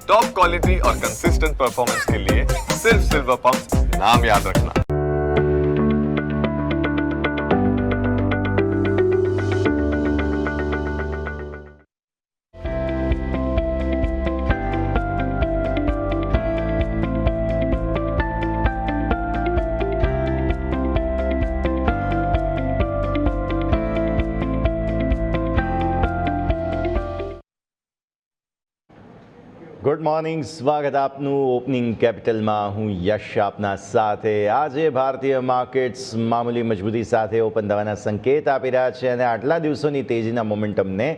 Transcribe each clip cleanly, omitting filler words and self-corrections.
Top quality और consistent performance के लिए सिर्फ सिल्वर पंप नाम याद रखना। ગુડ મોર્નિંગ, સ્વાગત આપનું ઓપનિંગ કેપિટલમાં. હું યશ આપના સાથે. આજે ભારતીય માર્કેટ્સ મામૂલી મજબૂતી સાથે ઓપન થવાના સંકેત આપી રહ્યા છે અને આટલા દિવસોની તેજીના મોમેન્ટમને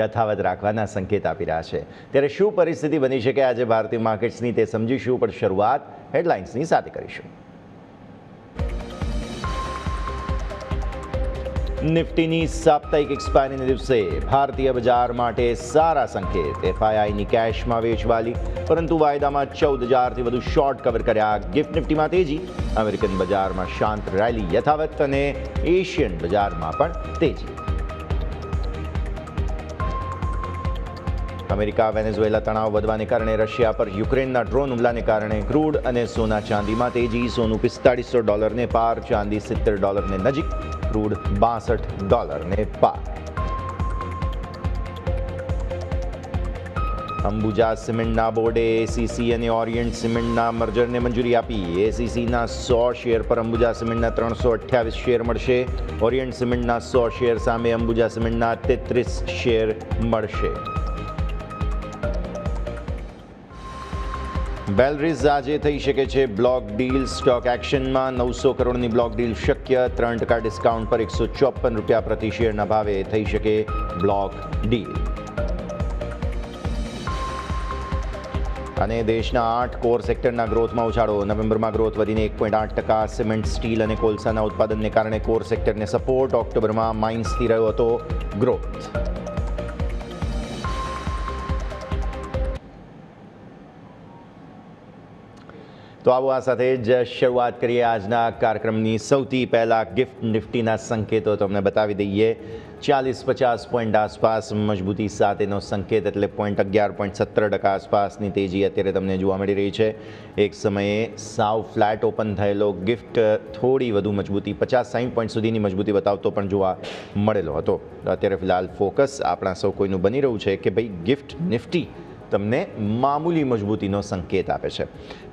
યથાવત રાખવાના સંકેત આપી રહ્યા છે. ત્યારે શું પરિસ્થિતિ બની શકે આજે ભારતીય માર્કેટ્સની તે સમજીશું, પણ શરૂઆત હેડલાઇન્સની સાથે કરીશું. નિફ્ટીની સાપ્તાહિક એક્સપાયરીના દિવસે ભારતીય બજાર માટે સારા સંકેત. એફઆઈઆઈની કેશમાં વેચવાલી, પરંતુ વાયદામાં 14,000થી વધુ શોર્ટ કવર કર્યા. ગિફ્ટ નિફ્ટીમાં તેજી, અમેરિકન બજારમાં શાંત રેલી યથાવત અને એશિયન બજારમાં પણ તેજી. અમેરિકા વેનેઝુએલા તણાવ વધવાને કારણે રશિયા પર યુક્રેનના ડ્રોન હુમલાને કારણે ક્રૂડ અને સોના ચાંદીમાં તેજી. સોનું $4500 પાર, ચાંદી $70 નજીક, ક્રૂડ $62 પાર. અંબુજા સિમેન્ટના બોર્ડે એસીસી અને ઓરિયન્ટ સિમેન્ટના મર્જરને મંજૂરી આપી. એસીસીના 100 શેર પર અંબુજા સિમેન્ટના 328 શેર મળશે. ઓરિયન્ટ સિમેન્ટના 100 શેર સામે અંબુજા સિમેન્ટના 33 શેર મળશે. બેલરીઝ આજે થઈ શકે છે બ્લોક ડીલ. સ્ટોક એક્શનમાં 900 કરોડની બ્લોક ડીલ શક્ય. 3% ડિસ્કાઉન્ટ પર ₹154 પ્રતિ શેરના ભાવે થઈ શકે બ્લોક ડીલ. અને દેશના 8 કોર સેક્ટરના ગ્રોથમાં ઉછાળો. નવેમ્બરમાં ગ્રોથ વધીને 1.8%. સિમેન્ટ, સ્ટીલ અને કોલસાના ઉત્પાદનને કારણે કોર સેક્ટરને સપોર્ટ. ઓક્ટોબરમાં માઇન્સથી રહ્યો હતો ગ્રોથ. તો આવો આ સાથે જ શરૂઆત કરીએ આજના કાર્યક્રમની. સૌથી પહેલાં ગિફ્ટ નિફ્ટીના સંકેતો તમને બતાવી દઈએ. 40-50 પોઈન્ટ આસપાસ મજબૂતી સાથેનો સંકેત, એટલે 11.17% આસપાસની તેજી અત્યારે તમને જોવા મળી રહી છે. એક સમયે સાવ ફ્લેટ ઓપન થયેલો ગિફ્ટ થોડી વધુ મજબૂતી, 50-60 પોઈન્ટ સુધીની મજબૂતી બતાવતો પણ જોવા મળેલો હતો. અત્યારે ફિલહાલ ફોકસ આપણા સૌ કોઈનું બની રહ્યું છે કે ભાઈ ગિફ્ટ નિફ્ટી તમને મામૂલી મજબૂતીનો સંકેત આપે છે.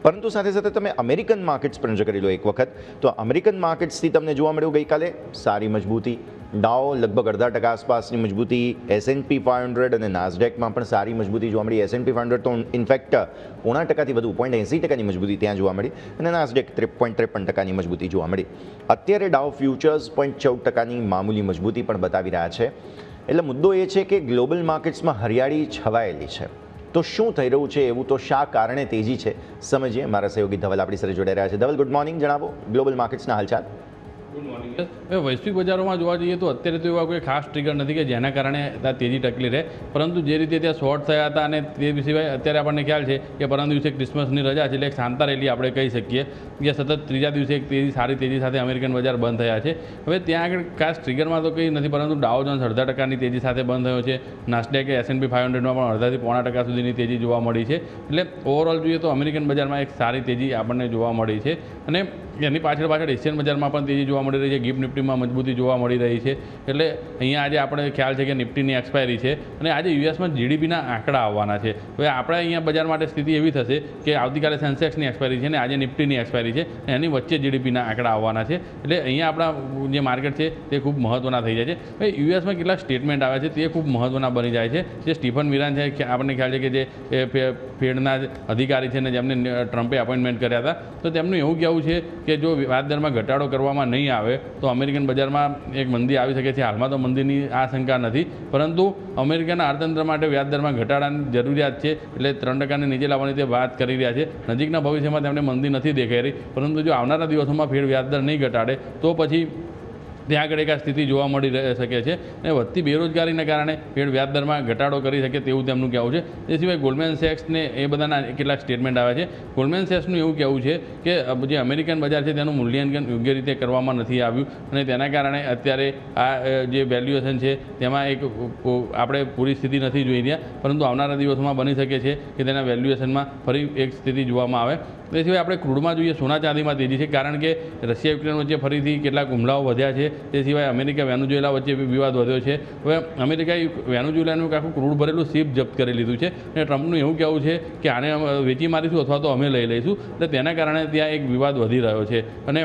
પરંતુ સાથે સાથે તમે અમેરિકન માર્કેટ્સ પર નજર કરી લો એક વખત, તો અમેરિકન માર્કેટ્સથી તમને જોવા મળ્યું ગઈકાલે સારી મજબૂતી. ડાઉ લગભગ 0.5% આસપાસની મજબૂતી. S&P 500 અને નાસ્ડેકમાં પણ સારી મજબૂતી જોવા મળી. S&P 500 તો ઇનફેક્ટ 0.5% વધુ 0.80% મજબૂતી ત્યાં જોવા મળી અને નાસ્ડેક 3.53% મજબૂતી જોવા મળી. અત્યારે ડાઉ ફ્યુચર્સ 0.14% મામૂલી મજબૂતી પણ બતાવી રહ્યા છે. એટલે મુદ્દો એ છે કે ગ્લોબલ માર્કેટ્સમાં હરિયાળી છવાયેલી છે. તો શું થઈ રહ્યું છે, એવું તો શા કારણે તેજી છે, સમજીએ. મારા સહયોગી ધવલ આપણી સાથે જોડાઈ રહ્યા છે. Dhaval, good morning. જણાવો ગ્લોબલ માર્કેટ્સના હાલચાલ. Good morning. વૈશ્વિક બજારોમાં જોવા જઈએ તો અત્યારે તો એવા કોઈ ખાસ ટ્રિગર નથી કે જેના કારણે ત્યાં તેજી ટકલી રહે, પરંતુ જે રીતે ત્યાં શોર્ટ થયા હતા અને તે સિવાય અત્યારે આપણને ખ્યાલ છે કે પરમ દિવસે ક્રિસમસની રજા છે, એટલે એક શાંતા રેલી આપણે કહી શકીએ કે સતત ત્રીજા દિવસે એક સારી તેજી સાથે અમેરિકન બજાર બંધ થયા છે. હવે ત્યાં આગળ ખાસ ટ્રિગરમાં તો કંઈ નથી, પરંતુ ડાઉ જોન્સ 0.5% તેજી સાથે બંધ થયો છે. નાસ્ડેક S&P 500માં પણ 0.5% સુધીની તેજી જોવા મળી છે. એટલે ઓવરઓલ જોઈએ તો અમેરિકન બજારમાં એક સારી તેજી આપણને જોવા મળી છે અને એની પાછળ એશિયન બજારમાં પણ તેજી જોવા મળી રહી છે. ગિફ્ટ નિફ્ટીમાં મજબૂતી જોવા મળી રહી છે. એટલે અહીંયા આજે આપણે ખ્યાલ છે કે નિફ્ટીની એક્સપાયરી છે અને આજે યુએસમાં જીડીપીના આંકડા આવવાના છે. હવે આપણે અહીંયા બજાર માટે સ્થિતિ એવી થશે કે આવતીકાલે સેન્સેક્સની એક્સપાયરી છે અને આજે નિફ્ટીની એક્સપાયરી છે, એની વચ્ચે જીડીપીના આંકડા આવવાના છે. એટલે અહીંયા આપણા જે માર્કેટ છે તે ખૂબ મહત્ત્વના થઈ જાય છે. હવે યુએસમાં કેટલાક સ્ટેટમેન્ટ આવે છે તે ખૂબ મહત્ત્વના બની જાય છે. જે સ્ટીફન મિરાન છે, આપણને ખ્યાલ છે કે જે ફેડના અધિકારી છે ને જેમને ટ્રમ્પે અપોઇન્ટમેન્ટ કર્યા હતા, તો તેમનું એવું કહેવું છે કે જો વ્યાજદરમાં ઘટાડો કરવામાં નહીં આવે તો અમેરિકન બજારમાં એક મંદી આવી શકે છે. હાલમાં તો મંદીની આશંકા નથી, પરંતુ અમેરિકાના અર્થતંત્ર માટે વ્યાજદરમાં ઘટાડાની જરૂરિયાત છે. એટલે 3%ની નીચે લાવવાની તે વાત કરી રહ્યા છે. નજીકના ભવિષ્યમાં તેમને મંદી નથી દેખાઈ રહી, પરંતુ જો આવનારા દિવસોમાં ફેડ વ્યાજદર નહીં ઘટાડે તો પછી ત્યાં આગળ એક આ સ્થિતિ જોવા મળી શકે છે અને વધતી બેરોજગારીના કારણે ફેડ વ્યાજદરમાં ઘટાડો કરી શકે તેવું તેમનું કહેવું છે. તે સિવાય ગોલ્ડમેન સેક્સને એ બધાના કેટલાક સ્ટેટમેન્ટ આવે છે. ગોલ્ડમેન સેક્સનું એવું કહેવું છે કે જે અમેરિકન બજાર છે તેનું મૂલ્યાંકન યોગ્ય રીતે કરવામાં નથી આવ્યું અને તેના કારણે અત્યારે આ જે વેલ્યુએશન છે તેમાં એક આપણે પૂરી સ્થિતિ નથી જોઈ રહ્યા, પરંતુ આવનારા દિવસોમાં બની શકે છે કે તેના વેલ્યુએશનમાં ફરી એક સ્થિતિ જોવામાં આવે. તે સિવાય આપણે ક્રૂડમાં જોઈએ, સોના ચાંદીમાં તેજી છે, કારણ કે રશિયા યુક્રેન વચ્ચે ફરીથી કેટલાક હુમલાઓ વધ્યા છે. તે સિવાય અમેરિકા વેનેઝુએલા વચ્ચે વિવાદ વધ્યો છે. હવે અમેરિકાએ વેનેઝુએલાનું એક આખું ક્રૂડ ભરેલું શિપ જપ્ત કરી લીધું છે અને ટ્રમ્પનું એવું કહેવું છે કે આને વેચી મારીશું અથવા તો અમે લઈ લઈશું. એટલે તેના કારણે ત્યાં એક વિવાદ વધી રહ્યો છે અને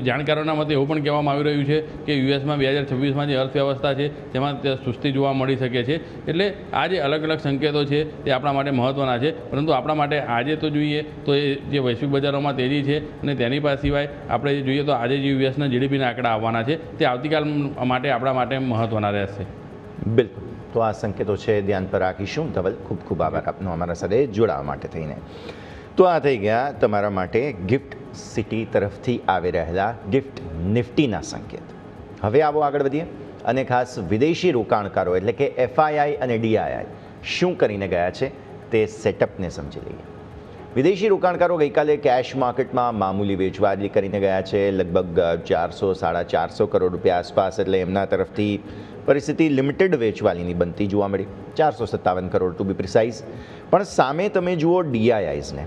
જાણકારોના મતે એવું પણ કહેવામાં આવી રહ્યું છે કે યુએસમાં 2026માં જે અર્થવ્યવસ્થા છે તેમાં સુસ્તી જોવા મળી શકે છે. એટલે આ જે અલગ અલગ સંકેતો છે તે આપણા માટે મહત્ત્વના છે, પરંતુ આપણા માટે આજે તો જોઈએ તો એ જે વૈશ્વિક બજારોમાં તેજી છે અને તેની પાસે સિવાય આપણે જોઈએ તો આજે જે યુએસના જીડીપીના આંકડા આવવાના છે તે આવતીકાલ માટે આપણા માટે મહત્ત્વના રહેશે. બિલકુલ, તો આ સંકેતો છે ધ્યાન પર રાખીશું. ધવલ, ખૂબ ખૂબ આભાર આપનો અમારા સાથે જોડાવા માટે થઈને. તો આ થઈ ગયા તમારા માટે ગિફ્ટ સિટી તરફથી આવી રહેલા ગિફ્ટ નિફ્ટીના સંકેત. હવે આવો આગળ વધીએ અને ખાસ વિદેશી રોકાણકારો એટલે કે FII અને DII શું કરીને ગયા છે તે સેટઅપને સમજી લઈએ. વિદેશી રોકાણકારો ગઈકાલે કેશ માર્કેટમાં મામૂલી વેચવાલી કરીને ગયા છે, લગભગ 400-450 કરોડ રૂપિયા આસપાસ. એટલે એમના તરફથી પરિસ્થિતિ લિમિટેડ વેચવાલીની બનતી જોવા મળી, 457 કરોડ ટુ બી પ્રિસાઇઝ. પણ સામે તમે જુઓ DIIsને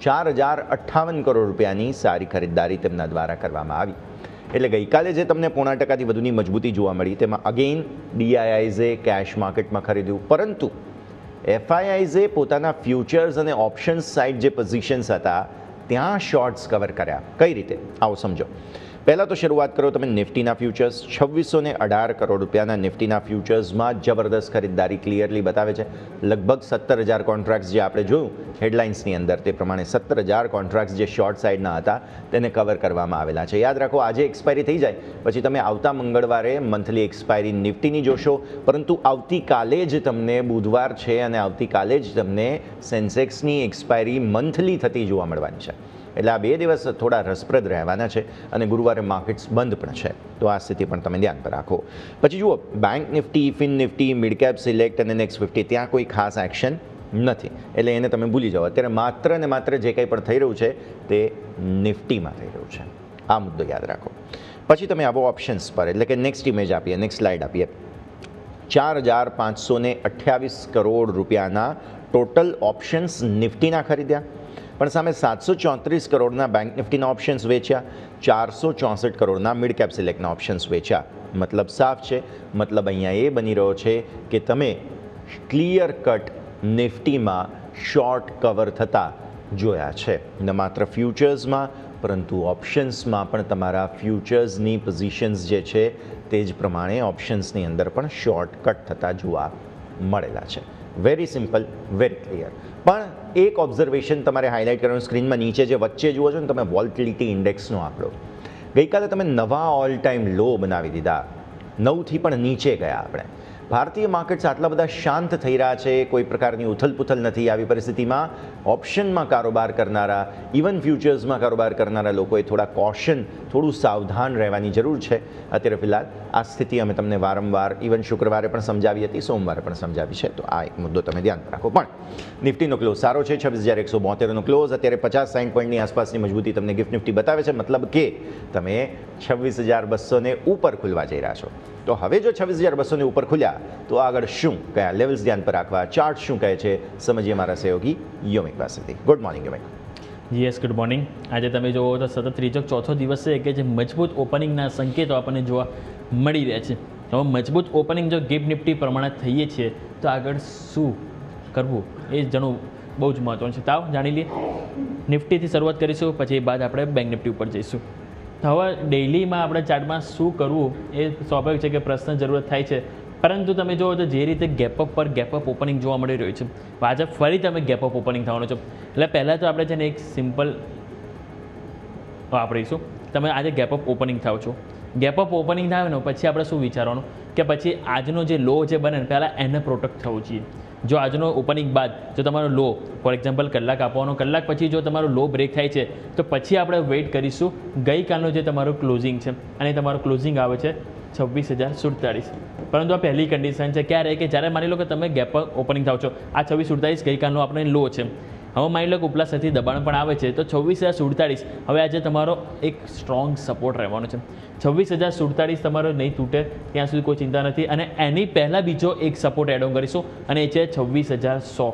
4058 કરોડ રૂપિયાની સારી ખરીદદારી તેમના દ્વારા કરવામાં આવી. એટલે ગઈકાલે જે તમને 0.5% વધુની મજબૂતી જોવા મળી તેમાં અગેઇન DIIસે કેશ માર્કેટમાં ખરીદ્યું, પરંતુ FIIસે પોતાના ફ્યુચર્સ અને ઓપ્શન્સ સાઇડ જે પોઝિશન્સ હતા ત્યાં શોર્ટ્સ કવર કર્યા. કઈ રીતે આવો સમજો. પહેલાં તો શરૂઆત કરો તમે નિફ્ટીના ફ્યુચર્સ. 2618 કરોડ રૂપિયાના નિફ્ટીના ફ્યુચર્સમાં જબરદસ્ત ખરીદદારી ક્લિયરલી બતાવે છે. લગભગ 17,000 કોન્ટ્રાક્ટ્સ જે આપણે જોયું હેડલાઇન્સની અંદર તે પ્રમાણે 17,000 કોન્ટ્રાક્ટ્સ જે શોર્ટ સાઇડના હતા તેને કવર કરવામાં આવેલા છે. યાદ રાખો, આજે એક્સપાયરી થઈ જાય પછી તમે આવતા મંગળવારે મંથલી એક્સપાયરી નિફ્ટીની જોશો, પરંતુ આવતીકાલે જ તમને બુધવાર છે અને આવતીકાલે જ તમને સેન્સેક્સની એક્સપાયરી મંથલી થતી જોવા મળવાની છે. એટલે આ 2 દિવસ થોડા રસપ્રદ રહેવાના છે અને ગુરુવારે માર્કેટ્સ બંધ પણ છે. તો આ સ્થિતિ પણ તમે ધ્યાન પર રાખો. પછી જુઓ, Bank Nifty, Fin Nifty, mid cap select અને નેક્સ્ટ 50 ત્યાં કોઈ ખાસ એક્શન નથી, એટલે એને તમે ભૂલી જાઓ. અત્યારે માત્ર ને માત્ર જે કંઈ પણ થઈ રહ્યું છે તે નિફ્ટીમાં થઈ રહ્યું છે. આ મુદ્દો યાદ રાખો. પછી તમે આવો ઓપ્શન્સ પર, એટલે કે નેક્સ્ટ ઇમેજ આપીએ, નેક્સ્ટ સ્લાઇડ આપીએ. 4528 કરોડ રૂપિયાના ટોટલ ઓપ્શન્સ નિફ્ટીના ખરીદ્યા, પણ સામે 734 કરોડના બેંક નિફ્ટીના ઓપ્શન્સ વેચ્યા, 464 કરોડના મિડ કેપ સિલેક્ટના ઓપ્શન્સ વેચ્યા. મતલબ સાફ છે, મતલબ અહીંયા એ બની રહ્યો છે કે તમે ક્લિયર કટ નિફ્ટીમાં શોર્ટ કવર થતા જોયા છે. ન માત્ર ફ્યુચર્સમાં પરંતુ ઓપ્શન્સમાં પણ તમારા ફ્યુચર્સની પોઝિશન્સ જે છે તે જ પ્રમાણે ઓપ્શન્સની અંદર પણ શોર્ટ કટ થતા જોવા મળેલા છે. Very simple, very clear. પણ એક ઓબ્ઝર્વેશન તમારે હાઇલાઇટ કરવાનું, સ્ક્રીનમાં નીચે જે વચ્ચે જુઓ છો ને તમે વોલ્ટિલિટી ઇન્ડેક્સનો આંકડો, ગઈકાલે તમે નવા ઓલ ટાઈમ લો બનાવી દીધા, 9થી પણ નીચે ગયા આપણે. ભારતીય માર્કેટ્સ આટલા બધા શાંત થઈ રહ્યા છે, કોઈ પ્રકારની ઉથલપુથલ નથી. આવી પરિસ્થિતિમાં ઓપ્શનમાં કારોબાર કરનારા, ઇવન ફ્યુચર્સમાં કારોબાર કરનારા લોકોએ થોડા કોશન, થોડું સાવધાન રહેવાની જરૂર છે. અત્યારે ફિલહાલ આ સ્થિતિ અમે તમને વારંવાર ઇવન શુક્રવારે પણ સમજાવી હતી, સોમવારે પણ સમજાવી છે, તો આ એક મુદ્દો તમે ધ્યાન રાખો. પણ નિફ્ટીનો ક્લોઝ સારો છે, 26,172નો ક્લોઝ. અત્યારે 50-60 પોઈન્ટની આસપાસની મજબૂતી તમને ગિફ્ટ નિફ્ટી બતાવે છે, મતલબ કે તમે 26,200ને ઉપર ખુલવા જઈ રહ્યા છો. તો હવે જો 26,200ને ઉપર ખુલ્યા તો આગળ શું, કયા લેવલ્સ ધ્યાન પર રાખવા, ચાર્ટ શું કહે છે, સમજીએ મારા સહયોગી યોમિક પાસેથી. Good morning Yomik. Yes, good morning. આજે તમે જુઓ તો સતત ત્રીજો ચોથો દિવસ છે કે જે મજબૂત ઓપનિંગના સંકેતો આપણને જોવા મળી રહ્યા છે. હવે મજબૂત ઓપનિંગ જો ગિફ્ટ નિફ્ટી પ્રમાણે થઈએ છીએ તો આગળ શું કરવું એ જાણવું બહુ જ મહત્ત્વનું છે. તાવ જાણી લઈએ. નિફ્ટીથી શરૂઆત કરીશું, પછી બાદ આપણે બેંક નિફ્ટી ઉપર જઈશું. હવે ડેઇલીમાં આપણે ચાર્ટમાં શું કરવું એ સ્વાભાવિક છે કે પ્રશ્ન જરૂરત થાય છે, પરંતુ તમે જુઓ તો જે રીતે ગેપઅપ પર ગેપઅપ ઓપનિંગ જોવા મળી રહ્યું છે, આજે ફરી તમે ગેપઅપ ઓપનિંગ થવાનું છે. એટલે પહેલાં તો આપણે છે ને એક સિમ્પલ વાપરીશું. તમે આજે ગેપઅપ ઓપનિંગ થાવ છો, ગેપઅપ ઓપનિંગ થાય ને પછી આપણે શું વિચારવાનું કે પછી આજનો જે લો જે બને ને પહેલાં એને પ્રોટેક્ટ થવું જોઈએ. જો આજનો ઓપનિંગ બાદ જો તમારો લો ફોર એક્ઝામ્પલ કલાક આપવાનો, કલાક પછી જો તમારો લો બ્રેક થાય છે તો પછી આપણે વેઇટ કરીશું ગઈકાલનો જે તમારો ક્લોઝિંગ છે, અને તમારો ક્લોઝિંગ આવે છે 26,047. પરંતુ આ પહેલી કન્ડિશન છે ક્યારે કે જ્યારે માની લો કે તમે ગેપ પર ઓપનિંગ થાવ છો, આ 26,047 ગઈકાલનો આપણે લો છે. હવે માની લો કે ઉપલા સાઈડથી દબાણ પણ આવે છે તો 26,047 હવે આજે તમારો એક સ્ટ્રોંગ સપોર્ટ રહેવાનો છે. 26,047 તમારો નહીં તૂટે ત્યાં સુધી કોઈ ચિંતા નથી. અને એની પહેલાં બીજો એક સપોર્ટ એડ ઓન કરીશું અને એ છે 26,100.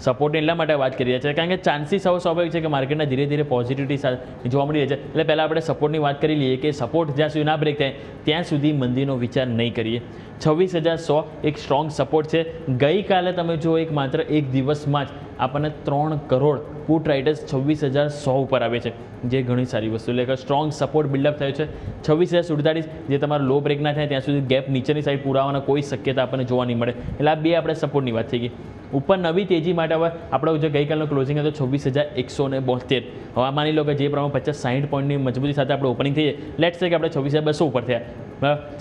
સપોર્ટ એટલા માટે વાત કરી રહ્યા છે કારણ કે ચાન્સીસ હવે સ્વાભાવિક છે કે માર્કેટના ધીરે ધીરે પોઝિટિવિટી જોવા મળી રહી છે. એટલે પહેલાં આપણે સપોર્ટની વાત કરી લઈએ કે સપોર્ટ જ્યાં સુધી ના બ્રેક થાય ત્યાં સુધી મંદીનો વિચાર નહીં કરીએ. 26,100 એક સ્ટ્રોંગ સપોર્ટ છે. ગઈકાલે તમે જો એક માત્ર એક દિવસમાં જ આપણને 3 કરોડ પુટ રાઇટર્સ 26,100 ઉપર આવે છે, જે ઘણી સારી વસ્તુ. એટલે કે સ્ટ્રોંગ સપોર્ટ બિલ્ડઅપ થયો છે 26,047. જે તમારો લો બ્રેક ના થાય ત્યાં સુધી ગેપ નીચેની સાઈડ પુરાવાના કોઈ શક્યતા આપણને જોવા નહીં મળે. એટલે આ બે આપણે સપોર્ટની વાત થઈ ગઈ. ઉપર નવી તેજી માટે હવે આપણો જે ગઈકાલનો ક્લોઝિંગ હતો 26,172. હવે માની લો કે જે પ્રમાણે 50-60 પોઈન્ટની મજબૂતી સાથે આપણે ઓપનિંગ થઈએ, લેટ્સ સે કે આપણે 26,200 ઉપર થયા,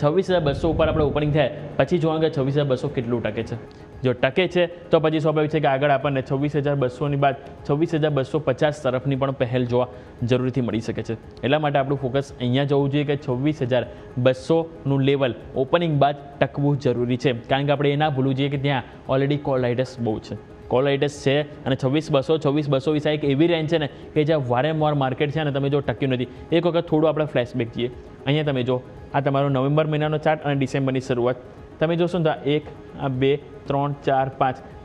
26,200 ઉપર આપણે ઓપનિંગ થયા પછી જોવાનું કે 26,200 કેટલું ટકે છે. જો ટકે છે તો પછી સ્વાભાવિક છે કે આગળ આપણને 26,200ની બાદ 26,250 તરફની પણ પહેલ જોવા જરૂરથી મળી શકે છે. એટલા માટે આપણું ફોકસ અહીંયા જવું જોઈએ કે 26,200નું લેવલ ઓપનિંગ બાદ ટકવું જરૂરી છે. કારણ કે આપણે એ ના ભૂલવું જોઈએ કે ત્યાં ઓલરેડી કોલ રાઇડર્સ બહુ છે, કોલ રાઇડર્સ છે. અને 26,200 વિશે એક એવી રેન્જ છે ને કે જ્યાં વારંવાર માર્કેટ છે અને તમે જો ટક્યું નથી. એક વખત થોડું આપણે ફ્લેશબેક જઈએ. અહીંયા તમે જો આ તમારો નવેમ્બર મહિનાનો ચાર્ટ અને ડિસેમ્બરની શરૂઆત તમે જોશો ને તો 1, 2, 3, 4,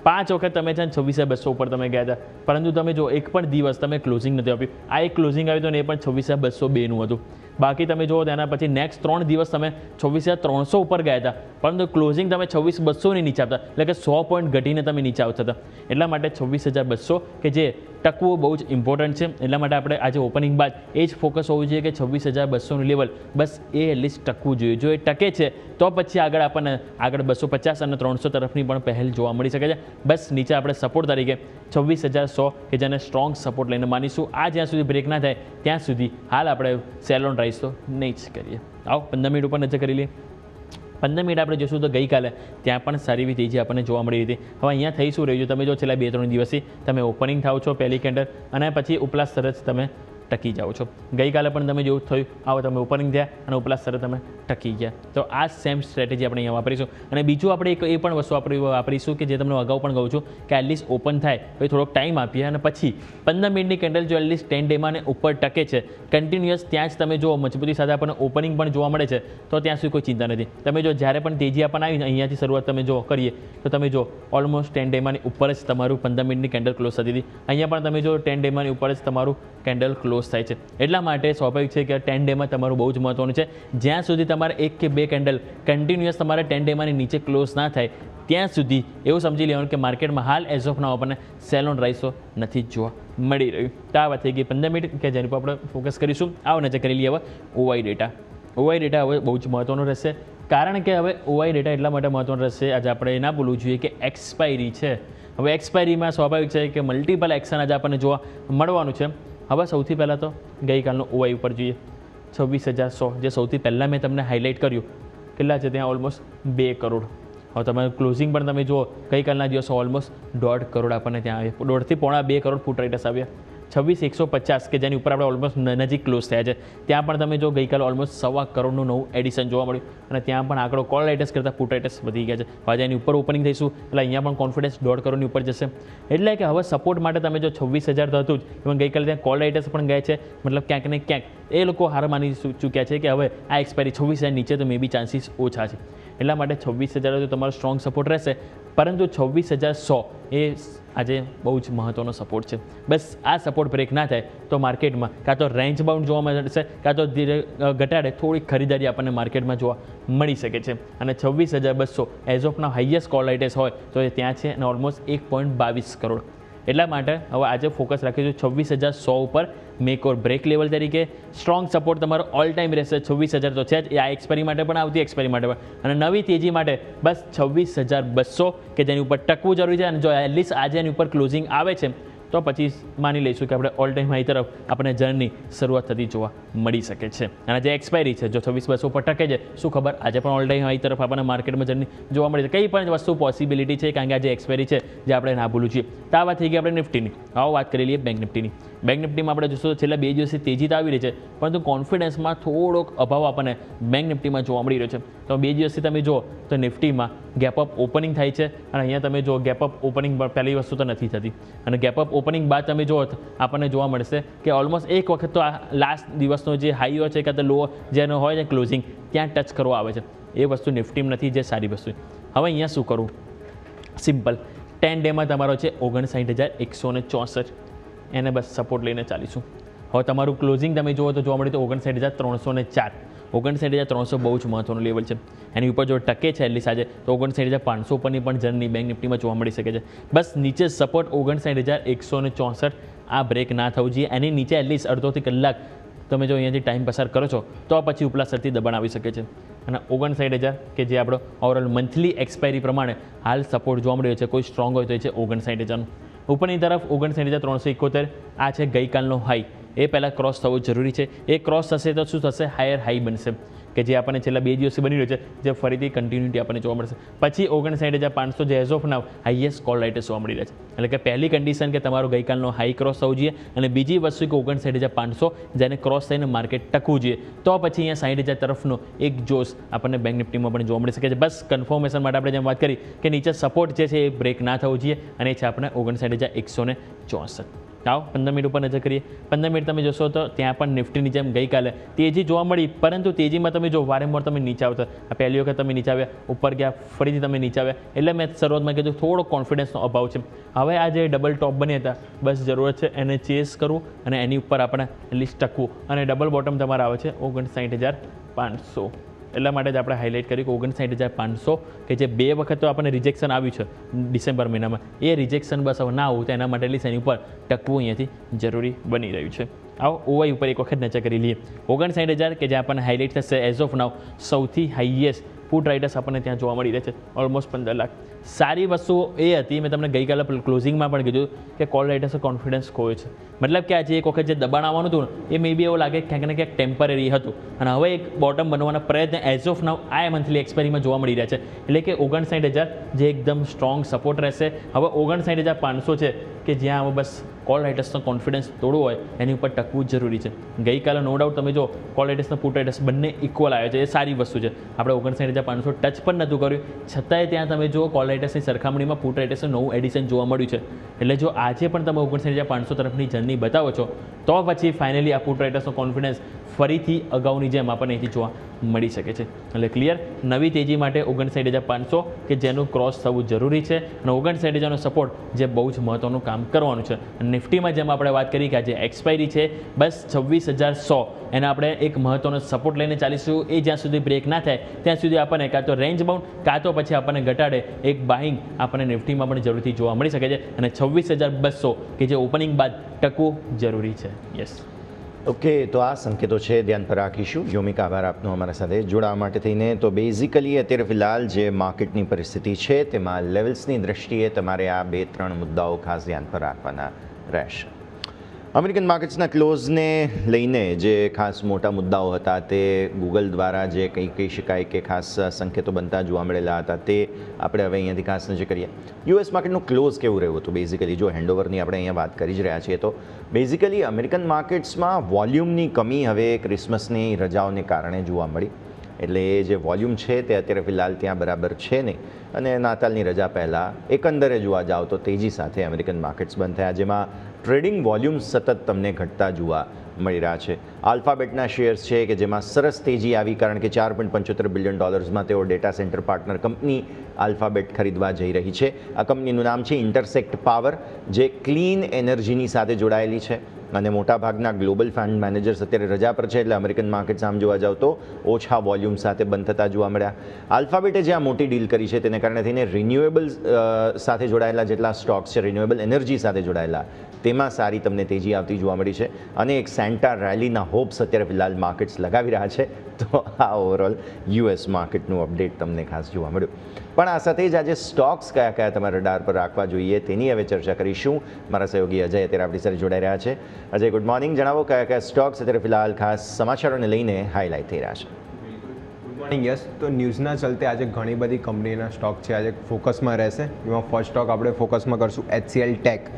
5 વખત તમે છે ને 26,200 ઉપર તમે ગયા હતા. પરંતુ તમે જો એક પણ દિવસ તમે ક્લોઝિંગ નથી આપ્યું. આ એક ક્લોઝિંગ આવ્યું હતું ને એ પણ 26,202નું હતું. બાકી તમે જુઓ તેના પછી નેક્સ્ટ 3 દિવસ તમે 26,300 ઉપર ગયા હતા, પરંતુ ક્લોઝિંગ તમે 26,200ની નીચે આપતા, એટલે કે 100 પોઈન્ટ ઘટીને તમે નીચે આવતા હતા. એટલા માટે 26,200 કે જે ટકવું બહુ જ ઇમ્પોર્ટન્ટ છે. એટલા માટે આપણે આજે ઓપનિંગ બાદ એ જ ફોકસ હોવું જોઈએ કે 26,200નું લેવલ બસ એ એટલીસ્ટ ટકવું જોઈએ. જો એ ટકે છે તો પછી આગળ આપણને આગળ 250 અને 300 તરફની પણ પહેલ જોવા મળી શકે છે. બસ નીચે આપણે સપોર્ટ તરીકે 26,100 કે જેને સ્ટ્રોંગ સપોર્ટ લઈને માનીશું. આ જ્યાં સુધી બ્રેક ના થાય ત્યાં સુધી હાલ આપણે સેલ ઓન રાઈસ તો નહીં જ કરીએ. આવો 15 મિનિટ ઉપર નજર કરી લઈએ. 15 મિનિટ આપણે જોશું તો ગઈકાલે ત્યાં પણ સારી એવી તેજી આપણને જોવા મળી હતી. હવે અહીંયા થઈ શું રહ્યું, તમે જો છેલ્લા 2-3 દિવસથી તમે ઓપનિંગ થાવ છો પહેલી કેન્ડલ અને પછી ઉપલા સરસ તમે ટકી જાઓ છો. ગઈકાલે પણ તમે જેવું થયું આવો તમે ઓપનિંગ થયા અને ઉપલા સ્તરે તમે ટકી ગયા. તો આ સેમ સ્ટ્રેટેજી આપણે અહીંયા વાપરીશું. અને બીજું આપણે એક એ પણ વસ્તુ વાપરીશું કે જે તમને અગાઉ પણ કહું છું કે એટલીસ્ટ ઓપન થાય પછી થોડોક ટાઈમ આપીએ અને પછી 15 મિનિટની કેન્ડલ જો એટલીસ્ટ 10 ડેમાં ઉપર ટકે છે કન્ટિન્યુઅસ, ત્યાં જ તમે જો મજબૂતી સાથે આપણને ઓપનિંગ પણ જોવા મળે છે તો ત્યાં સુધી કોઈ ચિંતા નથી. તમે જો જ્યારે પણ તેજી આપણને આવી અહીંયાથી શરૂઆત તમે જો કરીએ તો તમે જો ઓલમોસ્ટ 10 ડેમાંની ઉપર જ તમારું 15 મિનિટની કેન્ડલ ક્લોઝ થતી હતી. અહીંયા પણ તમે જો 10 ડેમાંની ઉપર જ તમારું કેન્ડલ ક્લોઝ થાય છે. એટલા માટે સ્વાભાવિક છે કે 10 ડેમાં તમારું બહુ જ મહત્વનું છે. જ્યાં સુધી તમારે 1 કે 2 કેન્ડલ કન્ટિન્યુઅસ તમારે 10 ડેમાંની નીચે ક્લોઝ ના થાય ત્યાં સુધી એવું સમજી લેવાનું કે માર્કેટમાં હાલ એઝ ઓફ નાઉ આપણને સેલ ઓન રાઈસો નથી જોવા મળી રહ્યું. તો આ વાત થઈ ગઈ 15 મિનિટ કે જેની પર આપણે ફોકસ કરીશું. આવો નજર કરી લઈએ હવે ઓવાઈ ડેટા. ઓવાઈ ડેટા હવે બહુ જ મહત્વનો રહેશે, કારણ કે હવે ઓવાઈ ડેટા એટલા માટે મહત્વનો રહેશે, આજે આપણે ના ભૂલવું જોઈએ કે એક્સપાયરી છે. હવે એક્સપાયરીમાં સ્વાભાવિક છે કે મલ્ટિપલ એક્શન આજે આપણને જોવા મળવાનું છે. હવે સૌથી પહેલાં તો ગઈકાલનો ઓવાઈ ઉપર જોઈએ 26,100 જે સૌથી પહેલાં મેં તમને હાઇલાઇટ કર્યું કેટલા છે ત્યાં ઓલમોસ્ટ 2 કરોડ. હવે તમારું ક્લોઝિંગ પણ તમે જુઓ ગઈકાલના દિવસો ઓલમોસ્ટ 1.5 કરોડ આપણને ત્યાં આવે, 1.5 થી પોણા 2 કરોડ ફૂટ રાઇટર્સ આવ્યા. 26,150 કે જેની ઉપર આપણે ઓલમોસ્ટ નજીક ક્લોઝ થયા છે ત્યાં પણ તમે જો ગઈકાલે ઓલમોસ્ટ 1.25 કરોડનું નવું એડિશન જોવા મળ્યું અને ત્યાં પણ આંકડો કોલ રાઇટર્સ કરતાં પુટ રાઇટર્સ વધી ગયા છે. હવે એની ઉપર ઓપનિંગ થઈશું એટલે અહીંયા પણ કોન્ફિડન્સ 1.5 કરોડની ઉપર જશે. એટલે કે હવે સપોર્ટ માટે તમે જો 26,000 તો હતું જ, ઇવન ગઈકાલે ત્યાં કોલ રાઇટર્સ પણ ગયા છે, મતલબ ક્યાંક ને ક્યાંક એ લોકો હાર માની ચૂક્યા છે કે હવે આ એક્સપાયરી 26,000 નીચે તો મે બી ચાન્સીસ ઓછા છે. એટલા માટે 26,000 તો તમારો સ્ટ્રોંગ સપોર્ટ રહેશે, પરંતુ 26,100 એ આજે બહુ જ મહત્ત્વનો સપોર્ટ છે. બસ આ સપોર્ટ બ્રેક ના થાય તો માર્કેટમાં કાં તો રેન્જ બાઉન્ડ જોવા મળશે કાં તો ધીરે ઘટાડે થોડીક ખરીદારી આપણને માર્કેટમાં જોવા મળી શકે છે. અને 26,200 એઝ ઓફ ના હાઈએસ્ટ કોલ રાઇટર્સ હોય તો એ ત્યાં છે અને ઓલમોસ્ટ 1.22 કરોડ. એટલા માટે હવે આજે ફોકસ રાખીશું 26,100 ઉપર મેક ઓર બ્રેક લેવલ તરીકે. સ્ટ્રોંગ સપોર્ટ તમારો ઓલ ટાઈમ રહેશે 26,000 તો છે જ, એ આ એક્સપાયરી માટે પણ આવતી એક્સપાયરી માટે પણ, અને નવી તેજી માટે બસ 26,200 કે જેની ઉપર ટકવું જરૂરી છે. અને જો એટલીસ્ટ આજે એની ઉપર ક્લોઝિંગ આવે છે તો પછી માની લઈશું કે આપણે ઓલ ટાઈમ હાઈ તરફ આપણને જર્ની શરૂઆત થતી જોવા મળી શકે છે. અને જે એક્સપાયરી છે જો 26,200 પર ટકે છે, શું ખબર આજે પણ ઓલ ટાઈમ હાઈ તરફ આપણને માર્કેટમાં જર્ની જોવા મળી છે. કંઈ પણ વસ્તુ પોસિબિલિટી છે, કારણ કે આ જે એક્સપાયરી છે જે આપણે ના ભૂલવું જોઈએ. તો આ વાત થઈ ગઈ આપણે નિફ્ટીની. આવો વાત કરી લઈએ બેંક નિફ્ટીની. બેંક નિફ્ટીમાં આપણે જોશું છેલ્લા 2 દિવસથી તેજી તો આવી રહી છે, પરંતુ કોન્ફિડન્સમાં થોડોક અભાવ આપણને બેંક નિફ્ટીમાં જોવા મળી રહ્યો છે. તો 2 દિવસથી તમે જુઓ તો નિફ્ટીમાં ગેપ અપ ઓપનિંગ થાય છે, અને અહીંયા તમે જો ગેપ અપ ઓપનિંગ પહેલી વસ્તુ તો નથી થતી, અને ગેપ અપ ઓપનિંગ બાદ તમે જુઓ તો આપણને જોવા મળશે કે ઓલમોસ્ટ એક વખત તો આ લાસ્ટ દિવસનો જે હાઈ હોય છે કે લો જેનો હોય છે ક્લોઝિંગ ત્યાં ટચ કરવા આવે છે. એ વસ્તુ નિફ્ટીમાં નથી, જે સારી વસ્તુ. હવે અહીંયા શું કરવું? સિમ્પલ. 10 ડેમાં તમારો છે 59,164, એને બસ સપોર્ટ લઈને ચાલીશું. હવે તમારું ક્લોઝિંગ તમે જુઓ તો જોવા મળે તો 59,304. 59,300 બહુ જ મહત્વનું લેવલ છે. એની ઉપર જો ટકે છે એટલી આજે તો 59,500 પરની પણ જર્ની બેંક નિફ્ટીમાં જોવા મળી શકે છે. બસ નીચે સપોર્ટ 59,164, આ બ્રેક ના થવું જોઈએ. એની નીચે એટલીસ્ટ અડધોથી કલાક તમે જો અહીંયાથી ટાઈમ પસાર કરો છો તો પછી ઉપલા સ્તરથી દબાણ આવી શકે છે. અને 59,000 કે જે આપણો ઓવરઓલ મંથલી એક્સપાયરી પ્રમાણે હાલ સપોર્ટ જોવા મળ્યો છે, કોઈ સ્ટ્રોંગ હોય તો એ છે 59,000. ઉપરની તરફ 59,371, આ છે ગઈકાલનો હાઈ. એ પહેલાં ક્રોસ થવો જરૂરી છે. એ ક્રોસ થશે તો શું થશે? હાયર હાઈ બનશે, કે જે આપણને છેલ્લા 2 દિવસથી બની રહ્યો છે, જે ફરીથી કન્ટિન્યુટી આપણને જોવા મળશે. પછી 59,500 જે as of now highest call writers જોવા મળી રહ્યા છે. એટલે કે પહેલી કન્ડિશન કે તમારો ગઈકાલનો હાઈ ક્રોસ થવું જોઈએ, અને બીજી વસ્તુ કે 59,500 જેને ક્રોસ થઈને માર્કેટ ટકવું જોઈએ. તો પછી અહીંયા 60,000 તરફનો એક જોશ આપણને બેંક નિફ્ટીમાં પણ જોવા મળી શકે છે. બસ કન્ફર્મેશન માટે આપણે જેમ વાત કરી કે નીચે સપોર્ટ જે છે એ બ્રેક ના થવું જોઈએ, અને એ છે આપણે 59,164. આવો 15 મિનિટ ઉપર નજર કરીએ. 15 મિનિટ તમે જોશો તો ત્યાં પણ નિફ્ટીની જેમ ગઈકાલે તેજી જોવા મળી, પરંતુ તેજીમાં તમે જો વારંવાર તમે નીચે આવતા. આ પહેલી વખત તમે નીચે આવ્યા, ઉપર ગયા, ફરીથી તમે નીચે આવ્યા. એટલે મેં શરૂઆતમાં કીધું થોડો કોન્ફિડન્સનો અભાવ છે. હવે આ જે ડબલ ટોપ બન્યા હતા, બસ જરૂરત છે એને ચેસ કરવું અને એની ઉપર આપણે લિસ્ટ ટકવું. અને ડબલ બોટમ તમારે આવે છે 59,500. એટલા માટે જ આપણે હાઇલાઇટ કર્યું કે 59,500 કે જે 2 વખત તો આપણને રિજેક્શન આવ્યું છે ડિસેમ્બર મહિનામાં, એ રિજેક્શન બસ હવે ના આવું તો એના માટે એટલી એની ઉપર ટકવું અહીંયાથી જરૂરી બની રહ્યું છે. આવો ઓવાઈ ઉપર એક વખત નજર કરી લઈએ. 59,000 કે જે આપણને હાઇલાઇટ થશે એઝ ઓફ નાવ સૌથી હાઈએસ્ટ પુટ રાઇટર્સ આપણને ત્યાં જોવા મળી રહે છે, ઓલમોસ્ટ 15 લાખ. સારી વસ્તુ એ હતી, મેં તમને ગઈકાલે ક્લોઝિંગમાં પણ કીધું કે કોલ રાઇટર્સે કોન્ફિડન્સ ખોયો છે. મતલબ કે આજે એક વખત જે દબાણ આવવાનું હતું એ મે બી એવું લાગે ક્યાંક ને ક્યાંક ટેમ્પરરી હતું, અને હવે એક બોટમ બનવાના પ્રયત્ન એઝ ઓફ નાવ આ મંથલી એક્સપાયરીમાં જોવા મળી રહ્યા છે. એટલે કે 59,000 જે એકદમ સ્ટ્રોંગ સપોર્ટ રહેશે. હવે 59,500 છે કે જ્યાં હવે બસ કોલ રાઇટર્સનો કોન્ફિડન્સ તોડવો હોય એની ઉપર ટકવું જ જરૂરી છે. ગઈકાલે નો ડાઉટ તમે જો કોલ રાઇટર્સના પુટ રાઇટર્સ બંને ઇક્વલ આવ્યા છે, એ સારી વસ્તુ છે. આપણે 59,500 ટચ પણ નહોતું કર્યું, છતાંય ત્યાં તમે જો કોલ રાઇટર્સની સરખામણીમાં પુટ રાઇટર્સનું નવું એડિશન જોવા મળ્યું છે. એટલે જો આજે પણ તમે 59,500 તરફની જર્ની બતાવો છો તો પછી ફાઇનલી આ પુટ રાઇટર્સનો કોન્ફિડન્સ ફરીથી અગાઉની જેમ આપણને અહીંથી જોવા મળી શકે છે. એટલે ક્લિયર નવી તેજી માટે 59,500 કે જેનું ક્રોસ થવું જરૂરી છે, અને 59,000નો સપોર્ટ જે બહુ જ મહત્વનું કામ કરવાનું છે. નિફ્ટીમાં જેમ આપણે વાત કરી કે આજે એક્સપાયરી છે, બસ 26,100 એને આપણે એક મહત્વનો સપોર્ટ લઈને ચાલીશું. એ જ્યાં સુધી બ્રેક ના થાય ત્યાં સુધી આપણને કાં તો રેન્જ બાઉન્ડ કાં તો પછી આપણને ઘટાડે એક બાઇંગ આપણને નિફ્ટીમાં પણ જરૂરથી જોવા મળી શકે છે. અને 26,200 કે જે ઓપનિંગ બાદ ટકવું જરૂરી છે. યસ, ઓકે, તો આ સંકેતો છે, ધ્યાન પર રાખીશું. યોમિક, આભાર આપનો અમારા સાથે જોડાવા માટે થઈને. તો બેઝિકલી અત્યારે ફિલહાલ જે માર્કેટની પરિસ્થિતિ છે તેમાં લેવલ્સની દ્રષ્ટિએ તમારે આ 2-3 મુદ્દાઓ ખાસ ધ્યાન પર રાખવાના રહેશે. અમેરિકન માર્કેટ્સના ક્લોઝને લઈને જે ખાસ મોટા મુદ્દાઓ હતા તે ગૂગલ દ્વારા જે કંઈ કહી શકાય કે ખાસ સંકેતો બનતા જોવા મળેલા હતા તે આપણે હવે અહીંયાથી ખાસ નજર કરીએ. યુએસ માર્કેટનું ક્લોઝ કેવું રહ્યું હતું? બેઝિકલી જો હેન્ડઓવરની આપણે અહીંયા વાત કરી જ રહ્યા છીએ તો બેઝિકલી અમેરિકન માર્કેટ્સમાં વોલ્યુમની કમી હવે ક્રિસમસની રજાઓને કારણે જોવા મળી. એટલે એ જે વોલ્યુમ છે તે અત્યારે ફિલહાલ ત્યાં બરાબર છે નહીં, અને નાતાલની રજા પહેલાં એકંદરે જોવા જાઓ તો તેજી સાથે અમેરિકન માર્કેટ્સ બંધ થયા, જેમાં ટ્રેડિંગ વોલ્યુમ સતત તમને ઘટતા જોવા મળી રહ્યા છે. આલ્ફાબેટના શેર્સ છે કે જેમાં સરસ તેજી આવી, કારણ કે $4.75 બિલિયન તેઓ data centre partner company alphabet ખરીદવા જઈ રહી છે. આ કંપનીનું નામ છે ઇન્ટરસેક્ટ પાવર, જે ક્લીન એનર્જીની સાથે જોડાયેલી છે. અને મોટાભાગના ગ્લોબલ ફંડ મેનેજર્સ અત્યારે રજા પર છે, એટલે અમેરિકન માર્કેટ્સ આમ જોવા જાવ તો ઓછા વોલ્યુમ સાથે બંધ થતા જોવા મળ્યા. આલ્ફાબેટે જે આ મોટી ડીલ કરી છે તેને કારણે થઈને રિન્યુએબલ સાથે જોડાયેલા જેટલા સ્ટોક્સ છે, રિન્યુએબલ એનર્જી સાથે જોડાયેલા, તેમાં સારી તમને તેજી આવતી જોવા મળી છે. અને એક સેન્ટા રેલીના હોપ્સ અત્યારે ફિલહાલ માર્કેટ્સ લગાવી રહ્યા છે. તો આ ઓવરઓલ યુએસ માર્કેટનું અપડેટ તમને ખાસ જોવા મળ્યું. પણ આ સાથે જ આજે સ્ટોક્સ કયા કયા તમારા રડાર પર રાખવા જોઈએ તેની હવે ચર્ચા કરીશું. મારા સહયોગી અજય અત્યારે આપણી સાથે જોડાઈ રહ્યા છે. Ajay, good morning. જણાવો કયા કયા સ્ટોક્સ અત્યારે ફિલહાલ ખાસ સમાચારોને લઈને હાઇલાઇટ થઈ રહ્યા છે. Good morning. યસ, તો ન્યૂઝના ચલતે આજે ઘણી બધી કંપનીના સ્ટોક છે આજે ફોકસમાં રહેશે. એમાં ફર્સ્ટ સ્ટોક આપણે ફોકસમાં કરશું HCL ટેક.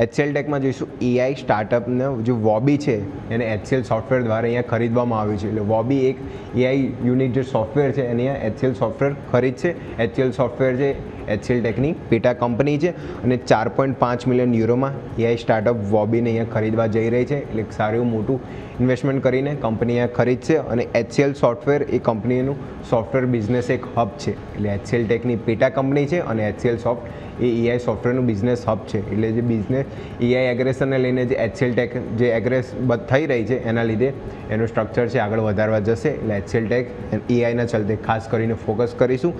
HCL ટેકમાં જોઈશું AI સ્ટાર્ટઅપને જે વોબી છે એને HCL સોફ્ટવેર દ્વારા અહીંયા ખરીદવામાં આવ્યું છે. એટલે વોબી એક AI યુનિટ જે સોફ્ટવેર છે એને અહીંયા HCL સોફ્ટવેર ખરીદશે. HCL સોફ્ટવેર છે HCL ટેકની પેટા કંપની છે અને 4.5 મિલિયન યુરોમાં AI સ્ટાર્ટઅપ વોબીને અહીંયા ખરીદવા જઈ રહી છે. એટલે એક સારું મોટું ઇન્વેસ્ટમેન્ટ કરીને કંપની અહીંયા ખરીદશે. અને HCL સોફ્ટવેર એ કંપનીનું સોફ્ટવેર બિઝનેસ એક હબ છે. એટલે HCL ટેકની પેટા કંપની છે અને HCL સોફ્ટ એ AI સોફ્ટવેરનું બિઝનેસ હબ છે. એટલે જે બિઝનેસ AI એગ્રેશનને લઈને જે HCL ટેક જે એગ્રેસ થઈ રહી છે એના લીધે એનું સ્ટ્રક્ચર છે આગળ વધારવા જશે. એટલે HCL ટેક AIના ચલતે ખાસ કરીને ફોકસ કરીશું.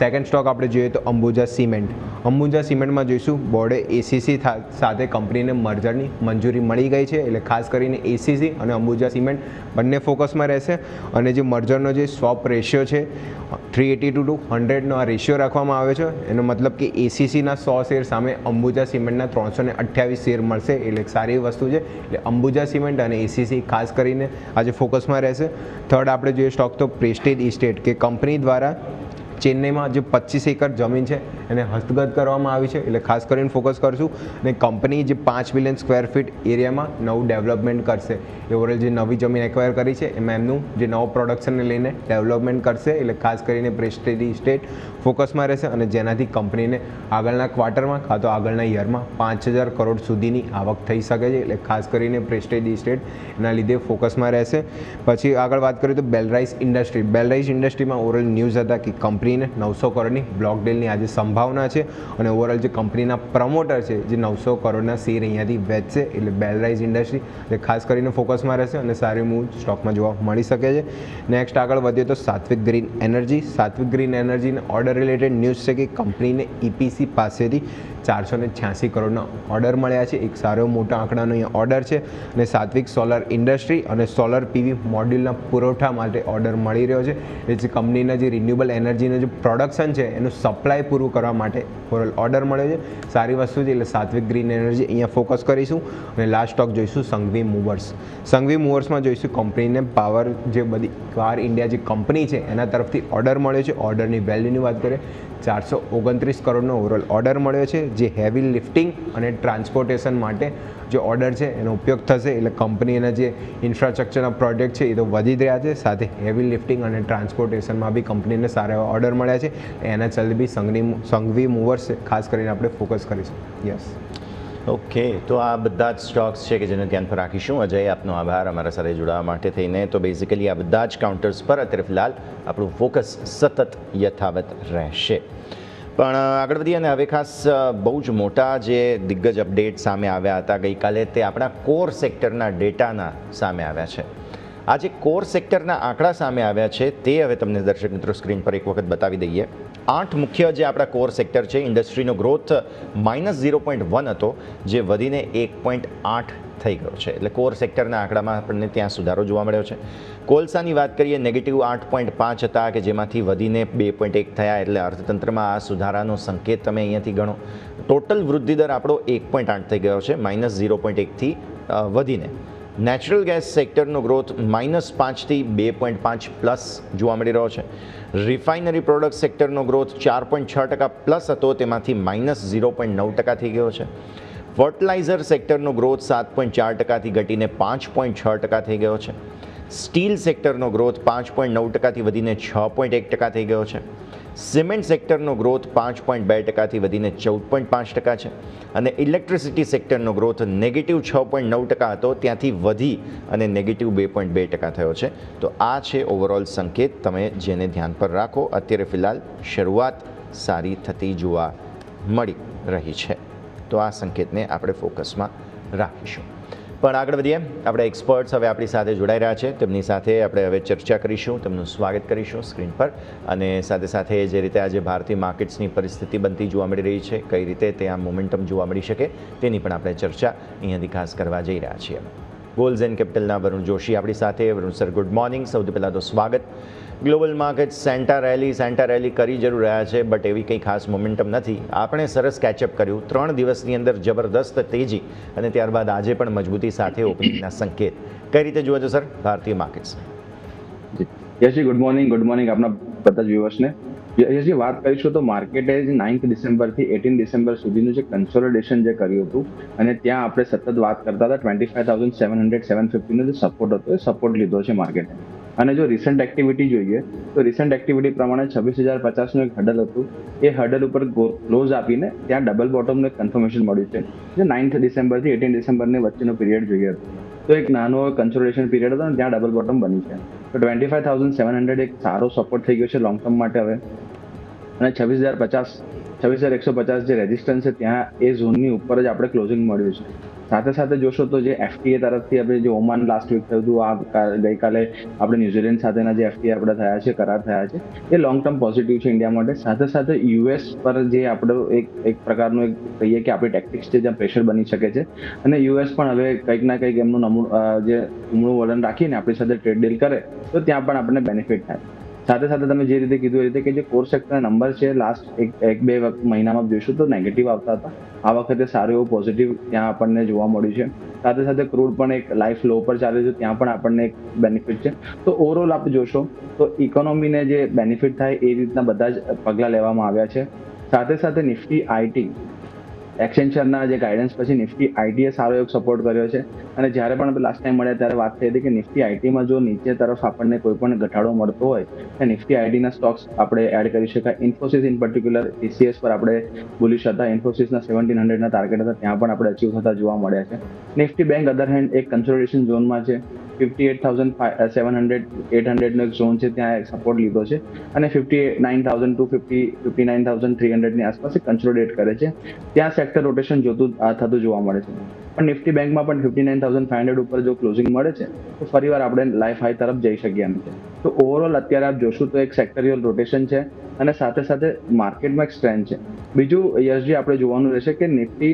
સેકન્ડ સ્ટોક આપણે જોઈએ તો અંબુજા સિમેન્ટ. અંબુજા સિમેન્ટમાં જોઈશું બોર્ડે ACC સાથે કંપનીને મર્જરની મંજૂરી મળી ગઈ છે. એટલે ખાસ કરીને ACC અને અંબુજા સિમેન્ટ બંને ફોકસમાં રહેશે. અને જે મર્જરનો જે સ્વોપ રેશિયો છે 382:100નો આ રેશિયો રાખવામાં આવે છે. એનો મતલબ કે ACCના 100 શેર સામે અંબુજા સિમેન્ટના 328 શેર મળશે. એટલે એક સારી વસ્તુ છે. એટલે અંબુજા સિમેન્ટ અને ACC ખાસ કરીને આજે ફોકસમાં રહેશે. થર્ડ આપણે જોઈએ સ્ટોક તો પ્રેસ્ટીજ ઇસ્ટેટ, કે કંપની દ્વારા ચેન્નઈમાં જે 25 એકર જમીન છે એને હસ્તગત કરવામાં આવી છે. એટલે ખાસ કરીને ફોકસ કરશું. અને કંપની જે 5 મિલિયન સ્ક્વેર ફીટ એરિયામાં નવું ડેવલપમેન્ટ કરશે. એ ઓવરઓલ જે નવી જમીન એક્વાયર કરી છે એમાં એમનું જે નવો પ્રોડક્શનને લઈને ડેવલપમેન્ટ કરશે. એટલે ખાસ કરીને પ્રેસ્ટીજ ઇસ્ટેટ ફોકસમાં રહેશે. અને જેનાથી કંપનીને આગળના ક્વાર્ટરમાં કાં તો આગળના યરમાં 5,000 કરોડ સુધીની આવક થઈ શકે છે. એટલે ખાસ કરીને પ્રેસ્ટીજ ઇસ્ટેટ એના લીધે ફોકસમાં રહેશે. પછી આગળ વાત કરીએ તો બેલરાઇસ ઇન્ડસ્ટ્રી. બેલરાઇસ ઇન્ડસ્ટ્રીમાં ઓવરઓલ ન્યૂઝ હતા કે કંપનીને 900 કરોડની બ્લોક ડીલની આજે સંભાવના છે. અને ઓવરઓલ જે કંપનીના પ્રમોટર છે જે 900 કરોડના શેર અહીંયાથી વેચશે. એટલે બેલરાઇસ ઇન્ડસ્ટ્રી એ ખાસ કરીને ફોકસમાં રહેશે અને સારી મૂવ સ્ટોકમાં જોવા મળી શકે છે. નેક્સ્ટ આગળ વધીએ તો સાત્વિક ગ્રીન એનર્જી. સાત્વિક ગ્રીન એનર્જીને ઓર્ડર રિલેટેડ ન્યૂઝ છે કે કંપનીને EPC પાસેથી 486 કરોડના ઓર્ડર મળ્યા છે. એક સારો મોટા આંકડાનો અહીંયા ઓર્ડર છે. અને સાત્વિક સોલર ઇન્ડસ્ટ્રી અને સોલર PV મોડ્યુલના પુરવઠા માટે ઓર્ડર મળી રહ્યો છે. એ જે કંપનીના જે રિન્યુએબલ એનર્જીનું જે પ્રોડક્શન છે એનું સપ્લાય પૂરું કરવા માટે ઓર્ડર મળ્યો છે. સારી વસ્તુ છે. એટલે સાત્વિક ગ્રીન એનર્જી અહીંયા ફોકસ કરીશું. અને લાસ્ટ સ્ટોક જોઈશું સંઘવી મૂવર્સ. સંઘવી મૂવર્સમાં જોઈશું કંપનીને પાવર જે બધી કાર ઇન્ડિયા જે કંપની છે એના તરફથી ઓર્ડર મળ્યો છે. ઓર્ડરની વેલ્યુની વાત કરીએ 429 કરોડનો ઓવરઓલ ઓર્ડર મળ્યો છે. જે હેવી લિફ્ટિંગ અને ટ્રાન્સપોર્ટેશન માટે જે ઓર્ડર છે એનો ઉપયોગ થશે. એટલે કંપનીના જે ઇન્ફ્રાસ્ટ્રક્ચરના પ્રોજેક્ટ છે એ તો વધી જ રહ્યા છે. સાથે હેવી લિફ્ટિંગ અને ટ્રાન્સપોર્ટેશનમાં બી કંપનીને સારા એવા ઓર્ડર મળ્યા છે. એના ચલતે બી સંઘવી મૂવર્સ ખાસ કરીને આપણે ફોકસ કરીશું. યસ. ઓકે, તો આ બધા જ સ્ટોક્સ છે કે જેને ધ્યાન પર રાખીશું. અજય, આપનો આભાર અમારા સાથે જોડાવા માટે થઈને. તો બેઝિકલી આ બધા જ કાઉન્ટર્સ પર અત્યારે ફિલહાલ આપણું ફોકસ સતત યથાવત રહેશે. પણ આગળ વધીએ અને હવે ખાસ બહુ જ મોટા જે દિગ્ગજ અપડેટ સામે આવ્યા હતા ગઈકાલે તે આપણા કોર સેક્ટરના ડેટાના સામે આવ્યા છે. આ જે કોર સેક્ટરના આંકડા સામે આવ્યા છે તે હવે તમને દર્શક મિત્રો સ્ક્રીન પર એક વખત બતાવી દઈએ. 8 મુખ્ય જે આપણા કોર સેક્ટર છે, ઇન્ડસ્ટ્રીનો ગ્રોથ -0.1 હતો જે વધીને 1.8 થઈ ગયો છે. એટલે કોર સેક્ટરના આંકડામાં આપણને ત્યાં સુધારો જોવા મળ્યો છે. કોલસાની વાત કરીએ -8.5 હતા કે જેમાંથી વધીને 2.1 થયા. એટલે અર્થતંત્રમાં આ સુધારાનો સંકેત તમે અહીંયાથી ગણો. ટોટલ વૃદ્ધિદર આપણો 1.8 થઈ ગયો છે, -0.1થી વધીને. નેચરલ ગેસ સેક્ટરનો ગ્રોથ -5 થી 2.5 પ્લસ જોવા મળી રહ્યો છે. રિફાઇનરી પ્રોડક્ટ સેક્ટરનો ગ્રોથ 4.6% પ્લસ હતો, તેમાંથી -0.9% થઈ ગયો છે. ફર્ટિલાઇઝર સેક્ટરનો ગ્રોથ 7.4%થી ઘટીને 5.6% થઈ ગયો છે. સ્ટીલ સેક્ટરનો ગ્રોથ 5.9%થી વધીને 6.1% થઈ ગયો છે. સિમેન્ટ સેક્ટરનો ગ્રોથ 5.2%થી વધીને 14.5% છે. અને ઇલેક્ટ્રિસિટી સેક્ટરનો ગ્રોથ -6.9% હતો, ત્યાંથી વધી અને -2.2% થયો છે. તો આ છે ઓવરઓલ સંકેત, તમે જેને ધ્યાન પર રાખો. અત્યારે ફિલહાલ શરૂઆત સારી થતી જોવા મળી રહી છે. તો આ સંકેતને આપણે ફોકસમાં રાખીશું. પણ આગળ વધીએ, આપણે એક્સપર્ટ્સ હવે આપણી સાથે જોડાઈ રહ્યા છે, તેમની સાથે આપણે હવે ચર્ચા કરીશું, તેમનું સ્વાગત કરીશું સ્ક્રીન પર. અને સાથે સાથે જે રીતે આજે ભારતીય માર્કેટ્સની પરિસ્થિતિ બનતી જોવા મળી રહી છે, કઈ રીતે ત્યાં મોમેન્ટમ જોવા મળી શકે તેની પણ આપણે ચર્ચા અહીંયાથી ખાસ કરવા જઈ રહ્યા છીએ. ગોલ્ડ્સ એન્ડ કેપિટલના વરુણ જોશી આપણી સાથે. Varun sir, good morning. સૌથી પહેલાં તો સ્વાગત. ગ્લોબલ માર્કેટ સેન્ટા રેલી કરી જરૂર રહ્યા છે, બટ એવી કંઈ ખાસ મોમેન્ટમ નથી. આપણે સરસ કેચઅપ કર્યું 3 દિવસની અંદર, જબરદસ્ત તેજી, અને ત્યારબાદ આજે પણ મજબૂતી સાથે ઓપનિંગના સંકેત. કઈ રીતે જુઓ છો સર ભારતીય માર્કેટ્સ? યશજી, ગુડ મોર્નિંગ આપણા બધા જ વ્યુઅર્સને. યશજી, વાત કરીશું તો માર્કેટે 9 ડિસેમ્બરથી 18 ડિસેમ્બર સુધીનું જે કન્સોલિડેશન જે કર્યું હતું, અને ત્યાં આપણે સતત વાત કરતા હતા 25,700 750નો જે સપોર્ટ હતો, એ સપોર્ટ લીધો છે માર્કેટે. અને જો રિસન્ટ એક્ટિવિટી જોઈએ તો રિસન્ટ એક્ટિવિટી પ્રમાણે 26,050નું એક હર્ડલ હતું, એ હર્ડલ ઉપર ક્લોઝ આપીને ત્યાં ડબલ બોટમનું એક કન્ફર્મેશન મળ્યું છે. જે 9 ડિસેમ્બરથી 18 ડિસેમ્બરની વચ્ચેનો પીરિયડ જોઈએ હતો, તો એક નાનો કન્સોલિડેશન પીરિયડ હતો અને ત્યાં ડબલ બોટમ બની છે. તો 25,700 એક સારો સપોર્ટ થઈ ગયો છે લોંગ ટર્મ માટે હવે. અને 26,150 જે રેઝિસ્ટન્સ છે, ત્યાં એ ઝોનની ઉપર જ આપણે ક્લોઝિંગ મળ્યું છે. સાથે સાથે જોશો તો જે FTA તરફથી આપણે જે ઓમાન લાસ્ટ વીક થયું હતું, ગઈકાલે આપણે ન્યુઝીલેન્ડ સાથેના જે FTA આપણે થયા છે, કરાર થયા છે, એ લોંગ ટર્મ પોઝિટિવ છે ઇન્ડિયા માટે. સાથે સાથે US પર જે આપણો એક પ્રકારનું એક કહીએ કે આપણી ટેક્ટિક્સ છે, જ્યાં પ્રેશર બની શકે છે, અને US પણ હવે કંઈક ના કંઈક એમનું જે ઉમળું વલણ રાખીને આપણી સાથે ટ્રેડ ડીલ કરે તો ત્યાં પણ આપણને બેનિફિટ થાય. સાથે સાથે તમે જે રીતે કીધું એ રીતે કે જે કોર સેક્ટરના નંબર છે લાસ્ટ એક બે મહિનામાં જોઈશું તો નેગેટિવ આવતા હતા. આ વખતે સારું એવું પોઝિટિવ ત્યાં આપણને જોવા મળ્યું છે. સાથે સાથે ક્રૂડ પણ એક લાઈફ લો પર ચાલે છે, ત્યાં પણ આપણને એક બેનિફિટ છે. તો ઓવરઓલ આપણે જોશો તો ઇકોનોમીને જે બેનિફિટ થાય એ રીતના બધા જ પગલાં લેવામાં આવ્યા છે. સાથે સાથે નિફ્ટી આઈટી એક્સેન્ચરના જે ગાઈડન્સ પછી નિફ્ટી આઈટીએ સારો એક સપોર્ટ કર્યો છે. અને જ્યારે પણ આપણે લાસ્ટ ટાઈમ મળ્યા ત્યારે વાત થઈ હતી કે નિફ્ટી આઈટીમાં જો નીચે તરફ આપણને કોઈ પણ ઘટાડો મળતો હોય તો નિફ્ટી આઈટીના સ્ટોક્સ આપણે એડ કરી શકાય. ઇન્ફોસિસ ઇન પર્ટિક્યુલર TCS પર આપણે બુલિશ હતા. ઇન્ફોસિસના 1700ના ટાર્ગેટ હતા, ત્યાં પણ આપણે અચીવ થતા જોવા મળ્યા છે. નિફ્ટી બેંક અધર હેન્ડ એક કન્સોલિડેશન ઝોનમાં છે. 58,700 800નો એક ઝોન છે, ત્યાં એક સપોર્ટ લીધો છે. અને 59,250 59,300ની આસપાસ કન્સોલિડેટ કરે છે. ત્યાં સેક્ટર રોટેશન થતું જોવા મળે છે. પણ નિફ્ટી બેંકમાં પણ 59,500 ઉપર જો ક્લોઝિંગ મળે છે તો ફરીવાર આપણે લાઈફ હાઈ તરફ જઈ શકીએ એમ છે. તો ઓવરઓલ અત્યારે આપ જોશું તો એક સેક્ટરિયલ રોટેશન છે, અને સાથે સાથે માર્કેટમાં એક સ્ટ્રેન્થ છે. બીજું યશજી, આપણે જોવાનું રહેશે કે નિફ્ટી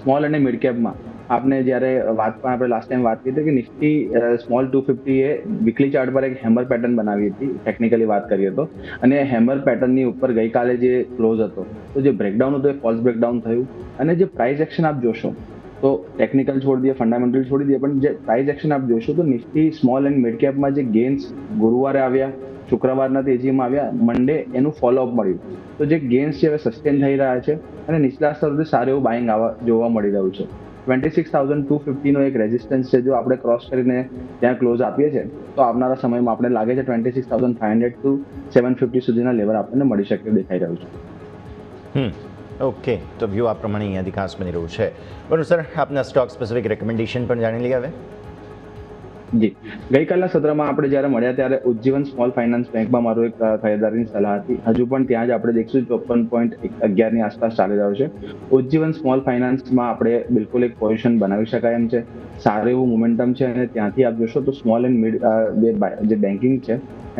સ્મોલ અને મિડ કેપમાં આપણે જ્યારે આપણે લાસ્ટ ટાઈમ વાત કરી હતી કે નિફ્ટી સ્મોલ 250 એ વીકલી ચાર્ટ પર એક હેમર પેટર્ન બનાવી હતી, ટેકનિકલી વાત કરીએ તો. અને હેમર પેટર્નની ઉપર ગઈકાલે જે ક્લોઝ હતો તો જે બ્રેકડાઉન હતું એ ફોલ્સ બ્રેકડાઉન થયું. અને જે પ્રાઇસ એક્શન આપ જોશો તો ટેકનિકલ છોડી દઈએ, ફંડામેન્ટલ છોડી દઈએ, પણ જે પ્રાઇસ એક્શન આપ જોશો તો નિફ્ટી સ્મોલ એન્ડ મિડ કેપમાં જે ગેન્સ ગુરુવારે આવ્યા, શુક્રવારના તેજીમાં આવ્યા, મંડે એનું ફોલોઅપ મળ્યું. તો જે ગેન્સ છે હવે સસ્ટેન થઈ રહ્યા છે અને નીચલા સ્તરથી સારું એવું બાઇંગ જોવા મળી રહ્યું છે. 26,250નો એક રેઝિસ્ટન્સ છે, જો આપણે ક્રોસ કરીને ત્યાં ક્લોઝ આપીએ છીએ તો આવનારા સમયમાં આપણે લાગે છે 26,500 to 750 સુધીના લેવલ આપણને મળી શકે દેખાઈ રહ્યું છે. ઓકે, તો વ્યૂ આ પ્રમાણે અહીંયાથી ખાસ બની રહ્યું છે. બરાબર સર, આપના સ્ટોક સ્પેસિફિક રેકમેન્ડેશન પણ જાણી લઈએ હવે. જી, ગઈકાલના સત્રમાં આપણે જ્યારે મળ્યા ત્યારે ઉજ્જીવન સ્મોલ ફાઇનાન્સ બેંકમાં મારું એક ખરીદારીની સલાહ હતી. હજુ પણ ત્યાં જ આપણે દેખીશું 54.11ની આસપાસ ચાલી રહ્યો છે. ઉજ્જીવન સ્મોલ ફાઇનાન્સમાં આપણે બિલકુલ એક પોઝિશન બનાવી શકાય એમ છે. સારું એવું મોમેન્ટમ છે, અને ત્યાંથી આપ જોશો તો સ્મોલ એન્ડ મિડ જે બેન્કિંગ છે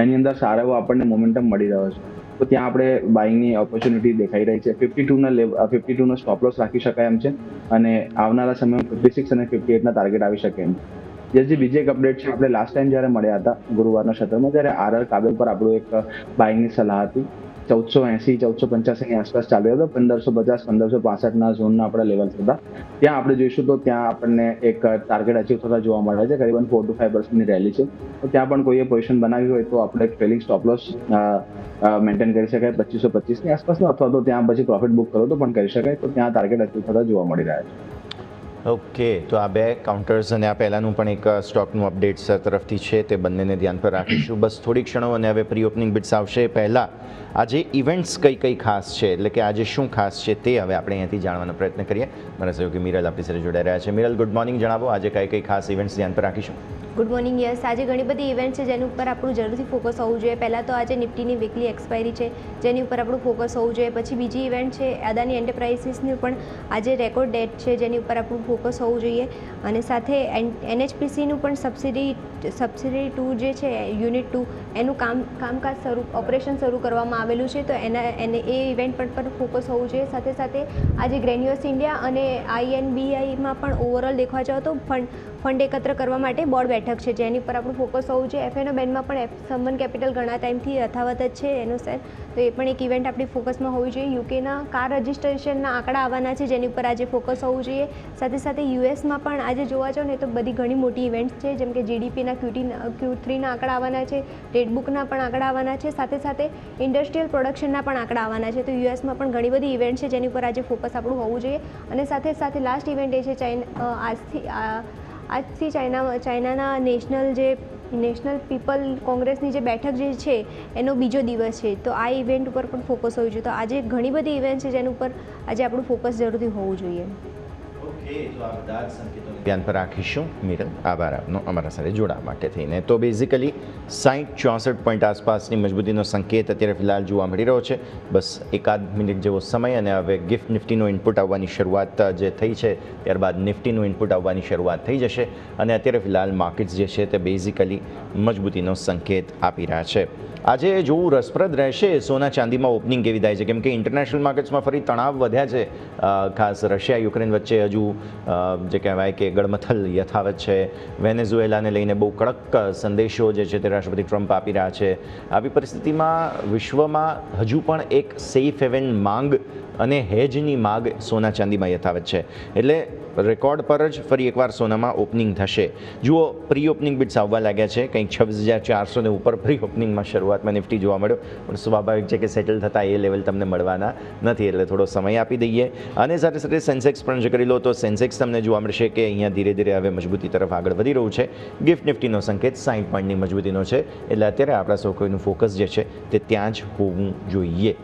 એની અંદર સારો એવો આપણને મોમેન્ટમ મળી રહ્યો છે. તો ત્યાં આપણે બાઇંગની ઓપોર્ચ્યુનિટી દેખાઈ રહી છે. 52નો સ્ટોપ લોસ રાખી શકાય એમ છે, અને આવનારા સમયમાં 56 અને 58ના ટાર્ગેટ આવી શકે એમ. જે બીજી એક અપડેટ છે, આપણે લાસ્ટ ટાઈમ જ્યારે મળ્યા હતા ગુરુવારના સત્રમાં ત્યારે RR કાબેલ પર આપણું એક બાઇંગની સલાહ હતી. 1480 1485ની આસપાસ ચાલ્યો હતો. 1550 1565ના ઝોનના આપણા લેવલ્સ હતા. ત્યાં આપણે જોઈશું તો ત્યાં આપણને એક ટાર્ગેટ અચીવ થતા જોવા મળે છે. કરીબન 4 to 5%ની રેલી છે. તો ત્યાં પણ કોઈએ પોઝિશન બનાવી હોય તો આપણે ટ્રેલિંગ સ્ટોપ લોસ મેન્ટેન કરી શકાય 2525ની આસપાસનો, અથવા તો ત્યાં પછી પ્રોફિટ બુક કરો તો પણ કરી શકાય. તો ત્યાં ટાર્ગેટ અચીવ થતા જોવા મળી રહ્યા છે. ઓકે, તો આ બે કાઉન્ટર્સ અને આ પહેલાંનું પણ એક સ્ટોકનું અપડેટ સર તરફથી છે, તે બંનેને ધ્યાન પર રાખીશું. બસ થોડી ક્ષણો અને હવે પ્રી ઓપનિંગ બિટ્સ આવશે. પહેલાં આજે ઇવેન્ટ્સ કઈ ખાસ છે, એટલે કે આજે શું ખાસ છે તે હવે આપણે અહીંયાથી જાણવાનો પ્રયત્ન કરીએ. મારા સહયોગી મિરલ આપણી સાથે જોડાઈ રહ્યા છે. મિરલ, ગુડ મોર્નિંગ. જણાવો આજે કઈ ખાસ ઇવેન્ટ્સ ધ્યાન પર રાખીશું? Good morning. યસ, આજે ઘણી બધી ઇવેન્ટ છે જેની ઉપર આપણું જરૂરથી ફોકસ હોવું જોઈએ. પહેલાં તો આજે નિફ્ટીની વીકલી એક્સપાયરી છે જેની ઉપર આપણું ફોકસ હોવું જોઈએ. પછી બીજી ઇવેન્ટ છે અદાની એન્ટરપ્રાઇઝીસની પણ આજે રેકોર્ડ ડેટ છે જેની ઉપર આપણું ફોકસ હોવું જોઈએ. અને સાથે NHPCનું પણ સબસિડી 2 જે છે યુનિટ 2 એનું કામકાજ ઓપરેશન શરૂ કરવામાં આવેલું છે, તો એ ઇવેન્ટ પર ફોકસ હોવું જોઈએ. સાથે સાથે આજે ગ્રેન્યુઅસ ઇન્ડિયા અને INBIમાં પણ ઓવરઓલ દેખવા જાઓ તો ફંડ એકત્ર કરવા માટે બોર્ડ બેઠક છે, જેની પર આપણું ફોકસ હોવું જોઈએ. FNO બેન્ડમાં પણ સંબંધ કેપિટલ ઘણા ટાઈમથી યથાવત જ છે એનો શેર, તો એ પણ એક ઇવેન્ટ આપણી ફોકસમાં હોવી જોઈએ. યુકેના કાર રજિસ્ટ્રેશનના આંકડા આવવાના છે, જેની ઉપર આજે ફોકસ હોવું જોઈએ. સાથે સાથે યુએસમાં પણ આજે જોવા જાઓ ને તો બધી ઘણી મોટી ઇવેન્ટ્સ છે, જેમ કે GDPના Q3ના આંકડા આવવાના છે, રેડબુકના પણ આંકડા આવવાના છે, સાથે સાથે ઇન્ડસ્ટ્રીયલ પ્રોડક્શનના પણ આંકડા આવવાના છે. તો યુએસમાં પણ ઘણી બધી ઇવેન્ટ છે જેની ઉપર આજે ફોકસ આપણું હોવું જોઈએ. અને સાથે સાથે લાસ્ટ ઇવેન્ટ એ છે આજથી ચાઇનાના નેશનલ પીપલ કોંગ્રેસની જે બેઠક જે છે એનો બીજો દિવસ છે, તો આ ઇવેન્ટ ઉપર પણ ફોકસ હોવું જોઈએ. તો આજે ઘણી બધી ઇવેન્ટ છે જેના ઉપર આજે આપણું ફોકસ જરૂરથી હોવું જોઈએ. ધ્યાન પર રાખીશું. મિરલ, આભાર આપનો અમારા સાથે જોડાવા માટે થઈને. તો બેઝિકલી 60-64 પોઈન્ટ આસપાસની મજબૂતીનો સંકેત અત્યારે ફિલહાલ જોવા મળી રહ્યો છે. બસ એકાદ મિનિટ જેવો સમય અને હવે ગિફ્ટ નિફ્ટીનું ઇનપુટ આવવાની શરૂઆત જે થઈ છે, ત્યારબાદ નિફ્ટીનું ઇનપુટ આવવાની શરૂઆત થઈ જશે. અને અત્યારે ફિલહાલ માર્કેટ્સ જે છે તે બેઝિકલી મજબૂતીનો સંકેત આપી રહ્યા છે. આજે જોવું રસપ્રદ રહેશે સોના ચાંદીમાં ઓપનિંગ કેવી થાય છે, કેમ કે ઇન્ટરનેશનલ માર્કેટ્સમાં ફરી તણાવ વધ્યા છે. ખાસ રશિયા યુક્રેન વચ્ચે હજુ જે કહેવાય કે ગડમથલ યથાવત છે. વેનેઝુએલાને લઈને બહુ કડક સંદેશો જે છે તે રાષ્ટ્રપતિ ટ્રમ્પ આપી રહ્યા છે. આવી પરિસ્થિતિમાં વિશ્વમાં હજુ પણ એક સેફ હેવન માંગ અને હેજની માગ સોના ચાંદીમાં યથાવત છે. એટલે રેકોર્ડ પર જ ફરી એકવાર સોનામાં ઓપનિંગ થશે. જુઓ, પ્રી ઓપનિંગ બિટ્સ આવવા લાગ્યા છે, કંઈક 26,400 ઉપર પ્રી ઓપનિંગમાં શરૂઆતમાં નિફ્ટી જોવા મળ્યો, પણ સ્વાભાવિક છે કે સેટલ થતાં એ લેવલ તમને મળવાના નથી, એટલે થોડો સમય આપી દઈએ. અને સાથે સાથે સેન્સેક્સ પણ જો કરી લો તો સેન્સેક્સ તમને જોવા મળશે કે અહીંયા ધીરે ધીરે હવે મજબૂતી તરફ આગળ વધી રહ્યું છે. ગિફ્ટ નિફ્ટીનો સંકેત 60 પોઈન્ટની મજબૂતીનો છે, એટલે અત્યારે આપણા સૌ કોઈનું ફોકસ જે છે તે ત્યાં જ હોવું જોઈએ.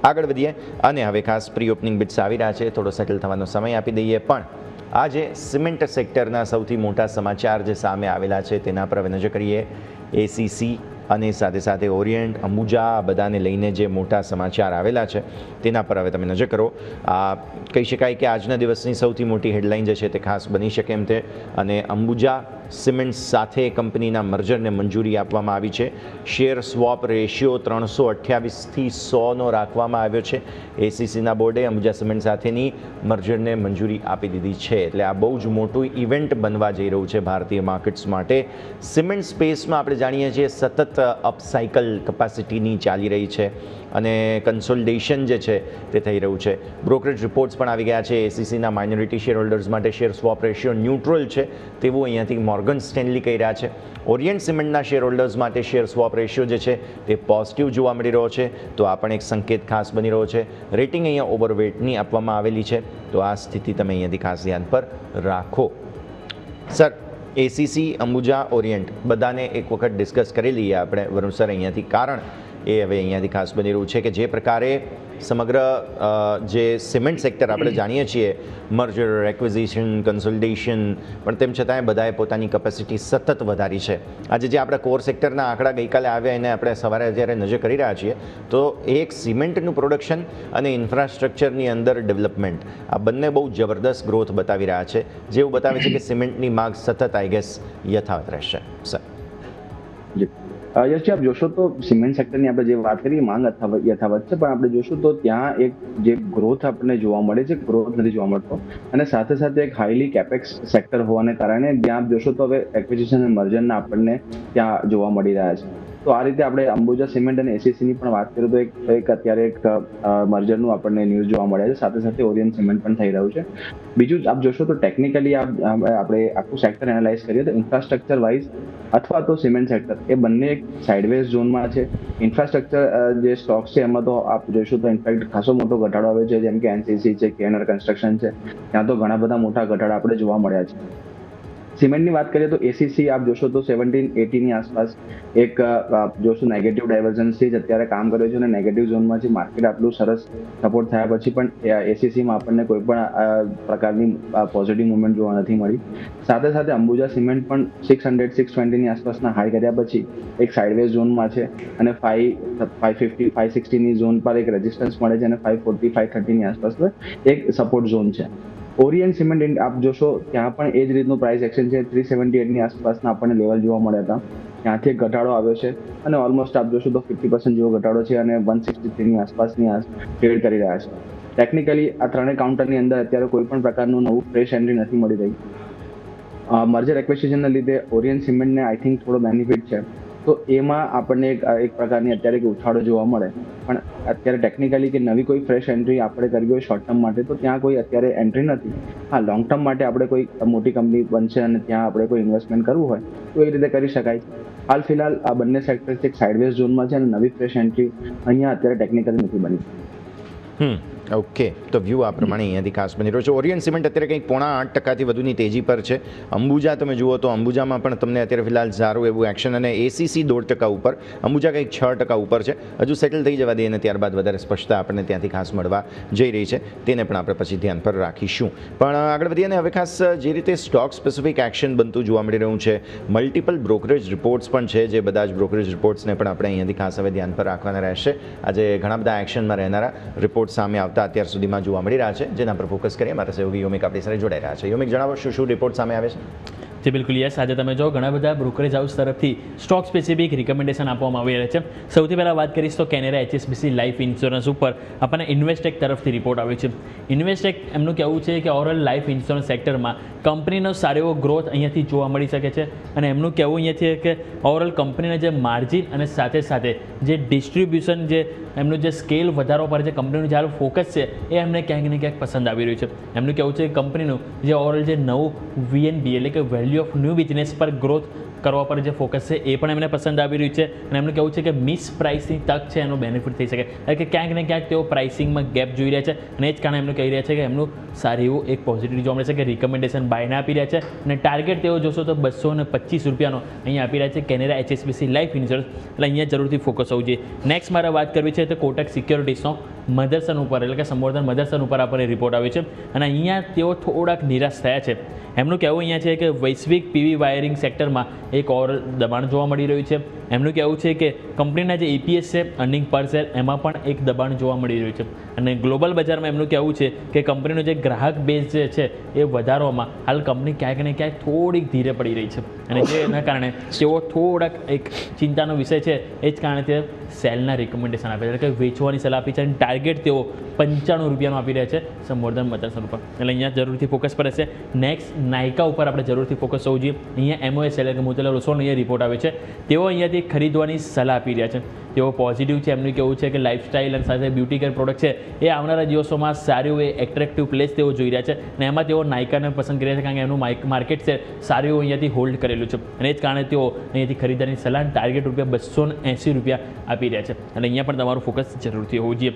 આગળ વધીએ અને હવે ખાસ પ્રી ઓપનિંગ બિટ્સ આવી રહ્યા છે, થોડો સેટલ થવાનો સમય આપી દઈએ. પણ આજે સિમેન્ટ સેક્ટરના સૌથી મોટા સમાચાર જે સામે આવેલા છે તેના પર હવે નજર કરીએ. ACC અને સાથે સાથે ઓરિયન્ટ, અંબુજા બધાને લઈને જે મોટા સમાચાર આવેલા છે તેના પર હવે તમે નજર કરો. કહી શકાય કે આજના દિવસની સૌથી મોટી હેડલાઇન જે છે તે ખાસ બની શકે એમ તે. અને અંબુજા સિમેન્ટ સાથે કંપનીના મર્જરને મંજૂરી આપવામાં આવી છે. શેર સ્વોપ રેશિયો 328થી 100નો રાખવામાં આવ્યો છે. ACCના બોર્ડે અંબુજા સિમેન્ટ સાથેની મર્જરને મંજૂરી આપી દીધી છે. એટલે આ બહુ જ મોટું ઇવેન્ટ બનવા જઈ રહ્યું છે ભારતીય માર્કેટ્સ માટે. સિમેન્ટ સ્પેસમાં આપણે જાણીએ છીએ સતત અપસાઇકલ કેપેસિટીની ચાલી રહી છે અને કન્સોલિડેશન જે છે તે થઈ રહ્યું છે. બ્રોકરેજ રિપોર્ટ્સ પણ આવી ગયા છે. ACCના માઇનોરિટી શેર હોલ્ડર્સ માટે શેર સ્વોપ રેશિયો ન્યુટ્રલ છે તેવું અહીંયાથી મોર્ગન સ્ટેનલી કહી રહ્યા છે. ઓરિયન્ટ સિમેન્ટના શેર હોલ્ડર્સ માટે શેર સ્વોપ રેશિયો જે છે તે પોઝિટિવ જોવા મળી રહ્યો છે, તો આ પણ એક સંકેત ખાસ બની રહ્યો છે. રેટિંગ અહીંયા ઓવરવેટની આપવામાં આવેલી છે, તો આ સ્થિતિ તમે અહીંયાથી ખાસ ધ્યાન પર રાખો. સર, ACC, અંબુજા, ઓરિયન્ટ બધાને એક વખત ડિસ્કસ કરી લઈએ આપણે વરુણ સર અહીંયાથી, કારણ એ હવે અહીંયાથી ખાસ બની રહ્યું છે કે જે પ્રકારે સમગ્ર જે સિમેન્ટ સેક્ટર આપણે જાણીએ છીએ, મર્જર, એક્વિઝિશન, કન્સોલિડેશન, પણ તેમ છતાંય બધાએ પોતાની કેપેસિટી સતત વધારી છે. આજે જે આપણા કોર સેક્ટરના આંકડા ગઈકાલે આવ્યા એને આપણે સવારે જ્યારે નજર કરી રહ્યા છીએ તો એક સિમેન્ટનું પ્રોડક્શન અને ઇન્ફ્રાસ્ટ્રક્ચરની અંદર ડેવલપમેન્ટ, આ બંને બહુ જબરદસ્ત ગ્રોથ બતાવી રહ્યા છે, જેવું બતાવે છે કે સિમેન્ટની માંગ સતત આઈ ગેસ યથાવત રહેશે. સર યશજી, આપ જોશો તો સિમેન્ટ સેક્ટરની આપણે જે વાત કરીએ માંગ યથાવત છે, પણ આપણે જોશું તો ત્યાં એક જે ગ્રોથ આપણને જોવા મળે છે, ગ્રોથ નથી જોવા મળતો. અને સાથે સાથે એક હાઈલી કેપેક્સ સેક્ટર હોવાને કારણે ત્યાં જોશો તો હવે એક્વિઝિશન અને મર્જરના આપણને ત્યાં જોવા મળી રહ્યા છે. તો આ રીતે આપણે અંબુજા સિમેન્ટ અને ACCની પણ વાત કરીએ તો એક અત્યારે એક મર્જરનું આપણને ન્યૂઝ જોવા મળ્યા છે. સાથે સાથે ઓરિયન્ટ સિમેન્ટ પણ થઈ રહ્યું છે. બીજું આપ જોશો તો ટેકનિકલી આપણે આખું સેક્ટર એનાલાઇઝ કરીએ તો ઇન્ફ્રાસ્ટ્રક્ચર વાઇઝ અથવા તો સિમેન્ટ સેક્ટર એ બંને એક સાઇડવેઝ ઝોનમાં છે. ઇન્ફ્રાસ્ટ્રક્ચર જે સ્ટોક્સ છે એમાં તો આપ જોશો તો ઇનફેક્ટ ખાસો મોટો ઘટાડો આવ્યો છે, જેમ કે NCC છે, KNR કન્સ્ટ્રક્શન છે, ત્યાં તો ઘણા બધા મોટા ઘટાડા આપણે જોવા મળ્યા છે. સિમેન્ટની વાત કરીએ તો ACC આપ જોશો તો 1780ની આસપાસ એક જોશો નેગેટિવ ડાયવર્જન્સથી જ અત્યારે કામ કર્યું છે અને નેગેટિવ ઝોનમાં છે. માર્કેટ આટલું સરસ સપોર્ટ થયા પછી પણ ACCમાં આપણને કોઈ પણ પ્રકારની પોઝિટિવ મુવમેન્ટ જોવા નથી મળી. સાથે સાથે અંબુજા સિમેન્ટ પણ 600-620ની આસપાસના હાઈ કર્યા પછી એક સાઇડવેઝ ઝોનમાં છે અને 550-560ની ઝોન પર એક રેઝિસ્ટન્સ મળે છે અને 540-530ની આસપાસ એક સપોર્ટ ઝોન છે. ઓરિયન્ટ સિમેન્ટ આપ જોશો ત્યાં પણ એ જ રીતનું પ્રાઇસ એક્શન છે, 378ની આસપાસના આપણને લેવલ જોવા મળ્યા હતા, ત્યાંથી એક ઘટાડો આવ્યો છે અને ઓલમોસ્ટ આપ જોશો તો 50% જેવો ઘટાડો છે અને 163ની આસપાસની ટ્રેડ કરી રહ્યા છે. ટેકનિકલી આ ત્રણેય કાઉન્ટરની અંદર અત્યારે કોઈ પણ પ્રકારનું નવું ફ્રેશ એન્ટ્રી નથી મળી રહી. મર્જર એક્વિઝિશનના લીધે ઓરિયન્ટ સિમેન્ટને આઈ થિંક થોડો બેનિફિટ છે, તો એમાં આપણને એક પ્રકારની અત્યારે એક ઉછાળો જોવા મળે. પણ અત્યારે ટેકનિકલી કે નવી કોઈ ફ્રેશ એન્ટ્રી આપણે કરવી હોય શોર્ટ ટર્મ માટે તો ત્યાં કોઈ અત્યારે એન્ટ્રી નથી. હા, લોંગ ટર્મ માટે આપણે કોઈ મોટી કંપની બનશે અને ત્યાં આપણે કોઈ ઇન્વેસ્ટમેન્ટ કરવું હોય તો એ રીતે કરી શકાય. હાલ ફિલહાલ આ બંને સેક્ટર્સ એક સાઇડવેઝ ઝોનમાં છે અને નવી ફ્રેશ એન્ટ્રી અહીંયા અત્યારે ટેકનિકલી નથી બની. ઓકે, તો વ્યૂ આ પ્રમાણે અહીંયાથી ખાસ બની રહ્યો છે. ઓરિયન્ટ સિમેન્ટ અત્યારે કંઈક 0.8% વધુની તેજી પર છે. અંબુજા તમે જુઓ તો અંબુજામાં પણ તમને અત્યારે ફિલહાલ સારું એવું એક્શન અને એસીસી 1.5% ઉપર, અંબુજા કંઈક 6% ઉપર છે. હજુ સેટલ થઈ જવા દઈએ અને ત્યારબાદ વધારે સ્પષ્ટતા આપણને ત્યાંથી ખાસ મળવા જઈ રહી છે, તેને પણ આપણે પછી ધ્યાન પર રાખીશું. પણ આગળ વધીએ અને હવે ખાસ જે રીતે સ્ટોક સ્પેસિફિક એક્શન બનતું જોવા મળી રહ્યું છે, મલ્ટિપલ બ્રોકરેજ રિપોર્ટ્સ પણ છે, જે બધા જ બ્રોકરેજ રિપોર્ટ્સને પણ આપણે અહીંયાથી ખાસ હવે ધ્યાન પર રાખવાના રહેશે. આજે ઘણા બધા એક્શનમાં રહેનારા રિપોર્ટ સામે આવતા અત્યાર સુધીમાં જોવા મળી રહ્યા છે, જેના પર ફોકસ કરીએ. મારા સહયોગી યોમિક આપણી સાથે જોડાઈ રહ્યા છે. યોમિક, જણાવો શું રિપોર્ટ સામે આવે છે? જે બિલકુલ યસ, આજે તમે જો ઘણા બધા બ્રોકરેજ હાઉસ તરફથી સ્ટોક સ્પેસિફિક રિકમેન્ડેશન આપવામાં આવી રહ્યા છે. સૌથી પહેલાં વાત કરીશ તો કેનેરા HSBC લાઈફ ઇન્સ્યોરન્સ ઉપર આપણને ઇન્વેસ્ટેક તરફથી રિપોર્ટ આવ્યો છે. ઇન્વેસ્ટેક એમનું કહેવું છે કે ઓવરઓલ લાઈફ ઇન્સ્યોરન્સ સેક્ટરમાં કંપનીનો સારો એવો ગ્રોથ અહીંયાથી જોવા મળી શકે છે અને એમનું કહેવું અહીંયા છે કે ઓવરઓલ કંપનીના જે માર્જિન અને સાથે સાથે જે ડિસ્ટ્રીબ્યુશન, જે એમનું જે સ્કેલ વધારવા પર જે કંપનીનું જ્યારે ફોકસ છે એ એમને ક્યાંક ને ક્યાંક પસંદ આવી રહ્યું છે. એમનું કહેવું છે કે કંપનીનું જે ઓવરઓલ જે નવું VNB એટલે કે વેલ્યુ ઓફ ન્યૂ બિઝનેસ પર ગ્રોથ કરવા પર જે ફોકસ છે એ પણ એમને પસંદ આવી રહ્યું છે અને એમનું કહેવું છે કે મિસ પ્રાઇસની તક છે એનો બેનિફિટ થઈ શકે, એટલે કે ક્યાંક ને ક્યાંક તેઓ પ્રાઇસિંગમાં ગેપ જોઈ રહ્યા છે અને એ જ કારણે એમનું કહી રહ્યા છે કે એમનું સારું એવું એક પોઝિટિવ જોવા મળે છે કે રિકમેન્ડેશન બાયને આપી રહ્યા છે અને ટાર્ગેટ તેઓ જોશો તો 225 રૂપિયાનો અહીંયા આપી રહ્યા છે કેનેરા HSBC લાઈફ ઇન્સ્યોરન્સ, એટલે અહીંયા જરૂરથી ફોકસ હોવું જોઈએ. નેક્સ્ટ મારે વાત કરવી છે તો કોટક સિક્યોરિટીઝનો મધરસન ઉપર એટલે કે સંબોધન મધરસન ઉપર આપણને રિપોર્ટ આવ્યો છે અને અહીંયા તેઓ થોડાક નિરાશ થયા છે. એમનું કહેવું અહીંયા છે કે વૈશ્વિક PV વાયરિંગ સેક્ટરમાં એક ઓવર દબાણ જોવા મળી રહ્યું છે. એમનું કહેવું છે કે કંપનીના જે EPS છે, અર્નિંગ પર શેર, એમાં પણ એક દબાણ જોવા મળી રહ્યું છે અને ગ્લોબલ બજારમાં એમનું કહેવું છે કે કંપનીનો જે ગ્રાહક બેઝ જે છે એ વધારવામાં હાલ કંપની ક્યાંક ને ક્યાંક થોડીક ધીરે પડી રહી છે અને જેના કારણે તેઓ થોડાક એક ચિંતાનો વિષય છે. એ જ કારણે તે સેલના રિકમેન્ડેશન આપે છે, એટલે કે વેચવાની સલાહ આપી છે અને ટાર્ગેટ તેઓ 95 રૂપિયાનો આપી રહ્યા છે સંબોધન મધરસન ઉપર, એટલે અહીંયા જરૂરથી ફોકસ પર રહેશે. નેક્સ્ટ નાયકા ઉપર આપણે જરૂરથી ફોકસ હોવું જોઈએ. અહીંયા MOS એટલે કે મોતીલાલ ઓસ્વાલનો અહીંયા રિપોર્ટ આવે છે. તેઓ અહીંયાથી ખરીદવાની સલાહ આપી રહ્યા છે. તેઓ પોઝિટિવ છે. એમનું કહેવું છે કે લાઇફસ્ટાઇલ અને સાથે બ્યુટી કેર પ્રોડક્ટ છે એ આવનારા દિવસોમાં સારું એ એટ્રેક્ટિવ પ્લેસ તેઓ જોઈ રહ્યા છે અને એમાં તેઓ નાયકાને પસંદ કરી રહ્યા છે કારણ કે એનું માર્કેટ છે સારું એવું અહીંયાથી હોલ્ડ કરેલું છે અને એ જ કારણે તેઓ અહીંયાથી ખરીદવાની સલાહ ટાર્ગેટ ₹280 આપી રહ્યા છે અને અહીંયા પણ તમારું ફોકસ જરૂરથી હોવું જોઈએ.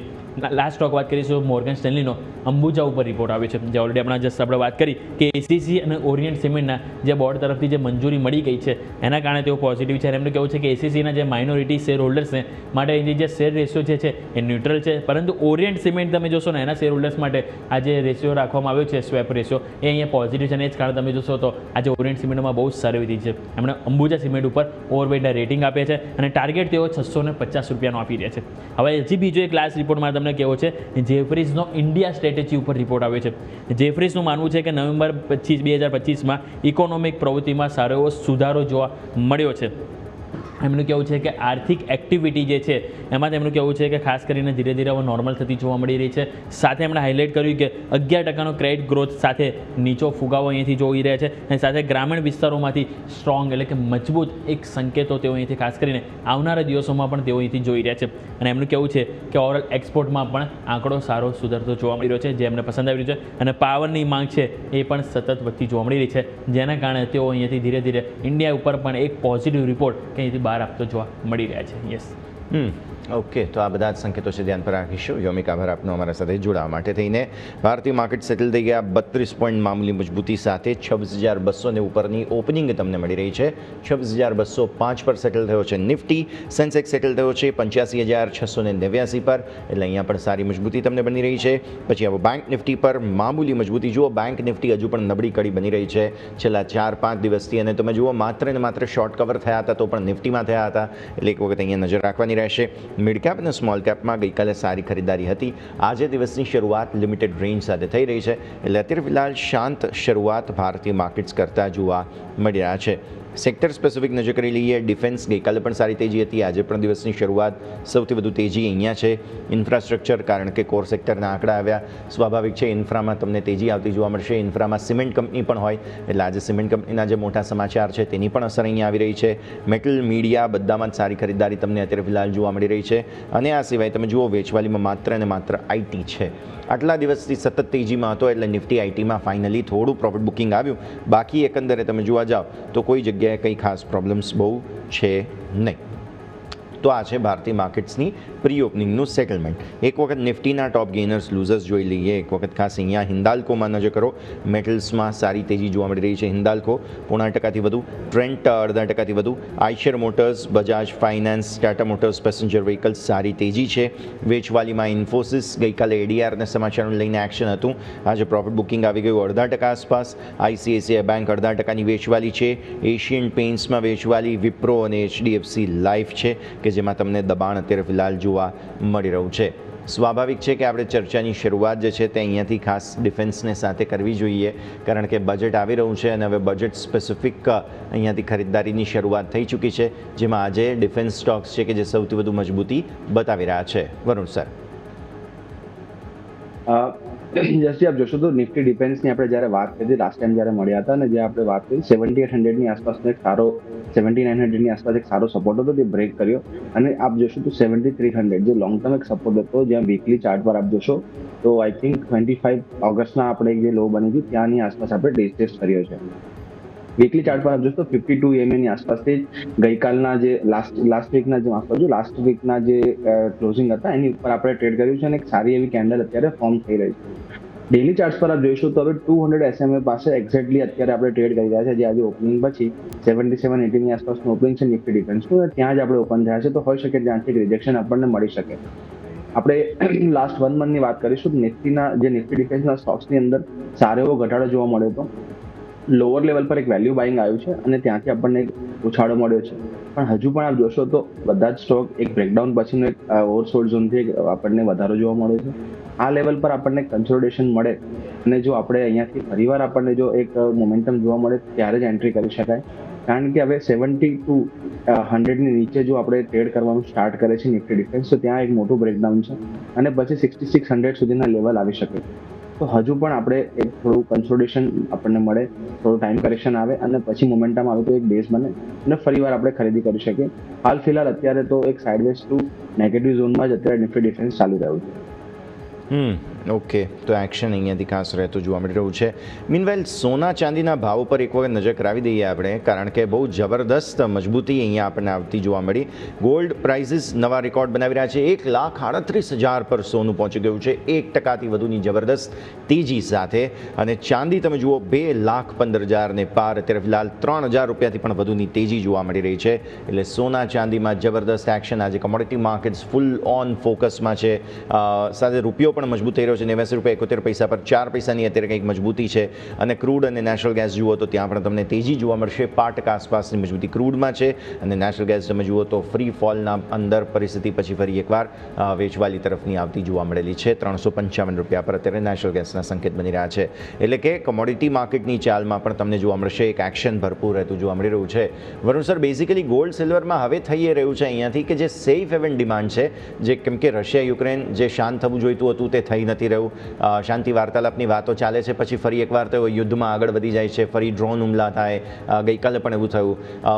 લાસ્ટ સ્ટોક વાત કરીશું મોર્ગન સ્ટેનલીનો અંબુજા ઉપર રિપોર્ટ આવ્યો છે, જે ઓલરેડી આપણે વાત કરી કે ACC અને ઓરિયન્ટ સિમેન્ટના જે બોર્ડ તરફથી જે મંજૂરી મળી ગઈ છે એના કારણે તેઓ પોઝિટિવ છે અને એમનું કહેવું છે કે ACCના જે માઇનોરિટી શેર હોલ્ડર્સને માટે એની જે શેર રેશિયો છે એ ન્યુટ્રલ છે, પરંતુ ઓરિયન્ટ સિમેન્ટ તમે જોશો ને એના શેર હોલ્ડર્સ માટે આ જે રેશિયો રાખવામાં આવ્યો છે સ્વેપ રેશિયો એ અહીંયા પોઝિટિવ છે અને એ જ કારણે તમે જોશો તો આજે ઓરિયન્ટ સિમેન્ટમાં બહુ સારી વિધિ છે. એમણે અંબુજા સિમેન્ટ ઉપર ઓવરવેટના રેટિંગ આપે છે અને ટાર્ગેટ તેઓ 650 રૂપિયાનો આપી રહ્યા છે. હવે હજી બીજો એક લાસ્ટ રિપોર્ટમાં તમને કેવો છે જેફરીઝનો ઇન્ડિયા સ્ટ્રેટેજી ઉપર રિપોર્ટ આવ્યો છે. જેફરીઝનું માનવું છે કે નવેમ્બર 2025માં ઇકોનોમિક પ્રવૃત્તિમાં સારો એવો સુધારો જોવા મળ્યો છે. એમનું કહેવું છે કે આર્થિક એક્ટિવિટી જે છે એમાં તેમનું કહેવું છે કે ખાસ કરીને ધીરે ધીરે હવે નોર્મલ થતી જોવા મળી રહી છે. સાથે એમણે હાઇલાઇટ કર્યું કે 11% ક્રેડિટ ગ્રોથ સાથે નીચો ફુગાવો અહીંયાથી જોઈ રહ્યા છે અને સાથે ગ્રામીણ વિસ્તારોમાંથી સ્ટ્રોંગ એટલે કે મજબૂત એક સંકેતો તેઓ અહીંથી ખાસ કરીને આવનારા દિવસોમાં પણ તેઓ અહીંથી જોઈ રહ્યા છે અને એમનું કહેવું છે કે ઓવરઓલ એક્સપોર્ટમાં પણ આંકડો સારો સુધરતો જોવા મળી રહ્યો છે, જે એમને પસંદ આવી રહ્યું છે અને પાવરની માંગ છે એ પણ સતત વધતી જોવા મળી રહી છે, જેના કારણે તેઓ અહીંયાથી ધીરે ધીરે ઇન્ડિયા ઉપર પણ એક પોઝિટિવ રિપોર્ટ કે અહીંથી બહાર આપતો જોવા મળી રહ્યા છે. યસ, ઓકે, તો આ બધા જ સંકેતો છે ધ્યાન પર રાખીશું. યોમિક, આભાર આપનો અમારા સાથે જોડાવા માટે થઈને. ભારતીય માર્કેટ સેટલ થઈ ગયા 32 પોઈન્ટ મામૂલી મજબૂતી સાથે 26,200 ઉપરની ઓપનિંગ તમને મળી રહી છે. 26,205 પર સેટલ થયો છે નિફ્ટી. સેન્સેક્સ સેટલ થયો છે 85,689 પર, એટલે અહીંયા પણ સારી મજબૂતી તમને બની રહી છે. પછી આવો બેંક નિફ્ટી પર મામૂલી મજબૂતી જુઓ. બેંક નિફ્ટી હજુ પણ નબળી કડી બની રહી છે છેલ્લા 4-5 દિવસથી અને તમે જુઓ માત્ર ને માત્ર શોર્ટ કવર થયા હતા તો પણ નિફ્ટીમાં થયા હતા, એટલે એક વખત અહીંયા નજર રાખવાની રહેશે. મિડ કેપ અને સ્મોલ કેપમાં ગઈકાલે સારી ખરીદારી હતી. આજે દિવસની શરૂઆત લિમિટેડ રેન્જ સાથે થઈ રહી છે, એટલે અત્યારે ફિલહાલ શાંત શરૂઆત ભારતીય માર્કેટ્સ કરતાં જોવા મળી રહ્યા છે. સેક્ટર સ્પેસિફિક નજર કરી લઈએ. ડિફેન્સ ગઈકાલે પણ સારી તેજી હતી. આજે પણ દિવસની શરૂઆત સૌથી વધુ તેજી અહીંયા છે. ઇન્ફ્રાસ્ટ્રક્ચર, કારણ કે કોર સેક્ટરના આંકડા આવ્યા. સ્વાભાવિક છે ઇન્ફ્રામાં તમને તેજી આવતી જોવા મળશે. ઇન્ફ્રામાં સિમેન્ટ કંપની પણ હોય, એટલે આજે સિમેન્ટ કંપનીના જે મોટા સમાચાર છે તેની પણ અસર અહીંયા આવી રહી છે. મેટલ, મીડિયા બધામાં જ સારી ખરીદારી તમને અત્યારે ફિલહાલ જોવા મળી રહી છે. અને આ સિવાય તમે જુઓ વેચવાલીમાં માત્ર અને માત્ર આઈટી છે. આટલા દિવસથી સતત તેજીમાં હતો, એટલે નિફ્ટી આઈટીમાં ફાઇનલી થોડું પ્રોફિટ બુકિંગ આવ્યું. બાકી એકંદરે તમે જોવા જાઓ તો કોઈ જગ્યાએ કંઈ ખાસ પ્રોબ્લેમ્સ બહુ છે નહીં. તો આ છે ભારતીય માર્કેટ્સની પ્રી ઓપનિંગનું સેટલમેન્ટ. એક વખત નિફ્ટીના ટોપ ગેનર્સ લૂઝર્સ જોઈ લઈએ. એક વખત ખાસ અહીંયા હિન્દાલ્કોમાં નજર કરો. મેટલ્સમાં સારી તેજી જોવા મળી રહી છે. હિન્દાલ્કો 0.5% વધુ, ટ્રેન્ટ 0.5% વધુ, Eicher motors, Bajaj finance, Tata motors passenger vehicles સારી તેજી છે. વેચવાલીમાં ઇન્ફોસિસ ગઈકાલે એડીઆરના સમાચારોને લઈને એક્શન હતું. આજે પ્રોફિટ બુકિંગ આવી ગયું 0.5% આસપાસ. આઈસીઆઈસીઆઈ બેંક 0.5%ની વેચવાલી છે. એશિયન પેઇન્ટ્સમાં વેચવાલી વિપ્રો અને એચડીએફસી લાઈફ છે કે જેમાં તમને દબાણ અત્યારે ફિલહાલ જોવા મળી રહ્યું છે. સ્વાભાવિક છે કે આપણે ચર્ચાની શરૂઆત જે છે તે અહીંયાથી ખાસ ડિફેન્સને સાથે કરવી જોઈએ, કારણ કે બજેટ આવી રહ્યું છે અને હવે બજેટ સ્પેસિફિક અહીંયાથી ખરીદદારીની શરૂઆત થઈ ચૂકી છે, જેમાં આજે ડિફેન્સ સ્ટોક્સ છે કે જે સૌથી વધુ મજબૂતી બતાવી રહ્યા છે. વરુણ સર. જસ્ટી આપ જોશો તો નિફ્ટી ડિફેન્સની આપણે જ્યારે વાત કરી લાસ્ટ ટાઈમ જ્યારે મળ્યા હતા અને જે આપણે વાત કરી 7800ની આસપાસનો એક સારો 7900ની આસપાસ એક સારો સપોર્ટ હતો, તે બ્રેક કર્યો અને આપ જોશો તો 7300 જે લોંગ ટર્મ એક સપોર્ટ હતો, જ્યાં વીકલી ચાર્ટ પર આપ જોશો તો આઈ થિંક 25 ઓગસ્ટના આપણે જે લો બની હતી ત્યાંની આસપાસ આપણે ટેસ્ટ કર્યો છે. વીકલી ચાર્ટ પર આપ જોશો તો 52 EMA ની આસપાસથી ગઈકાલના જે લાસ્ટ વીકના જે માફ કરજો લાસ્ટ વીકના જે ક્લોઝિંગ હતા એની ઉપર આપણે ટ્રેડ કર્યું છે અને એક સારી એવી કેન્ડલ અત્યારે ફોર્મ થઈ રહી છે. ડેલી ચાર્ટ્સ પર આપ જોઈશું તો હવે 200 SMA પાસે એક્ઝેક્ટલી અત્યારે આપણે ટ્રેડ કરી રહ્યા છે, જે આજે ઓપનિંગ પછી 7780 ની આસપાસનું ઓપનિંગ છે નિફ્ટી ડિફેન્સનું, ત્યાં જ આપણે ઓપન થયા છે, તો હોઈ શકે ત્યાંથી રિજેક્શન આપણને મળી શકે. આપણે લાસ્ટ 1 મંથની વાત કરીશું તો નિફ્ટીના જે નિફ્ટી ડિફેન્સના સ્ટોક્સની અંદર સારો એવો ઘટાડો જોવા મળ્યો હતો. લોઅર લેવલ પર એક વેલ્યુ બાઇંગ આવ્યું છે અને ત્યાંથી આપણને ઉછાળો મળ્યો છે, પણ હજુ પણ આપ જોશો તો બધા જ સ્ટોક એક બ્રેકડાઉન પછીનો એક ઓવરસોલ્ડ ઝોનથી આપણને વધારો જોવા મળ્યો છે. આ લેવલ પર આપણને કન્સોલિડેશન મળે અને જો આપણે અહીંયાથી ફરીવાર આપણને જો એક મોમેન્ટમ જોવા મળે ત્યારે જ એન્ટ્રી કરી શકાય, કારણ કે હવે 70 to 100ની નીચે જો આપણે ટ્રેડ કરવાનું સ્ટાર્ટ કરે છે નિફ્ટી ડિફેન્સ, તો ત્યાં એક મોટું બ્રેકડાઉન છે અને પછી 6600 સુધીના લેવલ આવી શકે. તો હજુ પણ આપણે એક થોડું કન્સોલિડેશન આપણને મળે, થોડું ટાઈમ કરેક્શન આવે અને પછી મોમેન્ટમ આવે તો એક બેઝ બને અને ફરીવાર આપણે ખરીદી કરી શકીએ. હાલ ફિલહાલ અત્યારે તો એક સાઇડવેઝ ટુ નેગેટિવ ઝોનમાં જ અત્યારે નિફ્ટી ડિફેન્સ ચાલી રહ્યું છે. ઓકે, તો એક્શન અહીંયાથી ખાસ રહેતું જોવા મળી રહ્યું છે. મીનવાઇલ સોના ચાંદીના ભાવ પર એક વખત નજર કરાવી દઈએ આપણે, કારણ કે બહુ જબરદસ્ત મજબૂતી અહીંયા આપણને આવતી જોવા મળી. ગોલ્ડ પ્રાઇસીસ નવા રેકોર્ડ બનાવી રહ્યા છે. 1,38,000 પર સોનું પહોંચી ગયું છે 1%થી વધુની જબરદસ્ત તેજી સાથે, અને ચાંદી તમે જુઓ 2,15,000ને પાર, અત્યારે ફિલહાલ 3,000 રૂપિયાથી પણ વધુની તેજી જોવા મળી રહી છે. એટલે સોના ચાંદીમાં જબરદસ્ત એક્શન. આજે કમોડિટી માર્કેટ્સ ફૂલ ઓન ફોકસમાં છે. સાથે રૂપિયો પણ મજબૂત થઈ રહ્યો છે. 89 રૂપિયા 71 પૈસા પર 4 પૈસાની અત્યારે કંઈક મજબૂતી છે. અને ક્રૂડ અને નેચરલ ગેસ જુઓ તો ત્યાં પણ તમને તેજી જોવા મળશે. 5% આસપાસની મજબૂતી ક્રૂડમાં છે અને નેચરલ ગેસ તમે જુઓ તો ફ્રી ફોલના અંદર પરિસ્થિતિ પછી ફરી એકવાર વેચવાલી તરફની આવતી જોવા મળેલી છે. 355 રૂપિયા પર અત્યારે નેચરલ ગેસના સંકેત બની રહ્યા છે. એટલે કે કમોડિટી માર્કેટની ચાલમાં પણ તમને જોવા મળશે એક એક્શન ભરપૂર રહેતું જોવા મળી રહ્યું છે. વરુણ સર, બેઝિકલી ગોલ્ડ સિલ્વરમાં હવે થઈ રહ્યું છે અહીંયાથી કે જે સેફ હેવન ડિમાન્ડ છે, જે કેમ કે રશિયા યુક્રેન જે શાંત થવું જોઈતું હતું તે થઈ નથી રહ્યું. શાંતિ વાર્તાલાપની વાતો ચાલે છે, પછી ફરી એકવાર તેઓ યુદ્ધમાં આગળ વધી જાય છે, ફરી ડ્રોન હુમલા થાય. ગઈકાલે પણ એવું થયું.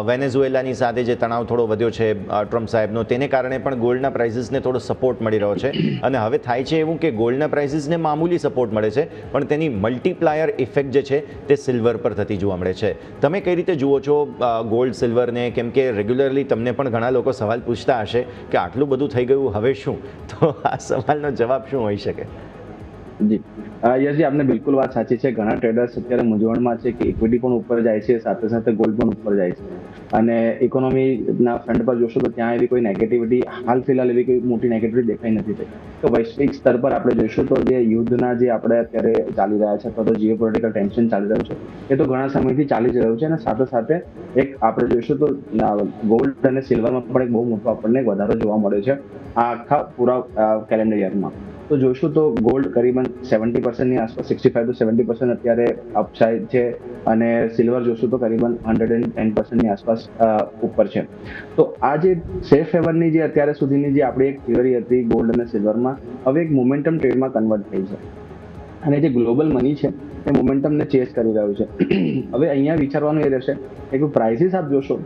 વેનેઝુએલાની સાથે જે તણાવ થોડો વધ્યો છે ટ્રમ્પ સાહેબનો, તેને કારણે પણ ગોલ્ડના પ્રાઇસીસને થોડો સપોર્ટ મળી રહ્યો છે. અને હવે થાય છે એવું કે ગોલ્ડના પ્રાઇસીસને મામૂલી સપોર્ટ મળે છે, પણ તેની મલ્ટીપ્લાયર ઇફેક્ટ જે છે તે સિલ્વર પર થતી જોવા મળે છે. તમે કઈ રીતે જુઓ છો ગોલ્ડ સિલ્વરને? કેમ કે રેગ્યુલરલી તમને પણ ઘણા લોકો સવાલ પૂછતા હશે કે આટલું બધું થઈ ગયું હવે શું? તો આ સવાલનો જવાબ શું હોઈ શકે? જી યશજી, આપને બિલકુલ વાત સાચી છે. ઘણા ટ્રેડર્સ અત્યારે મૂંઝવણમાં છે કે ઇક્વિટી પણ ઉપર જાય છે, સાથે સાથે ગોલ્ડ પણ ઉપર જાય છે. અને ઇકોનોમીના ફ્રન્ટ પર જોશો તો ત્યાં એવી કોઈ નેગેટિવિટી હાલ ફિલહાલ એવી કોઈ મોટી નેગેટિવિટી દેખાઈ નથી થઈ. તો વૈશ્વિક સ્તર પર આપણે જોઈશું તો જે યુદ્ધના જે આપણે અત્યારે ચાલી રહ્યા છે અથવા તો જીઓ પોલિટિકલ ટેન્શન ચાલી રહ્યું છે એ તો ઘણા સમયથી ચાલી જ રહ્યું છે. અને સાથે સાથે એક આપણે જોઈશું તો ગોલ્ડ અને સિલ્વરમાં પણ એક બહુ મોટો આપણને વધારો જોવા મળે છે આ આખા પૂરા કેલેન્ડર યરમાં. તો જોઈશું તો ગોલ્ડ કરીબન 70%ની આસપાસ 65 to 70% અત્યારે અપસાઇડ છે અને સિલ્વર જોઈશું તો કરીબન 110%ની આસપાસ ઉપર છે. તો આ જે સેફ હેવનની જે અત્યારે સુધીની જે આપણી એક થિયરી હતી ગોલ્ડ અને સિલ્વરમાં હવે એક મોમેન્ટમ ટ્રેડમાં કન્વર્ટ થઈ છે અને જે ગ્લોબલ મની છે એ મોમેન્ટમને ચેસ કરી રહ્યું છે. હવે અહીંયા વિચારવાનું એ રહેશે કે પ્રાઇસીસ આપ જોશો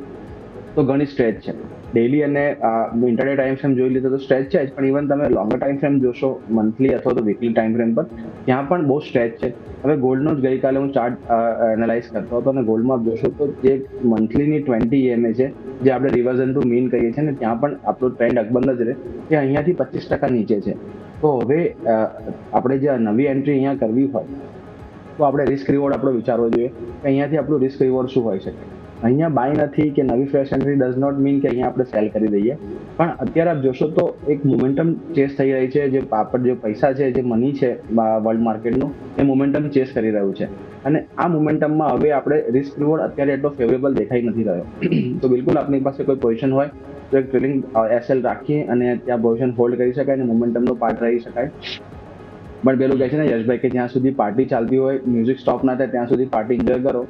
તો ઘણી સ્ટ્રેચ છે. ડેલી અને ઇન્ટરડે ટાઈમ ફ્રેમ જોઈ લીધો તો સ્ટ્રેચ છે જ, પણ ઇવન તમે લોંગર ટાઈમ ફ્રેમ જોશો મંથલી અથવા તો વીકલી ટાઈમ ફ્રેમ પર ત્યાં પણ બહુ સ્ટ્રેચ છે. હવે ગોલ્ડનો જ ગઈકાલે હું ચાર્ટ એનાલાઇઝ કરતો હતો અને ગોલ્ડમાં આપ જોશો તો જે મંથલીની 20 EMA છે જે આપણે રિવર્ઝન ટુ મીન કહીએ છીએ ને ત્યાં પણ આપણો ટ્રેન્ડ અકબંધ જ રહે તે અહીંયાથી 25% નીચે છે. તો હવે આપણે જે નવી એન્ટ્રી અહીંયા કરવી હોય તો આપણે રિસ્ક રિવોર્ડ આપણો વિચારવો જોઈએ કે અહીંયાથી આપણું રિસ્ક રિવોર્ડ શું હોઈ શકે. અહીંયા બાય નથી કે નવી fresh entry does not mean કે અહીંયા આપણે સેલ કરી દઈએ, પણ અત્યારે આપ જોશો તો એક મોમેન્ટમ ચેસ થઈ રહી છે. જે આપણે જે પૈસા છે જે મની છે વર્લ્ડ માર્કેટનું એ મોમેન્ટમ ચેસ કરી રહ્યું છે અને આ મોમેન્ટમમાં હવે આપણે રિસ્ક રિવોર્ડ અત્યારે એટલો ફેવરેબલ દેખાઈ નથી રહ્યો. તો બિલકુલ આપણી પાસે કોઈ પોઝિશન હોય તો એક ટ્રેડિંગ એસએલ રાખીએ અને ત્યાં પોઝિશન હોલ્ડ કરી શકાય અને મોમેન્ટમનો પાર્ટ રહી શકાય. પણ પેલું કહે છે ને યશભાઈ કે જ્યાં સુધી પાર્ટી ચાલતી હોય મ્યુઝિક સ્ટોપ ના થાય ત્યાં સુધી પાર્ટી એન્જોય કરો,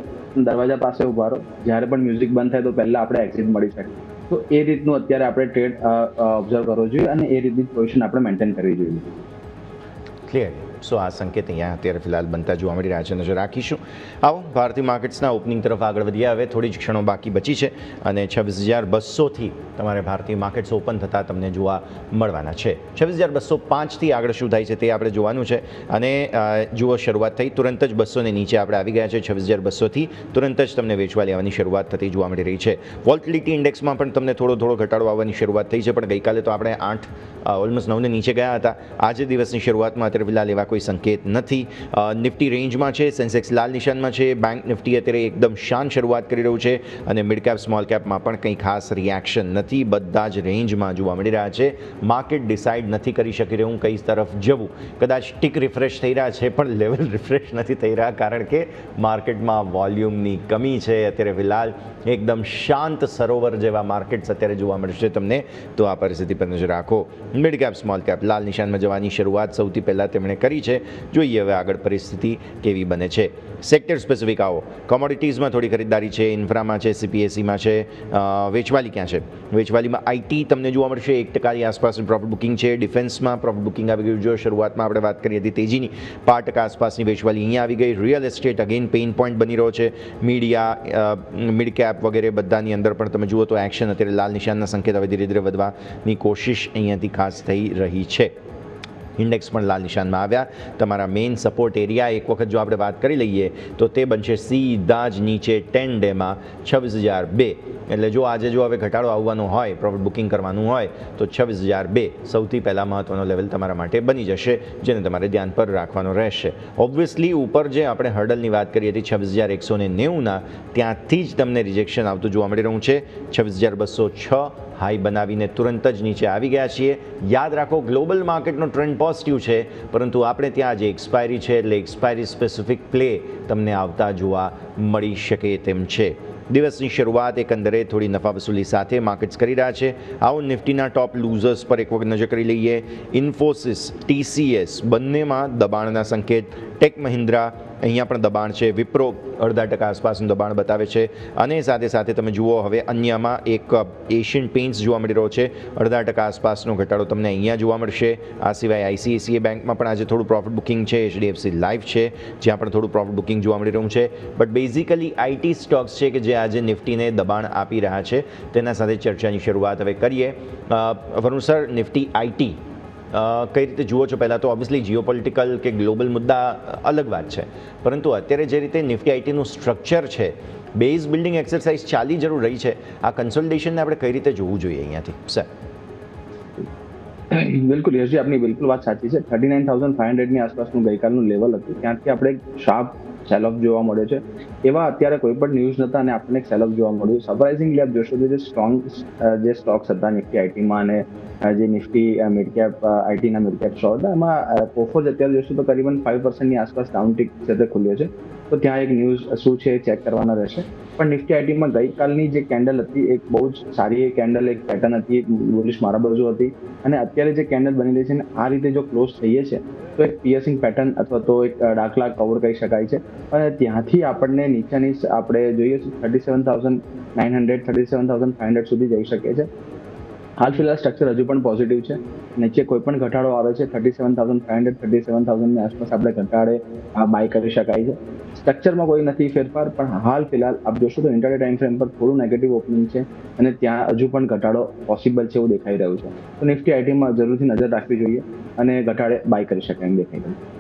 દરવાજા પાસે ઉભા રહો, જ્યારે પણ મ્યુઝિક બંધ થાય તો પહેલા આપણે એક્ઝિટ મળી શકે. તો એ રીતનું અત્યારે આપણે ટ્રેડ ઓબ્ઝર્વ કરવો જોઈએ અને એ રીતની પોઝિશન આપણે મેન્ટેન કરવી જોઈએ. ક્લિયર. સો આ સંકેત અહીંયા અત્યારે ફિલહાલ બનતા જોવા મળી રહ્યા છે, નજર રાખીશું. આવો ભારતીય માર્કેટ્સના ઓપનિંગ તરફ આગળ વધ્યા. હવે થોડી જ ક્ષણો બાકી બચી છે અને 26,200થી તમારે ભારતીય માર્કેટ્સ ઓપન થતાં તમને જોવા મળવાના છે. 26,205થી આગળ શું થાય છે તે આપણે જોવાનું છે. અને જુઓ શરૂઆત થઈ તુરંત જ 200 ને નીચે આપણે આવી ગયા છે. 26,200થી તુરંત જ તમને વેચવા લેવાની શરૂઆત થતી જોવા મળી રહી છે. વોલ્ટિલિટી ઇન્ડેક્સમાં પણ તમને થોડો ઘટાડો આવવાની શરૂઆત થઈ છે, પણ ગઈકાલે તો આપણે ઓલમોસ્ટ 9 ને નીચે ગયા હતા. આજે દિવસની શરૂઆતમાં અત્યારે ફિલહાલ એવા કોઈ સંકેત નથી. નિફ્ટી રેન્જમાં છે, સેન્સેક્સ લાલ નિશાનમાં છે, બેંક નિફ્ટી અત્યારે એકદમ શાંત શરૂઆત કરી રહ્યું છે અને મિડ કેપ સ્મોલ કેપમાં પણ કંઈ ખાસ રિએક્શન નથી. બધા જ રેન્જમાં જોવા મળી રહ્યા છે. માર્કેટ ડિસાઇડ નથી કરી શકી રહ્યું કઈ તરફ જવું. કદાચ ટિક રિફ્રેશ થઈ રહ્યા છે પણ લેવલ રિફ્રેશ નથી થઈ રહ્યા, કારણ કે માર્કેટમાં વોલ્યુમની કમી છે. અત્યારે ફિલહાલ એકદમ શાંત સરોવર જેવા માર્કેટ્સ અત્યારે જોવા મળશે તમને. તો આ પરિસ્થિતિ પર નજર રાખો. મિડ કેપ સ્મોલ કેપ લાલ નિશાનમાં જવાની શરૂઆત સૌથી પહેલાં તેમણે કરી છે. જોઈએ હવે આગળ પરિસ્થિતિ કેવી બને છે. સેક્ટર સ્પેસિફિક આવો. કોમોડિટીઝમાં થોડી ખરીદદારી છે, ઇન્ફ્રામાં છે, CPSEમાં છે. વેચવાલી ક્યાં છે? વેચવાલીમાં IT તમને જોવા મળશે 1% આસપાસની પ્રોફિટ બુકિંગ છે. ડિફેન્સમાં પ્રોફિટ બુકિંગ આવી ગયું. જો શરૂઆતમાં આપણે વાત કરી હતી તેજીની 5% આસપાસની વેચવાલી અહીંયા આવી ગઈ. Real estate again pain point બની રહ્યો છે. મીડિયા, મિડ કેપ વગેરે બધાની અંદર પણ તમે જુઓ તો એક્શન અત્યારે લાલ નિશાનના સંકેત હવે ધીરે ધીરે વધવાની કોશિશ અહીંયાથી ખાસ થઈ રહી છે. ઇન્ડેક્સ પણ લાલ નિશાનમાં આવ્યા. તમારા મેઇન સપોર્ટ એરિયા એક વખત જો આપણે વાત કરી લઈએ તો તે બનશે સીધા જ નીચે 10 ડેમાં 26,002. એટલે જો આજે જો હવે ઘટાડો આવવાનો હોય, પ્રોફિટ બુકિંગ કરવાનું હોય તો 26,002 સૌથી પહેલાં મહત્ત્વનો લેવલ તમારા માટે બની જશે, જેને તમારે ધ્યાન પર રાખવાનો રહેશે. ઓબ્વિયસલી ઉપર જે આપણે હર્ડલની વાત કરી હતી 26,190ના, ત્યાંથી જ તમને રિજેક્શન આવતું જોવા મળી રહ્યું છે. 26,206 હાઈ બનાવીને તુરંત જ નીચે આવી ગયા છીએ. યાદ રાખો ગ્લોબલ માર્કેટનો ટ્રેન્ડ પોઝિટિવ છે, પરંતુ આપણે ત્યાં જે એક્સપાયરી છે એટલે એક્સપાયરી સ્પેસિફિક પ્લે તમને આવતા જોવા મળી શકે તેમ છે. દિવસની શરૂઆત એકંદરે થોડી નફા વસૂલી સાથે માર્કેટ્સ કરી રહ્યા છે. આવો નિફ્ટીના ટોપ લૂઝર્સ પર એક વખત નજર કરી લઈએ. ઇન્ફોસિસ, TCS બંનેમાં દબાણના સંકેત. ટેક મહિન્દ્રા અહીંયા પણ દબાણ છે. વિપ્રો 0.5% આસપાસનું દબાણ બતાવે છે. અને સાથે સાથે તમે જુઓ હવે અન્યમાં એક એશિયન પેઇન્ટ્સ જોવા મળી રહ્યો છે. 0.5% આસપાસનો ઘટાડો તમને અહીંયા જોવા મળશે. આ સિવાય ICICI બેંકમાં પણ આજે થોડું પ્રોફિટ બુકિંગ છે. HDFC લાઈફ છે જ્યાં પણ થોડું પ્રોફિટ બુકિંગ જોવા મળી રહ્યું છે. બટ બેઝિકલી IT સ્ટોક્સ છે કે જે આજે નિફ્ટીને દબાણ આપી રહ્યા છે. તેના સાથે ચર્ચાની શરૂઆત હવે કરીએ. વરુણ સર, નિફ્ટી IT કઈ રીતે જુઓ છો? પહેલાં તો ઓબ્વિયસલી જીઓપોલિટિકલ કે ગ્લોબલ મુદ્દા અલગ વાત છે, પરંતુ અત્યારે જે રીતે નિફ્ટી ITનું સ્ટ્રક્ચર છે, બેઝ બિલ્ડિંગ એક્સરસાઇઝ ચાલી જરૂર રહી છે. આ કન્સોલિડેશનને આપણે કઈ રીતે જોવું જોઈએ અહીંયાથી? સર બિલકુલ યશજી, આપની બિલકુલ વાત સાચી છે. 39,500ની આસપાસનું ગઈકાલનું લેવલ હતું, ત્યાંથી આપણે શાર્પ સેલ ઓફ જોવા મળ્યો છે. એવા અત્યારે કોઈ પણ ન્યૂઝ નહોતા અને આપણને એક સેલ ઓફ જોવા મળ્યું. સરપ્રાઇઝિંગલી આપ જોશો તો જે સ્ટ્રોંગ જે સ્ટોક્સ હતા નિફ્ટી આઈટીમાં અને જે નિફ્ટી મિડ કેપ આઈટીના મિડ કેપ સ્ટોક હતા એમાં કોફોર્જ અત્યારે જોશો તો કરીબન 5%ની આસપાસ ડાઉનટિક સાથે ખુલ્યો છે. તો ત્યાં એક ન્યૂઝ શું છે એ ચેક કરવાના રહેશે. પણ નિફ્ટી આઈટીમાં ગઈકાલની જે કેન્ડલ હતી એક બહુ જ સારી કેન્ડલ, એક પેટર્ન હતી, એક બુલિશ મારા બાજુ હતી અને અત્યારે જે કેન્ડલ બની રહી છે ને આ રીતે જો ક્લોઝ થઈએ છે તો એક પિયર્સિંગ પેટર્ન અથવા તો એક દાખલા કવર કહી શકાય છે. અને ત્યાંથી આપણને નીચેની આપણે જોઈએ 37,900 37,500 સુધી જઈ શકે છે. હાલ ફિલહાલ સ્ટ્રક્ચર હજુ પણ પોઝિટિવ છે. નીચે કોઈ પણ ઘટાડો આવે છે 37,500 37,000 ની આસપાસ આપણે ઘટાડે બાય કરી શકાય છે. સ્ટ્રક્ચરમાં કોઈ નથી ફેરફાર, પણ હાલ ફિલહાલ આપ જોશો તો ઇન્ટરડે ટાઈમ ફ્રેમ પર થોડું નેગેટિવ ઓપનિંગ છે અને ત્યાં હજુ પણ ઘટાડો પોસિબલ છે એવું દેખાઈ રહ્યું છે. તો નિફ્ટી આઈટીમાં જરૂરથી નજર રાખવી જોઈએ અને ઘટાડે બાય કરી શકાય એમ દેખાઈ રહ્યું છે.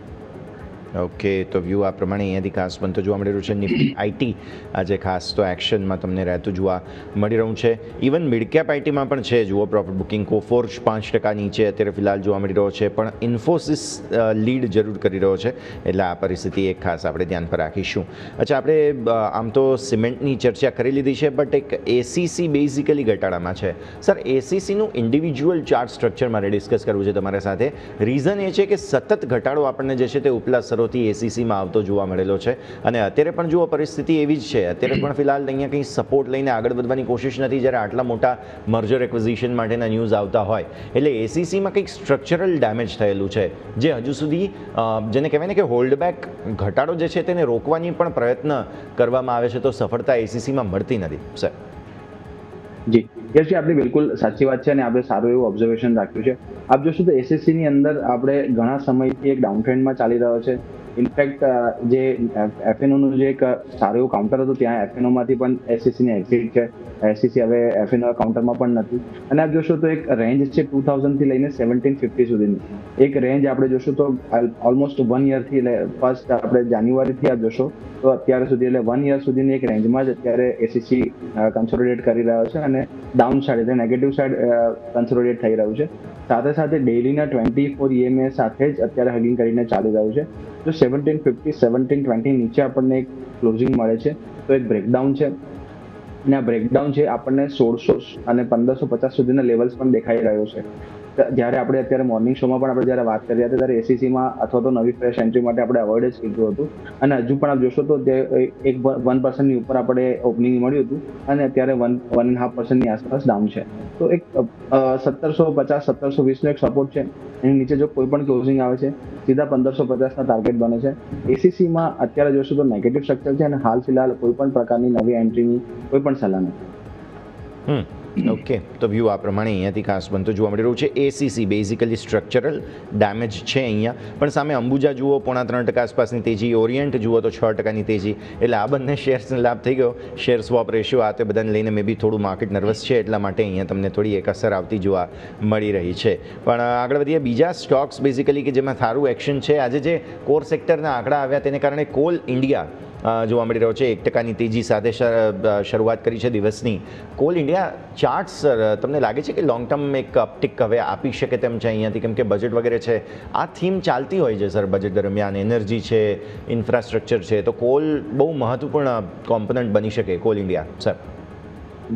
ઓકે, તો વ્યૂ આ પ્રમાણે અહીંયાથી ખાસ બનતો જોવા મળી રહ્યું છે. નિફ્ટી આઈટી આજે ખાસ તો એક્શનમાં તમને રહેતું જોવા મળી રહ્યું છે. ઇવન મિડ કેપ આઈટીમાં પણ છે. જુઓ પ્રોફિટ બુકિંગ કોફોર્જ 5% નીચે અત્યારે ફિલહાલ જોવા મળી રહ્યો છે, પણ ઇન્ફોસિસ લીડ જરૂર કરી રહ્યો છે. એટલે આ પરિસ્થિતિ એક ખાસ આપણે ધ્યાન પર રાખીશું. અચ્છા, આપણે આમ તો સિમેન્ટની ચર્ચા કરી લીધી છે, બટ એક એસીસી બેઝિકલી ઘટાડામાં છે. સર, એસીસીનું ઇન્ડિવિજ્યુઅલ ચાર્ટ સ્ટ્રક્ચર મારે ડિસ્કસ કરવું છે તમારા સાથે. રીઝન એ છે કે સતત ઘટાડો આપણને જે છે તે ઉપલા સ્તરોથી એસીસીમાં આવતો જોવા મળેલો છે અને અત્યારે પણ જુઓ પરિસ્થિતિ એવી જ છે. અત્યારે પણ ફિલહાલ અહીંયા કંઈ સપોર્ટ લઈને આગળ વધવાની કોશિશ નથી જ્યારે આટલા મોટા મર્જર એક્વિઝિશન માટેના ન્યૂઝ આવતા હોય. એટલે એસીસીમાં કંઈક સ્ટ્રક્ચરલ ડેમેજ થયેલું છે જે હજુ સુધી જેને કહેવાય ને કે હોલ્ડબેક ઘટાડો જે છે તેને રોકવાની પણ પ્રયત્ન કરવામાં આવે છે, તો સફળતા એસીસીમાં મળતી નથી. સર જી યશજી, આપણી બિલકુલ સાચી વાત છે અને આપણે સારું એવું ઓબ્ઝર્વેશન રાખ્યું છે. આપ જોશો તો એસએસસી ની અંદર આપણે ઘણા સમયથી એક ડાઉન ટ્રેન્ડમાં ચાલી રહ્યો છે. ઇનફેક્ટ જે એફએનઓનું જે એક સારું એવું કાઉન્ટર હતું ત્યાં એફએનઓમાંથી પણ એસએસસીની એક્ઝિટ છે. એસએસસી હવે એફએનઓ કાઉન્ટરમાં પણ નથી. અને આપ જોશો તો એક રેન્જ છે 2000 થી લઈને 1750 સુધીની એક રેન્જ આપણે જોશું તો ઓલમોસ્ટ 1 યરથી ફર્સ્ટ આપણે જાન્યુઆરીથી આપ જોશો તો અત્યાર સુધી એટલે 1 યર સુધીની એક રેન્જમાં જ અત્યારે એસએસસી કન્સોલિડેટ કરી રહ્યો છે અને ડાઉન સાઈડ એટલે નેગેટિવ સાઈડ કન્સોલિડેટ થઈ રહ્યું છે. સાથે સાથે ડેઇલીના 24 EMA સાથે જ અત્યારે હગિંગ કરીને ચાલી રહ્યું છે. જો 1750 1720 નીચે આપણને એક ક્લોઝિંગ મળે છે તો એક બ્રેકડાઉન છે અને આ બ્રેકડાઉન છે આપણને 1600 અને 1550 સુધીના લેવલ્સ પણ દેખાઈ રહ્યો છે. જ્યારે આપણે અત્યારે મોર્નિંગ શોમાં પણ આપણે જ્યારે વાત કરી રહ્યા હતા ત્યારે એસીસીમાં અથવા તો નવી ફ્રેશ એન્ટ્રી માટે આપણે અવોઇડ જ કીધું હતું અને હજુ પણ આપ જોશો તો એક 1% ઉપર આપણે ઓપનિંગ મળ્યું હતું અને અત્યારે 1.5% આસપાસ ડાઉન છે. તો એક 1750 1720 નો એક સપોર્ટ છે. એની નીચે જો કોઈ પણ ક્લોઝિંગ આવે છે સીધા 1550 ટાર્ગેટ બને છે. એસીસીમાં અત્યારે જોશો તો નેગેટિવ સ્ટ્રક્ચર છે અને હાલ ફિલહાલ કોઈ પણ પ્રકારની નવી એન્ટ્રીની કોઈ પણ સલાહ નથી. ઓકે, તો વ્યૂ આ પ્રમાણે અહીંયાથી ખાસ બનતો જોવા મળી રહ્યું છે. એસીસી બેઝિકલી સ્ટ્રક્ચરલ ડેમેજ છે અહીંયા, પણ સામે અંબુજા જુઓ 3.5% આસપાસની તેજી, ઓરિયન્ટ જુઓ તો 6%ની તેજી. એટલે આ બંને શેર્સને લાભ થઈ ગયો. શેર સ્વોપ રેશિયો આ તે બધાને લઈને મે બી થોડું માર્કેટ નર્વસ છે એટલા માટે અહીંયા તમને થોડી એક અસર આવતી જોવા મળી રહી છે. પણ આગળ વધીએ બીજા સ્ટોક્સ બેઝિકલી કે જેમાં સારું એક્શન છે. આજે જે કોર સેક્ટરના આંકડા આવ્યા તેને કારણે કોલ ઇન્ડિયા જોવા મળી રહ્યો છે 1%ની તેજી સાથે શરૂઆત કરી છે દિવસની. કોલ ઇન્ડિયા ચાર્ટ્સ તમને લાગે છે કે લોંગ ટર્મ એક અપટિક હવે આપી શકે તેમ છે અહીંયાથી, કેમ કે બજેટ વગેરે છે, આ થીમ ચાલતી હોય છે સર બજેટ દરમિયાન. એનર્જી છે, ઇન્ફ્રાસ્ટ્રક્ચર છે, તો કોલ બહુ મહત્વપૂર્ણ કોમ્પોનન્ટ બની શકે કોલ ઇન્ડિયા. સર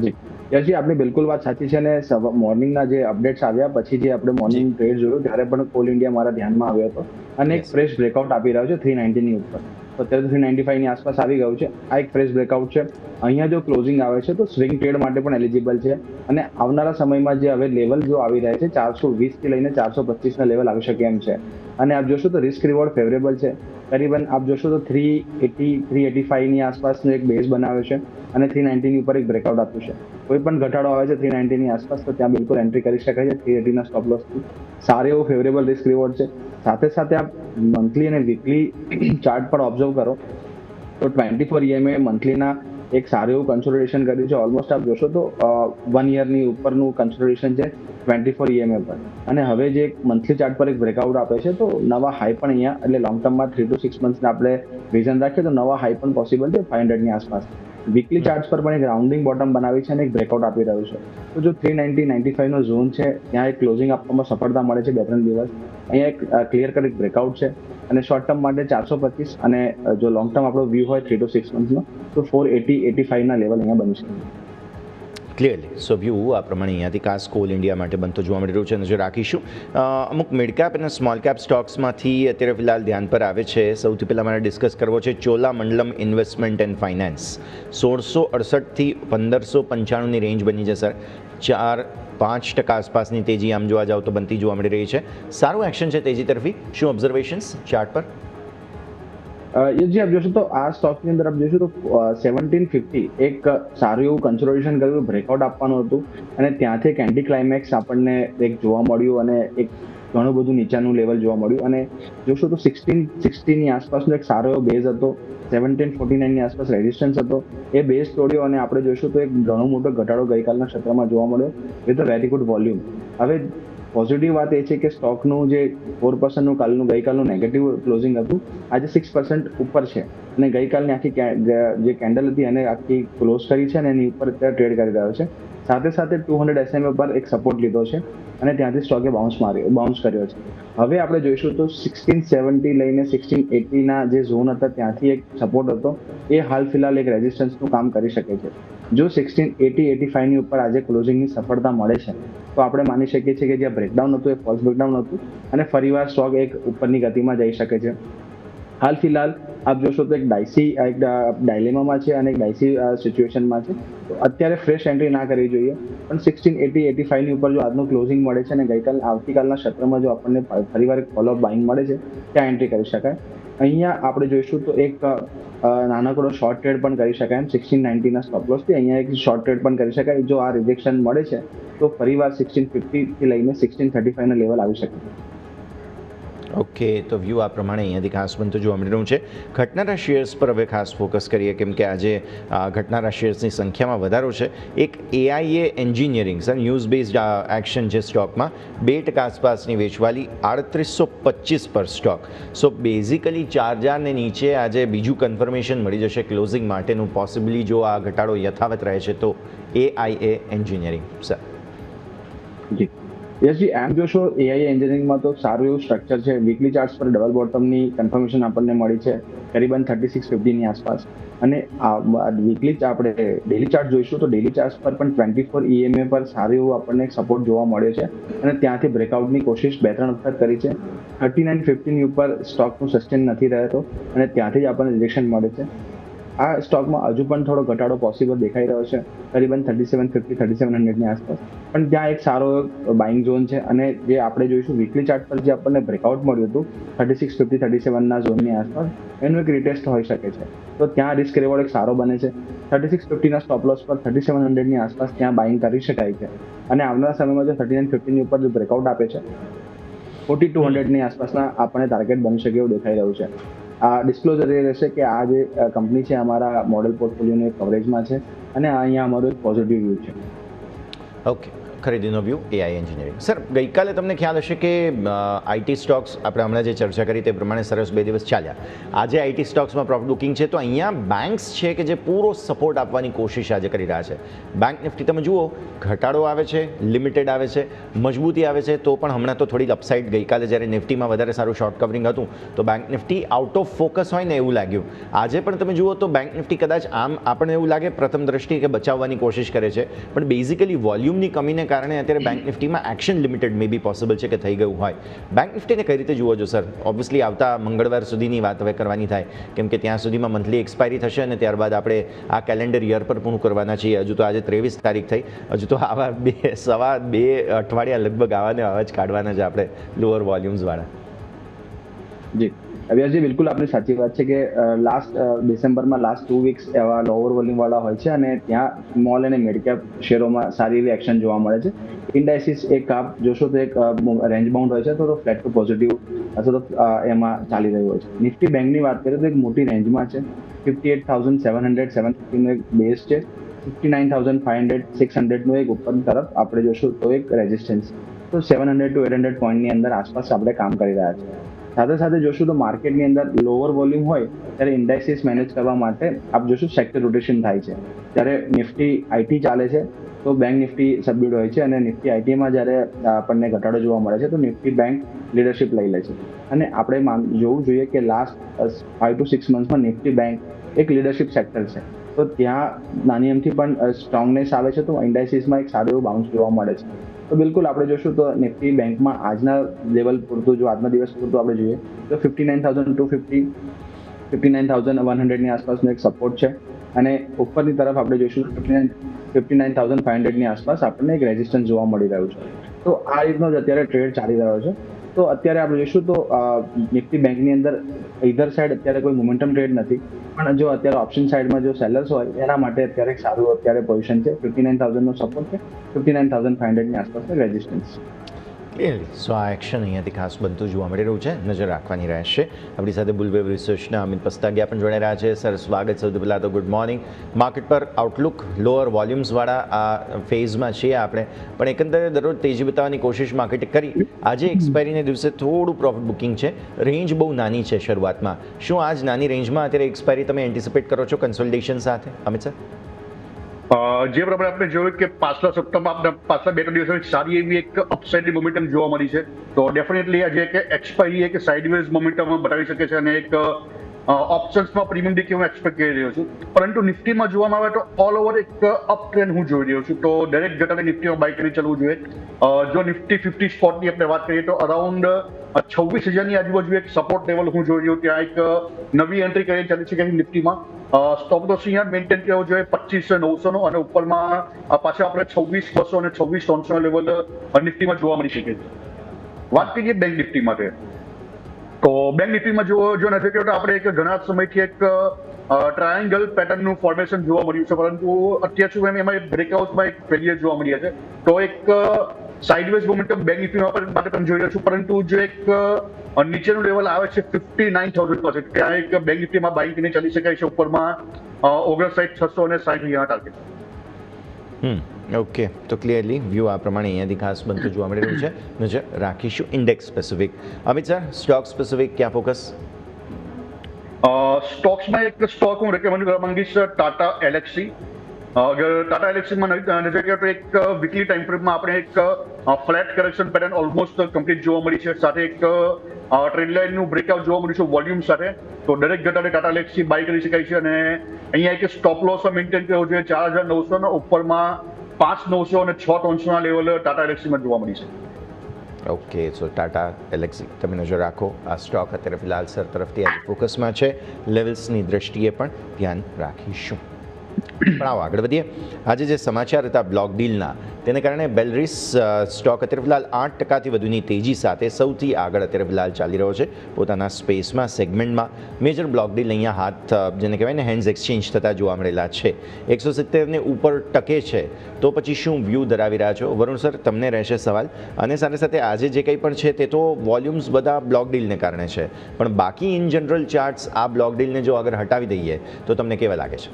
જી યશજી, આપણી બિલકુલ વાત સાચી છે અને મોર્નિંગના જે અપડેટ્સ આવ્યા પછી જે આપણે મોર્નિંગ ટ્રેડ જોયું ત્યારે પણ કોલ ઇન્ડિયા મારા ધ્યાનમાં આવ્યો હતો અને એક ફ્રેશ બ્રેકઆઉટ આપી રહ્યો છે 390 ની ઉપર. તો અત્યારે 395 ની આસપાસ આવી ગયું છે. આ એક ફ્રેશ બ્રેકઆઉટ છે. અહીંયા જો ક્લોઝિંગ આવે છે તો સ્વિંગ ટ્રેડ માટે પણ એલિજિબલ છે અને આવનારા સમયમાં જે હવે લેવલ જો આવી રહ્યા છે 420 થી લઈને 425 ના લેવલ આવી શકે એમ છે. અને આપ જોશો તો રિસ્ક રિવોર્ડ ફેવરેબલ છે. કરીબન આપ જોશો તો 380 385 ની આસપાસનો એક બેઝ બનાવ્યો છે અને 390 ની ઉપર એક બ્રેકઆઉટ આપ્યું છે. કોઈ પણ ઘટાડો આવે છે 390 ની આસપાસ તો ત્યાં બિલકુલ એન્ટ્રી કરી શકાય છે 380 ના સ્ટોપ લોસથી. સારું એવું ફેવરેબલ રિસ્ક રિવોર્ડ છે. સાથે સાથે આપ મંથલી અને વીકલી ચાર્ટ પર ઓબ્ઝર્વ કરો તો 24 EMA મંથલીના એક સારું એવું કન્સોલિડેશન કર્યું છે. ઓલમોસ્ટ આપ જોશો તો 1 યરની ઉપરનું કન્સોલિડેશન છે 24 EMA પર અને હવે જે મંથલી ચાર્ટ પર એક બ્રેકઆઉટ આપે છે તો નવા હાઈ પણ અહીંયા એટલે લોંગ ટર્મમાં 3 to 6 મંથને આપણે વિઝન રાખીએ તો નવા હાઈ પણ પોસિબલ છે 500 ની આસપાસ. વીકલી ચાર્ટ્સ પર પણ એક રાઉન્ડિંગ બોટમ બનાવી છે અને એક બ્રેકઆઉટ આપી રહ્યું છે. તો જો 390-95 નો ઝોન છે ત્યાં એક ક્લોઝિંગ આપવામાં સફળતા મળે છે 2-3 દિવસ. અહીંયા એક ક્લિયર કટ એક બ્રેકઆઉટ છે અને શોર્ટ ટર્મ માટે 425 અને જો લોંગ ટર્મ આપણો વ્યૂ હોય 3 to 6 મંથનો તો 480-85 લેવલ અહીંયા બની શકે. ક્લિયરલી સો વ્યૂ આ પ્રમાણે અહીંયાથી ખાસ કોલ ઇન્ડિયા માટે બનતો જોવા મળી રહ્યું છે, નજર રાખીશું. અમુક મિડ કેપ અને સ્મોલ કેપ સ્ટોક્સમાંથી અત્યારે ફિલહાલ ધ્યાન પર આવે છે. સૌથી પહેલાં મારે ડિસ્કસ કરવો છે ચોલામંડલમ ઇન્વેસ્ટમેન્ટ એન્ડ ફાઇનાન્સ. 1668થી 1595ની રેન્જ બની છે સર. 4-5% આસપાસની તેજી આમ જોવા જાવ તો બનતી જોવા મળી રહી છે. સારું એક્શન છે તેજી તરફી. શું ઓબ્ઝર્વેશન્સ ચાર્ટ પર? યસજી, આપ જોશો તો આ સ્ટોકની અંદર આપ જોશો તો 1750 એક સારું એવું કન્સોલિડેશન કર્યું, બ્રેકઆઉટ આપવાનું હતું અને ત્યાંથી એક એન્ટી ક્લાઇમેક્સ આપણને એક જોવા મળ્યું અને એક ઘણું બધું નીચાનું લેવલ જોવા મળ્યું. અને જોશો તો 1660ની આસપાસનો એક સારો એવો બેઝ હતો, 1749ની આસપાસ રેઝિસ્ટન્સ હતો. એ બેઝ તોડ્યો અને આપણે જોઈશું તો એક ઘણો મોટો ઘટાડો ગઈકાલના સત્રમાં જોવા મળ્યો with a very good volume. હવે પોઝિટિવ વાત એ છે કે સ્ટોકનું જે 4%નું ગઈકાલનું નેગેટિવ ક્લોઝિંગ હતું આજે 6% ઉપર છે અને ગઈકાલની આખી જે કેન્ડલ હતી એને આખી ક્લોઝ કરી છે અને એની ઉપર અત્યારે ટ્રેડ કરી રહ્યો છે. સાથે સાથે 200 SMA પર એક સપોર્ટ લીધો છે અને ત્યાંથી સ્ટોકે બાઉન્સ કર્યો છે. હવે આપણે જોઈશું તો 1670 લઈને 1680ના જે ઝોન હતા ત્યાંથી એક સપોર્ટ હતો, એ હાલ ફિલહાલ એક રેઝિસ્ટન્સનું કામ કરી શકે છે. જો 1680-85ની ઉપર આજે ક્લોઝિંગની સફળતા મળે છે તો આપણે માની શકીએ છીએ કે જે બ્રેકડાઉન હતું એ ફોલ્સ બ્રેકડાઉન હતું અને ફરીવાર સ્ટોક એક ઉપરની ગતિમાં જઈ શકે છે. હાલ ફિલહાલ આપ જોશો તો એક ડાયલેમામાં છે અને એક ડાયસી સિચ્યુએશનમાં છે. તો અત્યારે ફ્રેશ એન્ટ્રી ના કરવી જોઈએ, પણ 1680-85ની ઉપર જો આજનું ક્લોઝિંગ મળે છે અને આવતીકાલના સત્રમાં જો આપણને ફરીવાર એક ફોલોઅપ બાઇંગ મળે છે ત્યાં એન્ટ્રી કરી શકાય. અહીંયા આપણે જોઈશું તો એક નાનકડો શોર્ટ ટ્રેડ પણ કરી શકાય એમ 1690ના સ્ટોપ લોસથી અહીંયા એક શોર્ટ ટ્રેડ પણ કરી શકાય. જો આ રિજેક્શન મળે છે તો ફરીવાર 1650થી લઈને 1635ના લેવલ આવી શકે. ઓકે, તો વ્યૂ આ પ્રમાણે અહીંયાથી ખાસ બનતું જોવા મળી રહ્યું છે. ઘટનારા શેર્સ પર હવે ખાસ ફોકસ કરીએ કેમ કે આજે ઘટનારા શેર્સની સંખ્યામાં વધારો છે. એક AIA engineering sir news based action છે સ્ટોકમાં 2% આસપાસની વેચવાલી 3825 પર સ્ટોક. સો બેઝિકલી 4000ને નીચે આજે બીજું કન્ફર્મેશન મળી જશે ક્લોઝિંગ માટેનું પોસિબલી જો આ ઘટાડો યથાવત રહે છે તો AIA એન્જિનિયરિંગ સર. જી યસજી, એમ જોશો AIA એન્જિનિયરિંગમાં તો સારું એવું સ્ટ્રક્ચર છે. વીકલી ચાર્ટ્સ પર ડબલ બોટમની કન્ફર્મેશન આપણને મળી છે કરીબન 3650ની આસપાસ અને વીકલી આપણે ડેલી ચાર્ટ જોઈશું તો ડેલી ચાર્ટ પર પણ 24 EMA પર સારું એવું આપણને સપોર્ટ જોવા મળ્યો છે અને ત્યાંથી બ્રેકઆઉટની કોશિશ 2-3 વખત કરી છે. 3950ની ઉપર સ્ટોકનું સસ્ટેન નથી રહેતો અને ત્યાંથી જ આપણને રિજેક્શન મળે છે. આ સ્ટોકમાં હજુ પણ થોડો ઘટાડો પોસિબલ દેખાઈ રહ્યો છે કરીબન 3750-3700ની આસપાસ, પણ ત્યાં એક સારો બાઇંગ ઝોન છે અને જે આપણે જોઈશું વીકલી ચાર્ટ પર જે આપણને બ્રેકઆઉટ મળ્યું હતું 3650-37ના ઝોનની આસપાસ એનું એક રિટેસ્ટ હોઈ શકે છે. તો ત્યાં રિસ્ક રિવોર્ડ એક સારો બને છે. 3650ના સ્ટોપ લોસ પર 3700ની આસપાસ ત્યાં બાઇંગ કરી શકાય છે અને આવનારા સમયમાં જો 3950ની ઉપર જો બ્રેકઆઉટ આપે છે 4200ની આસપાસના આપણને ટાર્ગેટ બની શકે એવું દેખાઈ રહ્યું છે. આ ડિસ્ક્લોઝર એ રહેશે કે આ જે કંપની છે અમારા મોડેલ પોર્ટફોલિયોની કવરેજમાં છે અને અહીંયા અમારું એક પોઝિટિવ વ્યૂ છે. ઓકે, ખરીદીનો વ્યૂ AI એન્જિનિયરિંગ. સર ગઈકાલે તમને ખ્યાલ હશે કે IT સ્ટોક્સ આપણે હમણાં જે ચર્ચા કરી તે પ્રમાણે સરસ 2 દિવસ ચાલ્યા. આજે IT સ્ટોક્સમાં પ્રોફિટ બુકિંગ છે તો અહીંયા બેંક્સ છે કે જે પૂરો સપોર્ટ આપવાની કોશિશ આજે કરી રહ્યા છે. બેંક નિફ્ટી તમે જુઓ ઘટાડો આવે છે, લિમિટેડ આવે છે, મજબૂતી આવે છે તો પણ હમણાં તો થોડી અપસાઇડ ગઈકાલે જ્યારે નિફ્ટીમાં વધારે સારું શોર્ટ કવરિંગ હતું તો bank Nifty out of focus હોય ને એવું લાગ્યું. આજે પણ તમે જુઓ તો બેંક નિફ્ટી કદાચ આમ આપણને એવું લાગે પ્રથમ દ્રષ્ટિએ કે બચાવવાની કોશિશ કરે છે, પણ બેઝિકલી વોલ્યુમની કમીને કારણે અત્યારે બેંક નિફ્ટીમાં action limited may be possible છે કે થઈ ગયું હોય. બેંક નિફ્ટીને કઈ રીતે જુઓ છો સર? ઓબ્વિયસલી આવતા મંગળવાર સુધીની વાત હવે કરવાની થાય કેમ કે ત્યાં સુધીમાં મંથલી એક્સપાયરી થશે અને ત્યારબાદ આપણે આ કેલેન્ડર યર પર પૂર્ણ કરવાના છીએ. હજુ તો આજે 23 તારીખ થઈ, હજુ તો આવા 2 અઠવાડિયા લગભગ આવાને આવા જ કાઢવાના છે આપણે લોઅર વોલ્યુમ્સવાળા. જી અભ્યાસજી, બિલકુલ આપણી સાચી વાત છે કે ડિસેમ્બરમાં લાસ્ટ 2 વીક્સ એવા લોઅર વોલ્યુમવાળા હોય છે અને ત્યાં સ્મોલ અને મિડ કેપ શેરોમાં સારી એવી એક્શન જોવા મળે છે. ઇન્ડાઇસિસ એક આપ જોશો તો એક રેન્જ બાઉન્ડ હોય છે તો ફ્લેટ ટુ પોઝિટિવ અથવા તો એમાં ચાલી રહ્યું હોય છે. નિફ્ટી બેંકની વાત કરીએ તો એક મોટી રેન્જમાં છે. 58,700-750નો એક બેઝ છે, 59,500-600નું એક ઉપર તરફ આપણે જોશું તો એક રેઝિસ્ટન્સ. તો 700 to 800 પોઈન્ટની અંદર આસપાસ આપણે કામ કરી રહ્યા છીએ. સાથે સાથે જોશું તો માર્કેટની અંદર લોઅર વોલ્યુમ હોય ત્યારે ઇન્ડેક્સીસ મેનેજ કરવા માટે આપ જોશું સેક્ટર રોટેશન થાય છે. ત્યારે નિફ્ટી આઈટી ચાલે છે તો બેંક નિફ્ટી સબડ્યુડ હોય છે, અને નિફ્ટી આઈટીમાં જ્યારે આપણને ઘટાડો જોવા મળે છે તો નિફ્ટી બેંક લીડરશિપ લઈ લે છે. અને આપણે જોવું જોઈએ કે લાસ્ટ 5 to 6 મંથમાં નિફ્ટી બેંક એક લીડરશિપ સેક્ટર છે, તો ત્યાં નાની એમથી પણ સ્ટ્રોંગનેસ આવે છે, તો ઇન્ડાઇસીસમાં એક સારું એવું બાઉન્સ જોવા મળે છે. તો બિલકુલ આપણે જોશું તો નિફ્ટી બેંકમાં આજના લેવલ પૂરતું, જો આજના દિવસ પૂરતું આપણે જોઈએ તો 59,250 59,100ની આસપાસનો એક સપોર્ટ છે, અને ઉપરની તરફ આપણે જોઈશું 59,500ની આસપાસ આપણને એક રેઝિસ્ટન્સ જોવા મળી રહ્યું છે. તો આ રીતનો જ અત્યારે ટ્રેડ ચાલી રહ્યો છે. તો અત્યારે આપણે જોઈશું તો નિફ્ટી બેંકની અંદર ઇધર સાઈડ અત્યારે કોઈ મોમેન્ટમ ટ્રેડ નથી, પણ જો અત્યારે ઓપ્શન સાઈડમાં જો સેલર્સ હોય એના માટે અત્યારે એક સારું અત્યારે પોઝિશન છે. 59,000નો સપોર્ટ છે, 59,500ની આસપાસનો રેઝિસ્ટન્સ. ક્લિયરલી સો આ એક્શન અહીંયાથી ખાસ બનતું જોવા મળી રહ્યું છે, નજર રાખવાની રહેશે. આપણી સાથે બુલવેવ રિસર્ચના અમિત પસ્તાગિયા પણ જોડાઈ રહ્યા છે. સર સ્વાગત. સૌથી પહેલાં તો ગુડ મોર્નિંગ. માર્કેટ પર આઉટલુક લોઅર વોલ્યુમ્સવાળા આ ફેઝમાં છીએ આપણે, પણ એકંદરે દરરોજ તેજી બતાવવાની કોશિશ માર્કેટે કરી. આજે એક્સપાયરીને દિવસે થોડું પ્રોફિટ બુકિંગ છે, રેન્જ બહુ નાની છે શરૂઆતમાં. શું આજ નાની રેન્જમાં અત્યારે એક્સપાયરી તમે એન્ટિસિપેટ કરો છો કન્સોલિડેશન સાથે, અમિત સર? જે પ્રમાણે આપણે જોયું કે પાછલા સપ્તાહમાં આપણે પાછલા 2-3 દિવસમાં સારી એવી એક અપસાઇડની મોમેન્ટમ જોવા મળી છે, તો ડેફિનેટલી આજે એક એક્સપાયરી એક સાઇડવેઝ મોમેન્ટમ બતાવી શકે છે, અને એક ઓપ્શન્સમાં પ્રીમિયમ ડીકે હું એક્સપેક્ટ કરી રહ્યો છું. પરંતુ નિફ્ટીમાં જોવામાં આવે તો ઓલ ઓવર એક અપ ટ્રેન્ડ હું જોઈ રહ્યો છું, તો દરેક જણાને નિફ્ટીમાં બાય કરી ચાલવું જોઈએ. જો નિફ્ટી 50 સ્પોટની આપણે વાત કરીએ તો અરાઉન્ડ 26,000ની આજુબાજુ એક સપોર્ટ લેવલ હું જોઈ રહ્યો, ત્યાં એક નવી એન્ટ્રી કરી ચાલી શકે છે નિફ્ટીમાં. સ્ટોપ લોસ અહીંયા મેન્ટેન કરવો જોઈએ 25,900નો, અને ઉપરમાં પાછા આપણે 26,200 અને 26,300 લેવલ નિફ્ટીમાં જોવા મળી શકે છે. વાત કરીએ બેંક નિફ્ટી માટે, તો બેંક નિફ્ટીમાં જો નથી તો આપણે એક ઘણા સમયથી એક ટ્રાયેંગલ પેટર્નનું ફોર્મેશન જોવા મળ્યું છે, પરંતુ અત્યાર સુધી એમાં બ્રેકઆઉટમાં એક ફેલિયર જોવા મળ્યા છે. તો એક સાઇડવેઝ મોમેન્ટમ બેંક નિફ્ટીમાં માટે તમે જોઈ રહ્યો છું, પરંતુ જો એક નીચેનું લેવલ આવે છે 59,000 પાસે, ત્યાં એક બેંક નિફ્ટીમાં બાઇંગ કરીને ચાલી શકાય છે. ઉપરમાં 59,660 ટાર્ગેટ. ઓકે, તો ક્લિયરલી વ્યૂ આ પ્રમાણે અહીંયાથી ખાસ બનતું જોવા મળી રહ્યું છે. નજર રાખીશું index specific. Amit sir, stock specific ક્યાં ફોકસ? સ્ટોક્સમાં એક સ્ટોક હું રેકમેન્ડ કરવા માંગીશ, ટાટા એલેક્સી. અગર ટાટા એલેક્સીમાં નજર કરીએ તો એક વીકલી ટાઈમ ફ્રેમમાં આપણે એક flat correction pattern almost complete જોવા મળી છે, સાથે એક ટ્રેન્ડ લાઇનનું બ્રેકઆઉટ જોવા મળ્યું છે વોલ્યુમ સાથે. તો દરેક ઘટાડે ટાટા એલેક્સી બાય કરી શકાય છે, અને અહીંયા એક સ્ટોપ લોસ મેન્ટેન કરવો જોઈએ 4,900નો, ઉપરમાં 5,900 અને 6,300ના લેવલ ટાટા એલેક્સીમાં જોવા મળી છે. ઓકે, સો ટાટા એલેક્સી તમે નજર રાખો. આ સ્ટોક અત્યારે ફિલહાલ સર તરફથી આજે ફોકસમાં છે, લેવલ્સની દ્રષ્ટિએ પણ ધ્યાન રાખીશું. પણ આવો આગળ વધીએ. આજે જે સમાચાર હતા બ્લોક ડીલના, તેને કારણે બેલરીસ સ્ટોક અત્યારે ફિલહાલ 8%થી વધુની તેજી સાથે સૌથી આગળ અત્યારે ફિલહાલ ચાલી રહ્યો છે પોતાના સ્પેસમાં, સેગમેન્ટમાં. મેજર બ્લોક ડીલ અહીંયા હાથ જેને કહેવાય ને હેન્ડ્સ એક્સચેન્જ થતા જોવા મળેલા છે. 170ને ઉપર ટકે છે, તો પછી શું વ્યૂ ધરાવી રહ્યા છો? વરુણ સર, તમને રહેશે સવાલ. અને સાથે સાથે આજે જે કંઈ પણ છે તે તો વોલ્યુમ્સ બધા બ્લોક ડીલને કારણે છે, પણ બાકી ઇન જનરલ ચાર્ટ્સ આ બ્લોક ડીલને જો આગળ હટાવી દઈએ તો તમને કેવા લાગે છે?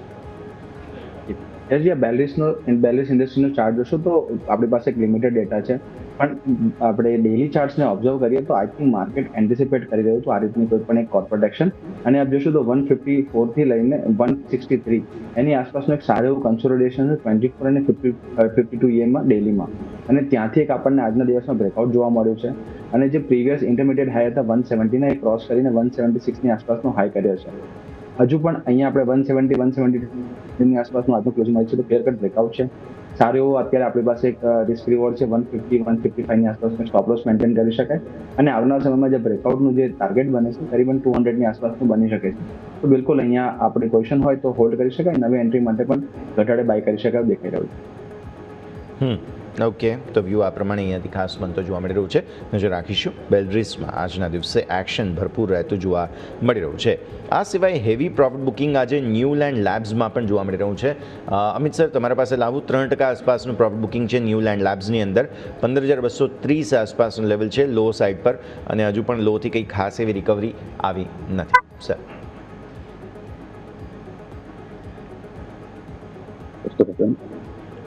જે બેલિસ ઇન્ડસ્ટ્રીનો ચાર્ટ જોશો તો આપણી પાસે એક લિમિટેડ ડેટા છે, પણ આપણે ડેલી ચાર્ટ્સને ઓબ્ઝર્વ કરીએ તો આઈ થિંક માર્કેટ એન્ટિસિપેટ કરી રહ્યું હતું આ રીતની કોઈ પણ એક કોર્પોરેટ એક્શન. અને આપ જોશો તો 154થી લઈને 163 એની આસપાસનું એક સારું એવું કન્સોલિડેશન છે 24 અને 52 EMમાં ડેલીમાં, અને ત્યાંથી એક આપણને આજના દિવસમાં બ્રેકઆઉટ જોવા મળ્યું છે. અને જે પ્રીવિયસ ઇન્ટરમીડિયેટ હાઈ હતા 170 એ ક્રોસ કરીને 176ની આસપાસનો હાઈ કર્યો છે. હજુ પણ અહીંયા આપણે 172ની આસપાસનું આજનું ક્લોઝિંગ મળે છે, તો ક્લિયર કટ બ્રેકઆઉટ છે. સારું એવું અત્યારે આપણી પાસે એક રિસ્ક રિવોર્ડ છે 150-155ની આસપાસનું સ્ટોપ લોસ મેન્ટેન કરી શકાય, અને આવનાર સમયમાં જે બ્રેકઆઉટનું જે ટાર્ગેટ બને છે કરીબન 200ની આસપાસનું બની શકે છે. તો બિલકુલ અહીંયા આપણી પોઝિશન હોય તો હોલ્ડ કરી શકાય, નવી એન્ટ્રી માટે પણ ઘટાડે બાય કરી શકાય દેખાઈ રહ્યું છે. ઓકે, તો વ્યૂ આ પ્રમાણે અહીંયાથી ખાસ બનતો જોવા મળી રહ્યું છે. નજર રાખીશું. બેલરીસમાં આજના દિવસે એક્શન ભરપૂર રહેતું જોવા મળી રહ્યું છે. આ સિવાય હેવી પ્રોફિટ બુકિંગ આજે ન્યૂલેન્ડ લેબ્સમાં પણ જોવા મળી રહ્યું છે. અમિત સર, તમારા પાસે લાવું 3% આસપાસનું પ્રોફિટ બુકિંગ છે ન્યૂલેન્ડ લેબ્સની અંદર. 15,230 આસપાસનું લેવલ છે લો સાઇડ પર, અને હજુ પણ લોથી કંઈ ખાસ એવી રિકવરી આવી નથી. સર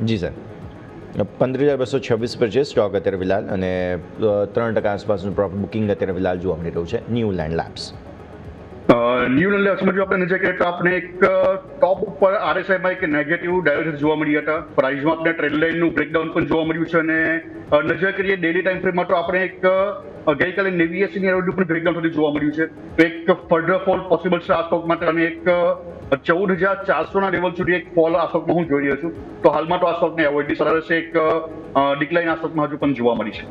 જી સર. 15,226 પર છે સ્ટોક અત્યારે ફિલહાલ, અને 3% આસપાસનું પ્રોફિટ બુકિંગ અત્યારે ફિલહાલ જોવા મળી રહ્યું છે ન્યુલેન્ડ લેબ્સ. ન્યૂ લેબ્સમાં જો આપણે નજર કરીએ તો આપણે એક ટોપ ઉપર આરએસઆઈમાં એક નેગેટિવ ડાયવર્જન્સ જોવા મળ્યા હતા. પ્રાઇસમાં આપણે ટ્રેન્ડ લાઇનનું બ્રેકડાઉન પણ જોવા મળ્યું છે, અને નજર કરીએ ડેલી ટાઈમ ફ્રેમમાં તો આપણે એક ગઈકાલે નેવીએસની એરોડ્યુ પણ બ્રેકડાઉન થતું જોવા મળ્યું છે. તો એક ફર્ધર ફોલ પોસિબલ છે આ સ્ટોક માટે, અને એક 14,400ના લેવલ સુધી એક ફોલ આ સ્ટોકમાં હું જોઈ રહ્યો છું. તો હાલમાં તો આ સ્ટોકને એવોઇડની સલાહ રહેશે. એક ડિક્લાઇન આ સ્ટોકમાં હજુ પણ જોવા મળી છે.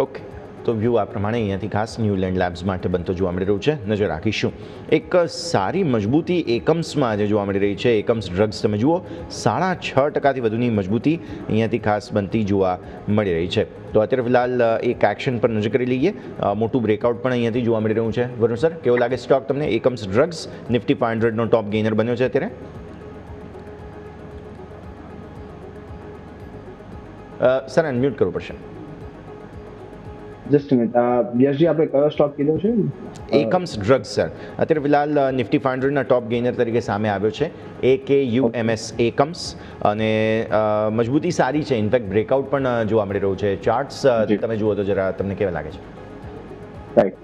ઓકે, તો વ્યૂ આ પ્રમાણે અહીંયાથી ખાસ ન્યુલેન્ડ લેબ્સ માટે બનતો જોવા મળી રહ્યું છે. નજર રાખીશું. એક સારી મજબૂતી એકમ્સમાં આજે જોવા મળી રહી છે. એકમ્સ ડ્રગ્સ તમે જુઓ 6.5% વધુની મજબૂતી અહીંયાથી ખાસ બનતી જોવા મળી રહી છે. તો અત્યારે ફિલહાલ એક એક્શન પર નજર કરી લઈએ. મોટું બ્રેકઆઉટ પણ અહીંયાથી જોવા મળી રહ્યું છે. વરુણ સર, કેવો લાગે સ્ટોક તમને? એકમ્સ ડ્રગ્સ નિફ્ટી 500નો ટોપ ગેઇનર બન્યો છે અત્યારે. સર અનમ્યુટ કરવું પડશે. જસ્ટ મિનિટ, યશજી આપણે કયો સ્ટોક કીધો છે? એકમ્સ ડ્રગ્સ સર અત્યારે ફિલહાલ નિફ્ટી 500ના ટોપ ગેઇનર તરીકે સામે આવ્યો છે. AKUMS એકમ્સ, અને મજબૂતી સારી છે. ઇનફેક્ટ બ્રેકઆઉટ પણ જોવા મળી રહ્યું છે. ચાર્ટ્સ તમે જુઓ તો જરા તમને કેવા લાગે છે? રાઈટ,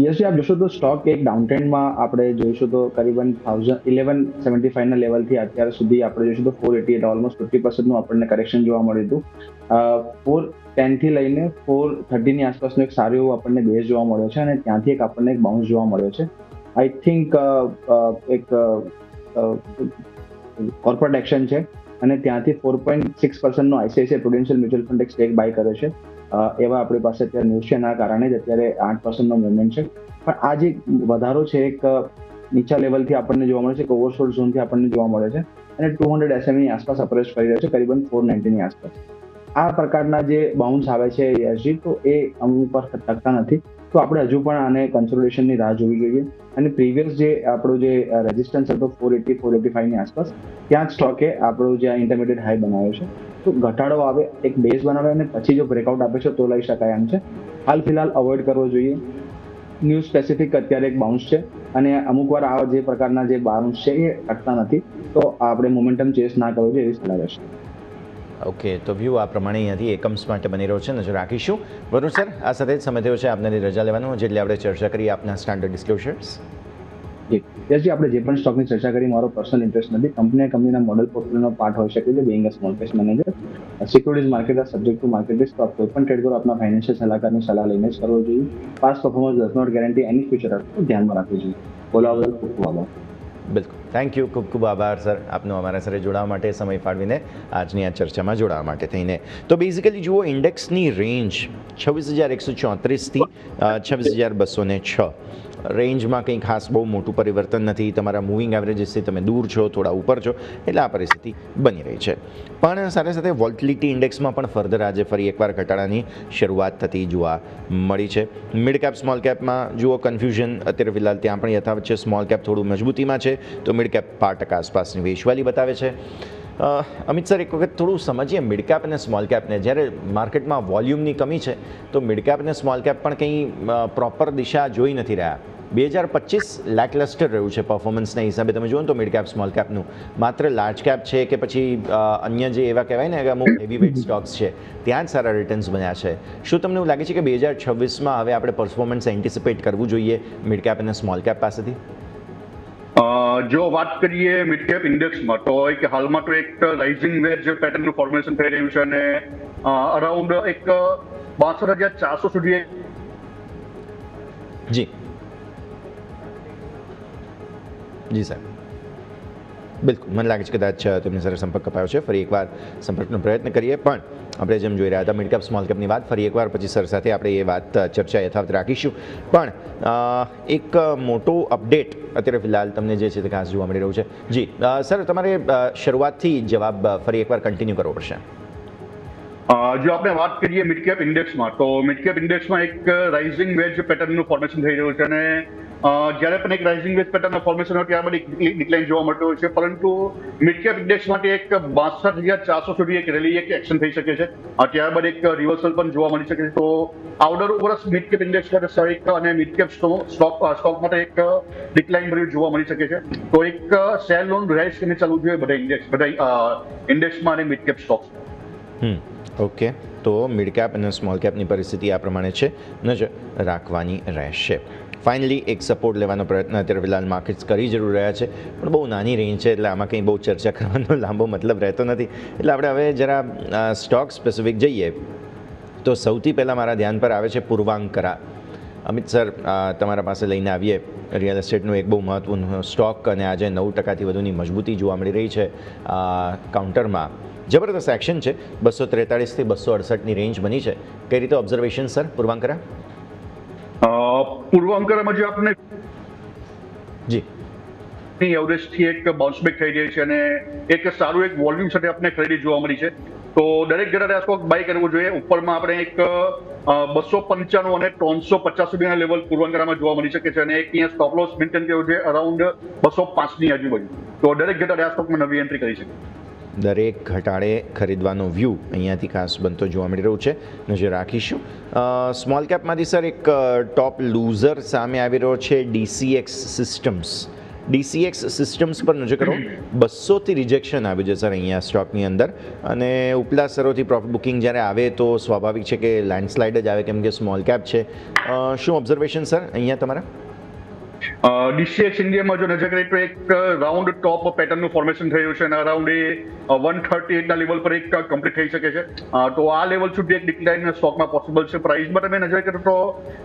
યશજી આપ જોશો તો સ્ટોક એક ડાઉન ટ્રેન્ડમાં આપણે જોઈશું તો કરીબન 1175ના લેવલથી અત્યાર સુધી આપણે જોઈશું તો 488 ઓલમોસ્ટ 50%નું આપણને કરેક્શન જોવા મળ્યું હતું. 410 થી લઈને 430ની આસપાસનો એક સારો એવો આપણને બેઝ જોવા મળ્યો છે, અને ત્યાંથી એક આપણને એક બાઉન્સ જોવા મળ્યો છે. આઈ થિંક એક કોર્પોરેટ એક્શન છે, અને ત્યાંથી 4.6%નો આઈસીઆઈસીઆઈ પ્રુડેન્શિયલ મ્યુચ્યુઅલ ફંડ એક સ્ટેક બાય કરે છે. એવા આપણી પાસે અત્યારે ન્યૂઝ છે, એના કારણે જ અત્યારે 8%નો મુવમેન્ટ છે. પણ આ જે વધારો છે એક નીચા લેવલથી આપણને જોવા મળે છે, એક ઓવરસોલ્ડ ઝોનથી આપણને જોવા મળે છે, અને 200 SMની આસપાસ અપ્રોચ કરી રહ્યો છે, કરીબન 490ની આસપાસ. આ પ્રકારના જે બાઉન્સ આવે છે યશજી, તો એ અમુક પર ટકતા નથી. તો આપણે હજુ પણ આને કન્સોલિડેશનની રાહ જોવી જોઈએ. અને પ્રીવિયસ જે આપણો જે રેઝિસ્ટન્સ હતો 480-485ની આસપાસ, ત્યાં જ સ્ટોકે આપણો જે ઇન્ટરમીડિયેટ હાઈ બનાવ્યો છે. તો ઘટાડો આવે, એક બેઝ બનાવે, અને પછી જો બ્રેકઆઉટ આપે છે તો લઈ શકાય એમ છે. હાલ ફિલહાલ અવોઇડ કરવો જોઈએ. ન્યૂઝ સ્પેસિફિક અત્યારે એક બાઉન્સ છે, અને અમુક વાર આ જે પ્રકારના જે બાઉન્સ છે એ ટકતા નથી. તો આપણે મોમેન્ટમ ચેસ ના કરવો જોઈએ એવી સલાહ રહેશે. ઓકે, તો વ્યૂ આ પ્રમાણે અહીંયાથી એકમ્સ માટે બની રહ્યો છે. નજર રાખીશું. વરુણ સર, આ સાથે જ સમય થયો છે આપને રજા લેવાનો, જેટલી આપણે ચર્ચા કરી આપના સ્ટાન્ડર્ડ ડિસ્ક્લોઝર્સ. યશજી, આપણે જે પણ સ્ટોકની ચર્ચા કરી, મારો પર્સનલ ઇન્ટરેસ્ટ નથી. કંપનીના મોડલ પોર્ટફોલિયોનો પાર્ટ હોઈ શકે છે. Being a small cap manager, securities market are subject to market risk. તો આપ કોઈ પણ ટ્રેડ કરો આપના ફાઇનાન્શિયલ સલાહકારની સલાહ લઈને જ કરવો જોઈએ. Past performance does not guarantee any future અર્થ, ધ્યાનમાં રાખવું જોઈએ. બોલાવા બદલ ખૂબ ખૂબ આભાર. બિલકુલ, થેન્ક યુ. ખૂબ ખૂબ આભાર સર આપનો અમારા સાથે જોડાવા માટે, સમય ફાળવીને આજની આ ચર્ચામાં જોડાવા માટે થઈને. તો બેઝિકલી જુઓ, ઇન્ડેક્સની રેન્જ 26,134થી 26,206 રેન્જમાં કંઈ ખાસ બહુ મોટું પરિવર્તન નથી. તમારા મૂવિંગ એવરેજીસથી તમે દૂર છો, થોડા ઉપર છો, એટલે આ પરિસ્થિતિ બની રહી છે. પણ સાથે સાથે વોલ્ટિલિટી ઇન્ડેક્સમાં પણ ફર્ધર આજે ફરી એકવાર ઘટાડાની શરૂઆત થતી જોવા મળી છે. મિડ કેપ સ્મોલ કેપમાં જુઓ કન્ફ્યુઝન અત્યારે ફિલહાલ ત્યાં પણ યથાવત છે. સ્મોલ કેપ થોડું મજબૂતીમાં છે, તો મિડ કેપ 5% આસપાસની વેચવાલી બતાવે છે. અમિત સર, એક વખત થોડું સમજીએ મિડ કેપ અને સ્મોલ કેપને. જ્યારે માર્કેટમાં વોલ્યુમની કમી છે, તો મિડ કેપ અને સ્મોલ કેપ પણ કંઈ પ્રોપર દિશા જોઈ નથી રહ્યા. 2025 લેકલસ્ટર રહ્યું છે પરફોર્મન્સના હિસાબે. તમે જુઓ તો મિડ કેપ સ્મોલ કેપનું માત્ર લાર્જ કેપ છે કે પછી અન્ય જે એવા કહેવાય ને કે અમુક હેવી વેઇટ સ્ટોક્સ છે, ત્યાં જ સારા રિટર્ન્સ બન્યા છે. શું તમને એવું લાગે છે કે 2026માં હવે આપણે પરફોર્મન્સ એન્ટિસિપેટ કરવું જોઈએ મિડ કેપ અને સ્મોલ કેપ પાસેથી? જો વાત કરીએ મિડ કેપ ઇન્ડેક્સમાં, તો એક હાલમાં તો એક રાઇઝિંગ વેજ પેટર્નનું ફોર્મેશન થઈ રહ્યું છે, અને અરાઉન્ડ એક 62,400 સુધી. જી જી સાહેબ, બિલકુલ. મને લાગે છે કદાચ તેમની સાથે સંપર્ક કપાયો છે. ફરી એકવાર સંપર્કનો પ્રયત્ન કરીએ. પણ આપણે જેમ જોઈ રહ્યા હતા મિડ કેપ સ્મોલ કેપની વાત, ફરી એકવાર પછી સર સાથે આપણે એ વાત ચર્ચા યથાવત રાખીશું. પણ એક મોટો અપડેટ અત્યારે ફિલહાલ તમને જે છે તે ખાસ જોવા મળી રહ્યું છે. જી સર, તમારે શરૂઆતથી જવાબ ફરી એકવાર કન્ટિન્યુ કરવો પડશે. જો આપણે વાત કરીએ મિડ કેપ ઇન્ડેક્સમાં, તો મિડ કેપ ઇન્ડેક્સમાં એક રાઇઝિંગ વેજ પેટર્નનું ફોર્મેશન થઈ રહ્યું છે, અને જ્યારે પણ એક રાઇઝિંગ વેજ પેટર્નનું ફોર્મેશન હોય ત્યારબાદ એક ડિક્લાઇન જોવા મળતો હોય છે. પરંતુ મિડ કેપ ઇન્ડેક્સ માટે એક 62,400 સુધી એક રેલી, એક એક્શન થઈ શકે છે. ત્યારબાદ એક રિવર્સલ પણ જોવા મળી શકે છે. તો આવનારું વર્ષ મિડ કેપ ઇન્ડેક્સ માટે સારી, અને મિડ કેપ સ્ટોક માટે એક ડિક્લાઇન ભર્યું જોવા મળી શકે છે. તો એક સેલ લોન રાઇઝ કરીને ચાલવું જોઈએ બધા ઇન્ડેક્સમાં અને મિડ કેપ સ્ટોક્સ. ઓકે, તો મિડ કેપ અને સ્મોલ કેપની પરિસ્થિતિ આ પ્રમાણે છે, નજર રાખવાની રહેશે. ફાઇનલી એક સપોર્ટ લેવાનો પ્રયત્ન અત્યારે ફિલહાલ માર્કેટ્સ કરી જરૂર રહ્યા છે, પણ બહુ નાની રેન્જ છે એટલે આમાં કંઈ બહુ ચર્ચા કરવાનો લાંબો મતલબ રહેતો નથી. એટલે આપણે હવે જરા સ્ટોક સ્પેસિફિક જઈએ તો સૌથી પહેલાં મારા ધ્યાન પર આવે છે પૂર્વાંકરા. અમિત સર, તમારા પાસે લઈને આવીએ રિયલ એસ્ટેટનું એક બહુ મહત્ત્વનું સ્ટોક, અને આજે 9% વધુની મજબૂતી જોવા મળી રહી છે. કાઉન્ટરમાં જબરદસ્ત એક્શન છે, 243 થી 268ની રેન્જ બની છે. કઈ રીતે ઓબ્ઝર્વેશન સર પૂર્વાંકરા? પૂર્વાંકરમાં જે આપણે જી એવરેજથી એક બાઉન્સ બેક થઈ રહી છે અને એક સારું એક વોલ્યુમ સાથે આપણે ખરીદી જોવા મળી છે. તો દરેક જણાને આ સ્ટોક બાય કરવો જોઈએ. ઉપરમાં આપણે એક 295 અને 350 સુધીના લેવલ પૂર્વાંકરામાં જોવા મળી શકે છે અને એક અહીંયા સ્ટોપ લોસ મેન્ટેન કર્યો છે અરાઉન્ડ 205ની આજુબાજુ. તો દરેક જણાને આ સ્ટોકમાં નવી એન્ટ્રી કરી શકે. દરેક ઘટાડે ખરીદવાનો વ્યૂ અહીંયાથી ખાસ બનતો જોવા મળી રહ્યું છે, નજર રાખીશું. સ્મોલ કેપમાંથી સર એક ટોપ લૂઝર સામે આવી રહ્યો છે, ડીસીએક્સ સિસ્ટમ્સ. ડીસીએક્સ સિસ્ટમ્સ પર નજર કરો, 200થી રિજેક્શન આવ્યું છે સર અહીંયા સ્ટોકની અંદર, અને ઉપલા સ્તરોથી પ્રોફિટ બુકિંગ જ્યારે આવે તો સ્વાભાવિક છે કે લેન્ડસ્લાઇડ જ આવે, કેમ કે સ્મોલ કેપ છે. શું ઓબ્ઝર્વેશન સર અહીંયા તમારા? ડીસીએક્સ ઇન્ડિયામાં જો નજર કરીએ તો એક રાઉન્ડ ટોપ પેટર્નનું ફોર્મેશન થયું છે અને અરાઉન્ડ 138ના લેવલ પર એક કમ્પ્લીટ થઈ શકે છે. તો આ લેવલ સુધી એક ડિક્લાઇન સ્ટોકમાં પોસિબલ છે. પ્રાઇસમાં તમે નજર કરો તો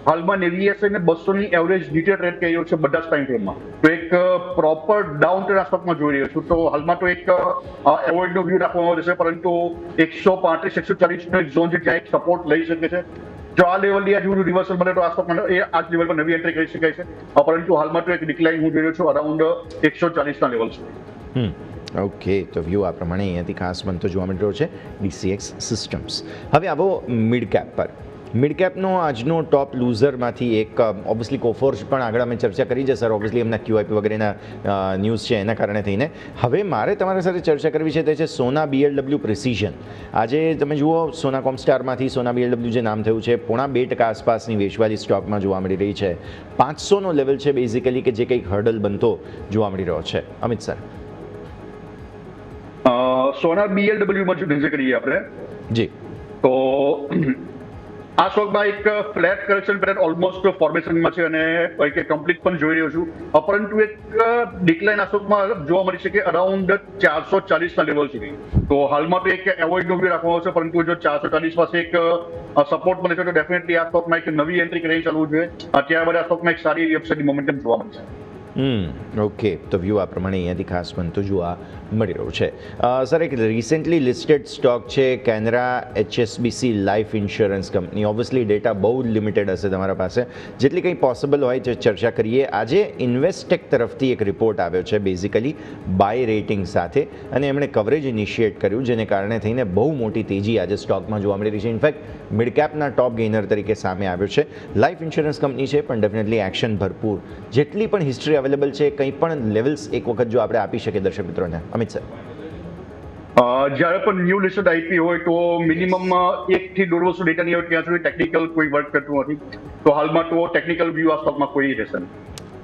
હાલમાં નેવીએસઆઈ ને 200ની એવરેજ નીચે ટ્રેડ કરી રહ્યો છે બધા જ ટાઈમ ફ્રેમમાં. તો એક પ્રોપર ડાઉન ટ્રેડ આ સ્ટોકમાં જોઈ રહ્યો છું. તો હાલમાં તો એક એવોઇડનો વ્યૂ રાખવામાં આવશે, પરંતુ 135-140નો એક ઝોન છે જ્યાં એક સપોર્ટ લઈ શકે છે. જો આ લેવલની આજુ રિવર્સલ બને તો આ સ્ટોક એ આ જ લેવલ પર નવી એન્ટ્રી કરી શકાય છે, પરંતુ હાલમાં તો એક ડિક્લાઇન હું જોઈ રહ્યો છું અરાઉન્ડ 140ના લેવલ સુધી. ઓકે, તો વ્યૂ આ પ્રમાણે અહીંયાથી ખાસ બનતો જોવા મળી રહ્યો છે ડીસીએક્સ સિસ્ટમ્સ. હવે આવો મિડ કેપ પર. મિડ કેપનો આજનો ટોપ લૂઝરમાંથી એક ઓબ્વિયસલી કોફોર્સ પણ આગળ અમે ચર્ચા કરી છે સર, ઓબ્વિયસલી એમના ક્યુઆઈપી વગેરેના ન્યૂઝ છે એના કારણે થઈને. હવે મારે તમારા સાથે ચર્ચા કરવી છે તે છે સોના BLW પ્રિસિઝન. આજે તમે જુઓ સોના કોમસ્ટારમાંથી સોના BLW જે નામ થયું છે 2.5% આસપાસની વેચવાલી સ્ટોકમાં જોવા મળી રહી છે. 500નો લેવલ છે બેઝિકલી કે જે કંઈક હર્ડલ બનતો જોવા મળી રહ્યો છે. અમિત સર, સોના BLW જો નજર કરીએ આપણે જી તો આ સ્ટોકમાં એક ફ્લેટ કરેક્શન પેટર્ન ઓલમોસ્ટ ફોર્મેશનમાં છે અને એક કમ્પ્લીટ પણ જોઈ રહ્યો છું, પરંતુ એક ડિક્લાઇન આ સ્ટોકમાં જોવા મળી છે કે અરાઉન્ડ 440ના લેવલ સુધી. તો હાલમાં તો એક એવોઇડનો વ્યૂ રાખવામાં આવશે, પરંતુ જો 440 પાસે એક સપોર્ટ મળે છે તો ડેફિનેટલી આ સ્ટોકમાં એક નવી એન્ટ્રી કરી ચાલવું જોઈએ. ત્યારબાદ આ સ્ટોકમાં એક સારી વેબસાઇટની મોમેન્ટમ જોવા મળશે. ઓકે, તો વ્યૂ આ પ્રમાણે અહીંયાથી ખાસ બનતું જોવા મળી રહ્યું છે. સર, એક રિસેન્ટલી લિસ્ટેડ સ્ટોક છે Canara HSBC life insurance company. Obviously data બહુ જ લિમિટેડ હશે તમારા પાસે, જેટલી કંઈ પોસિબલ હોય તે ચર્ચા કરીએ. આજે ઇન્વેસ્ટેક તરફથી એક રિપોર્ટ આવ્યો છે બેઝિકલી બાય રેટિંગ સાથે, અને એમણે કવરેજ ઇનિશિએટ કર્યું, જેને કારણે થઈને બહુ મોટી તેજી આજે સ્ટોકમાં જોવા મળી રહી છે. ઇનફેક્ટ મિડ કેપના ટોપ ગેઇનર તરીકે સામે આવ્યો છે. લાઈફ ઇન્સ્યોરન્સ કંપની છે, પણ ડેફિનેટલી એક્શન ભરપૂર. જેટલી પણ હિસ્ટ્રી અવેલેબલ છે, કંઈ પણ લેવલ્સ એક વખત જો આપણે આપી શકીએ દર્શક મિત્રોને. અમિત સર, જ્યારે પણ ન્યૂ લિસ્ટેડ આઈપી હોય તો મિનિમમ 1 થી 1.5 વર્ષ ડેટા નહીં હોય ત્યાં સુધી ટેકનિકલ કોઈ વર્ક કરતું નથી. તો હાલમાં તો ટેકનિકલ વ્યૂ આ સ્ટોકમાં કોઈ રહેશે નહીં.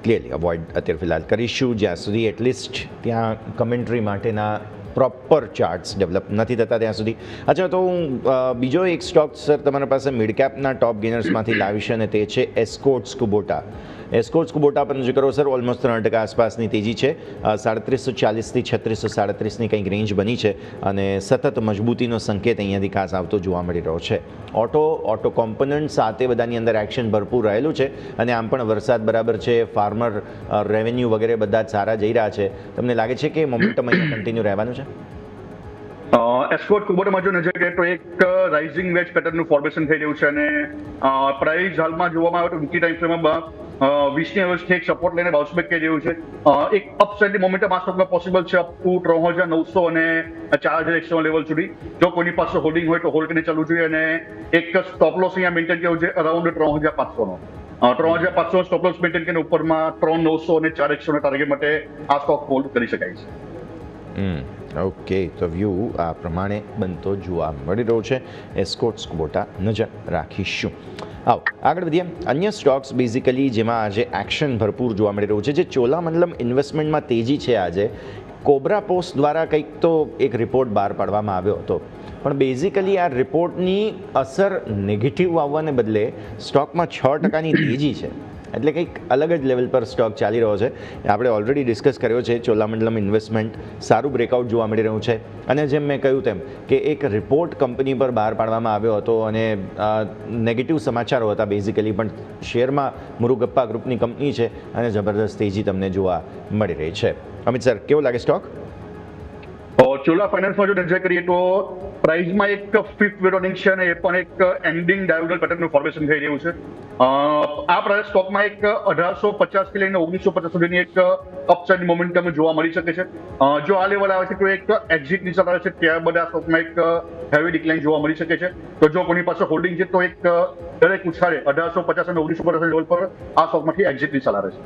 ક્લિયરલી અવોઇડ અત્યારે ફિલહાલ કરીશું જ્યાં સુધી એટલીસ્ટ ત્યાં કમેન્ટ્રી માટેના પ્રોપર ચાર્ટ્સ ડેવલપ નથી થતા ત્યાં સુધી. અચ્છા, તો હું બીજો એક સ્ટોક સર તમારા પાસે મિડ કેપના ટોપ ગેનર્સમાંથી લાવીશ, અને તે છે એસ્કોર્ટ્સ કુબોટા. એસ્કોર્ટ્સ કુબોટા પર નજર કરો સર, ઓલમોસ્ટ 3% આસપાસની તેજી છે. 3740થી 3637ની કંઈક રેન્જ બની છે, અને સતત મજબૂતીનો સંકેત અહીંયાથી ખાસ આવતો જોવા મળી રહ્યો છે. ઓટો કોમ્પોનન્ટ્સ આ તે બધાની અંદર એક્શન ભરપૂર રહેલું છે, અને આમ પણ વરસાદ બરાબર છે, ફાર્મર રેવન્યુ વગેરે બધા જ સારા જઈ રહ્યા છે. તમને લાગે છે કે મોમેન્ટમ અહીંયા કન્ટિન્યુ રહેવાનું છે? એસ્કોર્ટ કુબોટામાં જો નજર કરીએ તો એક રાઇઝિંગ વેજ પેટર્નનું ફોર્મેશન થઈ રહ્યું છે, અને પ્રાઇસ હાલમાં જોવામાં આવે તો વીકલી ટાઈમ ફ્રેમમાં 20ની એવરેજથી એક સપોર્ટ લઈને બાઉન્સ બેક કરી રહ્યું છે. એક અપસાઇડની મોમેન્ટમ આ સ્ટોકમાં પોસિબલ છે અપ ટુ 3900 અને 4100 લેવલ સુધી. જો કોઈની પાસે હોલ્ડિંગ હોય તો હોલ્ડ કરીને ચાલવું જોઈએ, અને એક સ્ટોપ લોસ અહીંયા મેન્ટેન કર્યો છે અરાઉન્ડ 3500નો. 3500 સ્ટોપ લોસ મેન્ટેન કરીને ઉપરમાં 3900 અને 4100 ટાર્ગેટ માટે આ સ્ટોક હોલ્ડ કરી શકાય છે. ઓકે, તો વ્યૂ આ પ્રમાણે બનતો જોવા મળી રહ્યો છે. એસ્કોર્ટ્સ કુબોટા નજર રાખીશું. આવો આગળ વધીએ. અન્ય સ્ટોક્સ બેઝિકલી જેમાં આજે એક્શન ભરપૂર જોવા મળી રહ્યું છે, જે ચોલામંડલમ ઇન્વેસ્ટમેન્ટમાં તેજી છે. આજે કોબ્રા પોસ્ટ દ્વારા કંઈક તો એક રિપોર્ટ બહાર પાડવામાં આવ્યો હતો. પણ બેઝિકલી આ રિપોર્ટની અસર નેગેટિવ આવવાને બદલે સ્ટોકમાં 6%ની તેજી છે, એટલે કંઈક અલગ જ લેવલ પર સ્ટોક ચાલી રહ્યો છે. આપણે ઓલરેડી ડિસ્કસ કર્યો છે, ચોલામંડલમ ઇન્વેસ્ટમેન્ટ સારું બ્રેકઆઉટ જોવા મળી રહ્યું છે. અને જેમ મેં કહ્યું તેમ કે એક રિપોર્ટ કંપની પર બહાર પાડવામાં આવ્યો હતો અને નેગેટિવ સમાચારો હતા બેઝિકલી, પણ શેરમાં મુરુગપ્પા ગ્રુપની કંપની છે અને જબરદસ્ત તેજી તમને જોવા મળી રહી છે. અમિત સર, કેવો લાગે સ્ટોક? ચોલા ફાઇનાન્સમાં જો નજર કરીએ તો પ્રાઇસમાં એક ફિફ્થ વેરોનિંગ છે અને એ પણ એક એન્ડિંગ ડાયોગોનલ પેટર્નનું ફોર્મેશન થઈ રહ્યું છે. આ પ્રાઇસ સ્ટોકમાં એક 1850 થી લઈને 1950 સુધીની એક અપસાઇડ મોમેન્ટમ જોવા મળી શકે છે. જો આ લેવલ આવે છે તો એક એક્ઝિટ નીચે આવે છે, ત્યારબાદ આ સ્ટોકમાં એક હેવી ડિક્લાઇન જોવા મળી શકે છે. તો જો કોની પાસે હોલ્ડિંગ છે તો એક દરેક ઉછાળે 1850 અને 1950 લેવલ પર આ સ્ટોકમાંથી એક્ઝિટ નીચે આવે છે.